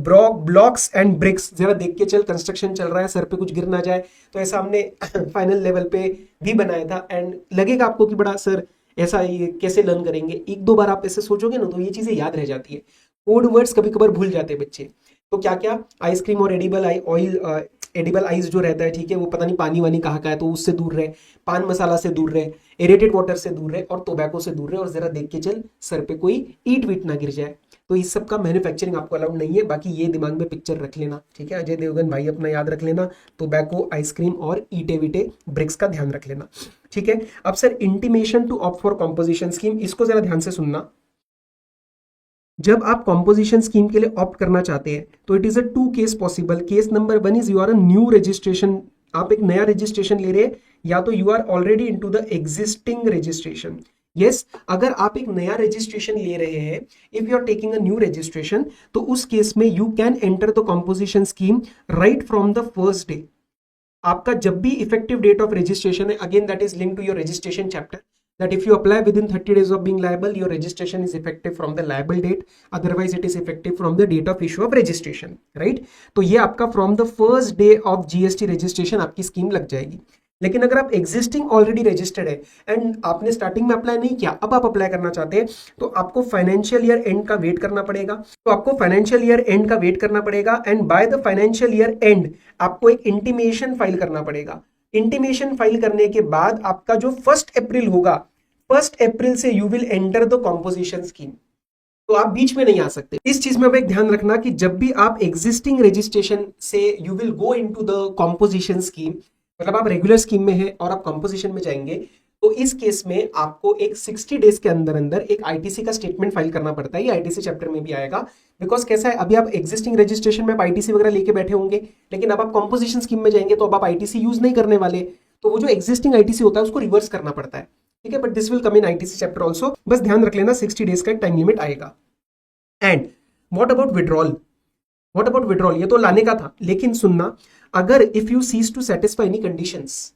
ब्लॉक्स एंड ब्रिक्स जरा देख के चल, कंस्ट्रक्शन चल रहा है, सर पे कुछ गिर ना जाए। तो ऐसा हमने फाइनल लेवल पे भी बनाया था, एंड लगेगा आपको कि बड़ा सर ऐसा ये कैसे लर्न करेंगे। एक दो बार आप ऐसे सोचोगे ना तो ये चीजें याद रह जाती है। कोड वर्ड्स कभी कभार भूल जाते हैं बच्चे। तो क्या क्या, आइसक्रीम और एडिबल आइस जो रहता है, ठीक है, वो पता नहीं पानी वानी कहाँ का है, तो उससे दूर रहे, पान मसाला से दूर रहे, एरेटेड वाटर से दूर रहे, और टोबैको से दूर रहे, और जरा देख के चल सर पे कोई ईट वीट ना गिर जाए। तो इस सब का मैन्युफैक्चरिंग आपको अलाउड नहीं है। बाकी ये दिमाग में पिक्चर रख लेना, ठीक है, अजय देवगन भाई अपना याद रख लेना, टोबैको, आइसक्रीम और ईटे वीटे ब्रिक्स का ध्यान रख लेना, ठीक है। अब sir intimation to opt for composition scheme, इसको जरा ध्यान से सुनना। जब आप कॉम्पोजिशन स्कीम के लिए ऑप्ट करना चाहते हैं तो it is a two case possible. Case number one is you are a new registration, आप एक नया रजिस्ट्रेशन ले रहे हैं, या तो you are already into the existing registration. Yes, अगर आप एक नया रजिस्ट्रेशन ले रहे हैं, if you are taking a new registration, तो उस केस में you can enter the composition scheme right from the first day. आपका जब भी इफेक्टिव डेट ऑफ रजिस्ट्रेशन है, again that is link to your registration chapter, that if you apply within 30 days of being liable, your registration is effective from the liable date, otherwise it is effective from the date of issue of registration, right? तो ये आपका from the first day of GST registration आपकी scheme लग जाएगी। लेकिन अगर आप existing already registered है एंड आपने स्टार्टिंग में अप्लाई नहीं किया, अब आप अप्लाई करना चाहते हैं, तो आपको फाइनेंशियल ईयर एंड का वेट करना पड़ेगा। तो आपको फाइनेंशियल ईयर एंड का वेट करना पड़ेगा, and by the financial year and आपको एक इंटीमेशन फाइल करना पड़ेगा। इंटीमेशन फाइल करने के बाद आपका जो 1 अप्रैल होगा, 1 अप्रैल से you will enter the composition scheme. तो आप बीच में नहीं आ सकते। इस चीज में अब एक ध्यान रखना कि जब भी आप एग्जिस्टिंग रजिस्ट्रेशन से you will go into the composition scheme, मतलब आप रेगुलर स्कीम में है और आप कॉम्पोजिशन में जाएंगे, तो इस केस में आपको एक 60 डेज के अंदर अंदर एक आईटीसी का स्टेटमेंट फाइल करना पड़ता है। ये आईटीसी चैप्टर में भी आएगा। बिकॉज कैसा है, अभी आप एग्जिस्टिंग रजिस्ट्रेशन में आप आईटीसी वगैरह लेके बैठे होंगे, लेकिन अब आप कॉम्पोजिशन स्कीम में जाएंगे तो अब आप आईटीसी यूज नहीं करने वाले, तो वो जो एग्जिस्टिंग आईटीसी होता है उसको रिवर्स करना पड़ता है, ठीक है। But this will come in ITC chapter also, बस ध्यान रख लेना 60 डेज का टाइम लिमिट आएगा। And what about withdrawal, what about withdrawal, ये तो लाने का था, लेकिन सुनना, अगर if you cease to satisfy any conditions,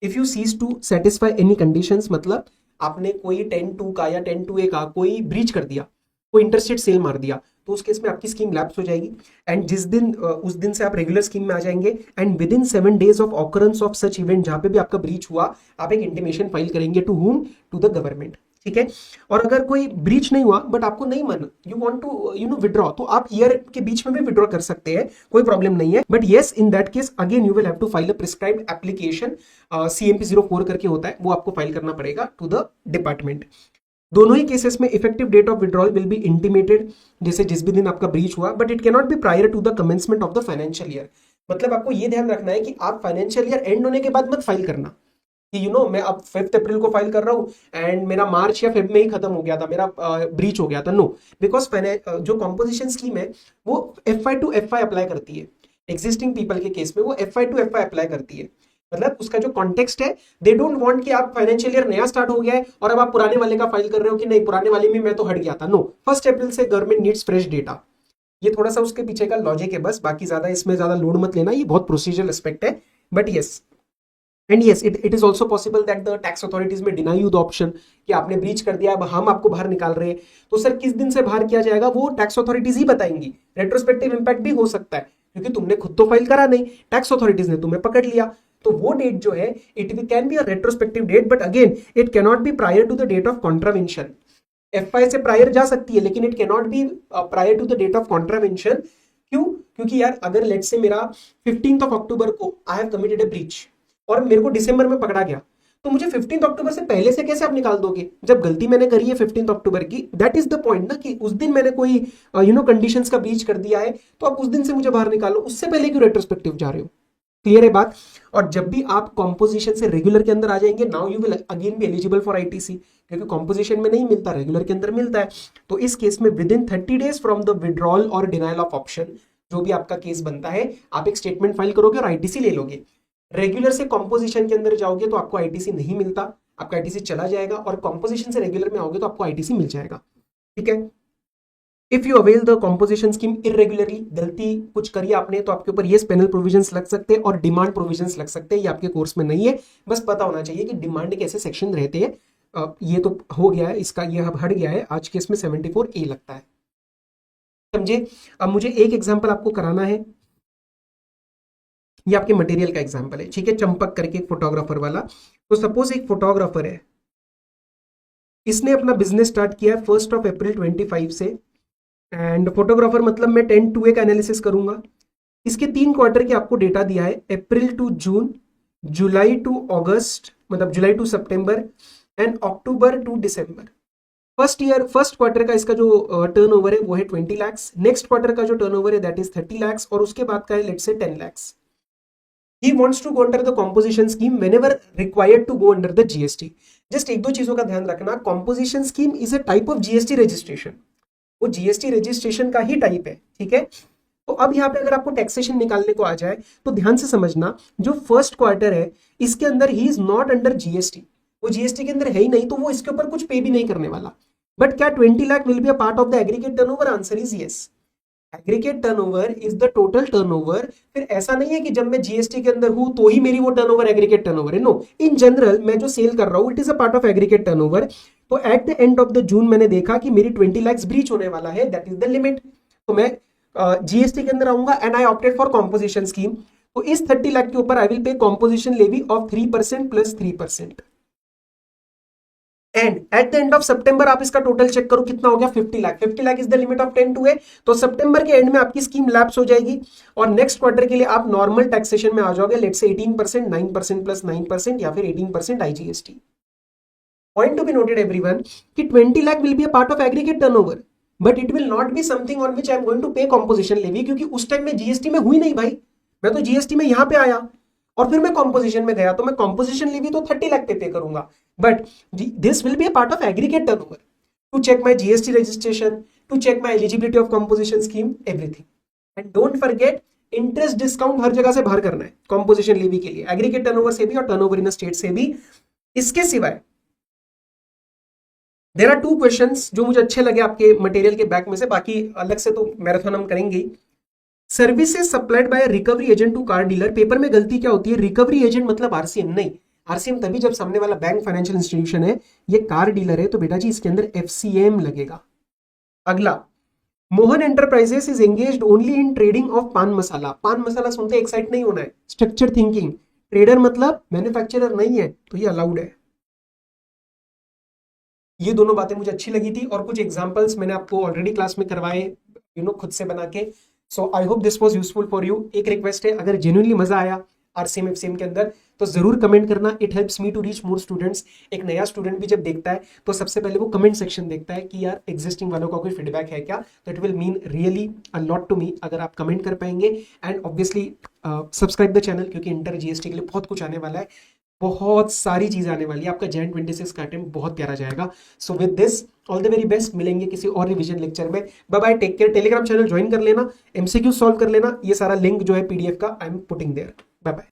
if you cease to satisfy any conditions, मतलब आपने कोई 10(2) का या 10(2)(a) का कोई ब्रीच कर दिया, कोई इंटरस्टेट सेल मार दिया, तो उस केस में आपकी स्कीम लैप्स हो जाएगी। एंड जिस दिन उस दिन से आप रेगुलर स्कीम में आ जाएंगे, and within 7 days of occurrence of such event, जहां पे भी आपका ब्रीच हुआ, आप एक इंटीमेशन फाइल करेंगे to whom, to the government, ठीक है। और अगर कोई ब्रीच नहीं हुआ बट आपको नहीं मन, यू वांट टू विड्रॉ, तो आप ईयर के बीच में भी विड्रॉ कर सकते हैं, कोई प्रॉब्लम नहीं है। But yes, in that case again you will have to file a prescribed application, CMP 04 करके होता है, वो आपको फाइल करना पड़ेगा टू द डिपार्टमेंट। दोनों ही केसेस में effective date of withdrawal will be intimated, जैसे जिस भी दिन आपका ब्रीच हुआ, but it can not be prior to the commencement of the financial year. मतलब आपको ये ध्यान रखना है कि आप फाइनेंशियल ईयर एंड होने के बाद मत फाइल करना कि मैं अब 5 अप्रैल को फाइल कर रहा हूँ एंड मेरा मार्च या फेब में ही खत्म हो गया था, मेरा ब्रीच हो गया था। नो, बिकॉज जो कॉम्पोजिशन स्कीम है वो FI टू FI अप्लाई करती है। एग्जिस्टिंग पीपल के केस में वो FI टू FI अप्लाई करती है। मतलब उसका जो कॉन्टेक्स्ट है, दे डोंट वांट कि आप फाइनेंशियल ईयर नया स्टार्ट हो गया है और अब आप पुराने वाले का फाइल कर रहे हो कि नहीं पुराने वाले में मैं तो हट गया था। नो, 1 अप्रैल से गवर्नमेंट नीड्स फ्रेश डेटा। ये थोड़ा सा उसके पीछे का लॉजिक है बस, बाकी ज्यादा इसमें ज्यादा लोड मत लेना, ये बहुत प्रोसीजरल एस्पेक्ट है। But yes, and yes, it is also possible that the tax authorities में डिनाई यू द ऑप्शन कि आपने ब्रीच कर दिया, अब हम आपको बाहर निकाल रहे हैं। तो सर किस दिन से बाहर किया जाएगा वो टैक्स अथॉरिटीज ही बताएंगी। रेट्रोस्पेक्टिव इंपैक्ट भी हो सकता है क्योंकि तुमने खुद तो फाइल करा नहीं, टैक्स अथॉरिटीज ने तुम्हें पकड़ लिया। तो वो डेट जो है it can be a retrospective date, but again it cannot be prior to the date of contravention. FI से प्रायर जा सकती है लेकिन it cannot be prior to the date of contravention. क्यों? क्योंकि यार अगर लेट्स से मेरा 15 अक्टूबर को I have committed A breach और मेरे को दिसंबर में पकड़ा गया, तो मुझे 15 अक्टूबर से पहले से कैसे आप निकाल दोगे? जब गलती मैंने करी है 15 अक्टूबर की, दैट इज द पॉइंट ना, कि उस दिन मैंने कोई कंडीशंस का ब्रीच कर दिया है, तो आप उस दिन से मुझे बाहर निकालो, उससे पहले क्यों रेट्रोस्पेक्टिव जा रहे हो? क्लियर है बात? और जब भी आप कॉम्पोजिशन से रेगुलर के अंदर आ जाएंगे, now you will again be eligible for ITC, क्योंकि कॉम्पोजिशन में नहीं मिलता, रेगुलर के अंदर मिलता है। तो इस केस में with in 30 days from the withdrawal और डिनायल ऑफ ऑप्शन, जो भी आपका केस बनता है, आप एक स्टेटमेंट फाइल करोगे और आईटीसी ले लोगे। रेगुलर से कॉम्पोजिशन के अंदर जाओगे तो आपको आईटीसी नहीं मिलता, आपका आईटीसी चला जाएगा, और कॉम्पोजिशन से रेगुलर में आओगे तो आपको आईटीसी मिल जाएगा। ठीक है? If you avail the composition scheme irregularly, गलती कुछ करी आपने, तो आपके ऊपर ये पेनल प्रोविजंस लग सकते हैं और डिमांड प्रोविजंस लग सकते हैं। ये आपके कोर्स में नहीं है, बस पता होना चाहिए कि डिमांड के ऐसे सेक्शन रहते हैं। ये तो हो गया है, इसका ये अब हट गया है, आज के इसमें 74A लगता है। समझे? अब मुझे एक एग्जाम्पल आपको कराना है, ये आपके मटेरियल का एग्जाम्पल है। ठीक है? चंपक करके एक फोटोग्राफर वाला। तो सपोज एक फोटोग्राफर है, इसने अपना बिजनेस स्टार्ट किया 1 अप्रैल 25 से, एंड फोटोग्राफर मतलब मैं 10-2A का एनालिसिस करूंगा। इसके 3 क्वार्टर के आपको डेटा दिया है, अप्रैल to June, July to August मतलब July to September, and October to December. First quarter का इसका जो टर्नओवर है वो है 20 लाख, नेक्स्ट क्वार्टर का जो टर्नओवर है दैट इज 30 लाख, और उसके बाद का है लेट्स से 10 lakh. He wants to go under the composition scheme whenever required to go under the GST. Just एक दो चीजों का ध्यान रखना, composition scheme is a type of GST registration. वो GST registration का ही टाइप है। ठीक है? तो अब यहाँ पे अगर आपको टैक्सेशन निकालने को आ जाए तो ध्यान से समझना, जो फर्स्ट क्वार्टर है इसके अंदर ही इज नॉट अंडर GST, वो GST के अंदर है ही नहीं, तो वो इसके ऊपर कुछ पे भी नहीं करने वाला। बट क्या 20 lakh will be a part of the aggregate turnover? Answer is yes. Aggregate turnover is the total turnover. फिर ऐसा नहीं है कि जब मैं जीएसटी के अंदर हूं तो ही मेरी वो टर्नओवर एग्रीगेट टर्नओवर है, नो, इन जनरल मैं जो सेल कर रहा हूं it is a part of aggregate turnover. तो at the end of the June मैंने देखा कि मेरी 20 लाख ब्रीच होने वाला है, दैट इज द लिमिट, तो मैं जीएसटी के अंदर आऊंगा and I opted for composition scheme. तो इस 30 लाख के ऊपर I will pay composition levy of 3% plus 3%। And at the end of September आप इसका टोटल चेक करो कितना हो गया, 50 lakh. 50 lakh is the limit of 10-2A। तो सितंबर के एंड में आपकी स्कीम लैप्स हो जाएगी और नेक्स्ट क्वार्टर के लिए आप नॉर्मल टैक्सेशन में आ जाओगे, लेट्स से 18%, 9% प्लस 9% या फिर 18% IGST। Point to be noted everyone कि 20 lakh will be a part of aggregate turnover, but it will not be something on which I am going to pay composition levy, क्योंकि उस time में GST में हुई नहीं भाई, मैं तो जीएसटी में यहां पे आया और फिर मैं कॉम्पोजिशन में गया, तो मैं कॉम्पोजिशन लेवी तो 30 लाख पे करूंगा, but this will be a part of aggregate turnover to check my GST registration, to check my eligibility of composition scheme, everything. And don't forget interest discount हर जगह से बाहर करना है कॉम्पोजिशन लेवी के लिए, एग्रीगेट टर्नओवर से भी और टर्नओवर इन स्टेट से भी। इसके सिवाय देयर आर 2 क्वेश्चंस जो मुझे अच्छे लगे आपके मटेरियल के बैक में से, बाकी अलग से तो मैराथन हम करेंगे। Services supplied by recovery agent to car dealer, paper में गलती क्या होती है, रिकवरी एजेंट मतलब आरसीएम नहीं, आरसीएम तभी जब सामने वाला बैंक फाइनेंशियल इंस्टीट्यूशन है, ये कार डीलर है, तो बेटा जी इसके अंदर एफसीएम लगेगा। अगला, Mohan enterprises is engaged only in trading of पान मसाला। पान मसाला सुनते एक्साइट नहीं होना है, स्ट्रक्चर थिंकिंग, ट्रेडर मतलब मैन्युफैक्चरर नहीं है, तो ये अलाउड है। ये दोनों बातें मुझे अच्छी लगी थी और कुछ एग्जांपल्स मैंने आपको ऑलरेडी क्लास में करवाए, खुद से बना के। So I hope this was useful for you. एक रिक्वेस्ट है, अगर जेन्युइनली मजा आया आरसीएम एफसीएम के अंदर तो जरूर कमेंट करना, it helps me to reach more students. एक नया स्टूडेंट भी जब देखता है तो सबसे पहले वो कमेंट सेक्शन देखता है कि यार एग्जिस्टिंग वालों का कोई फीडबैक है क्या, तो it will mean really a lot to me अगर आप कमेंट कर पाएंगे। And obviously subscribe the channel, क्योंकि इंटर जीएसटी के लिए बहुत कुछ आने वाला है, बहुत सारी चीजें आने वाली है, आपका जैन 26 का अटेम्प्ट बहुत प्यारा जाएगा। So with this all the very best, मिलेंगे किसी और रिवीजन लेक्चर में, bye bye, take care. Telegram channel join कर लेना, एमसीक्यू सॉल्व कर लेना, ये सारा लिंक जो है पीडीएफ का I am putting there. Bye bye.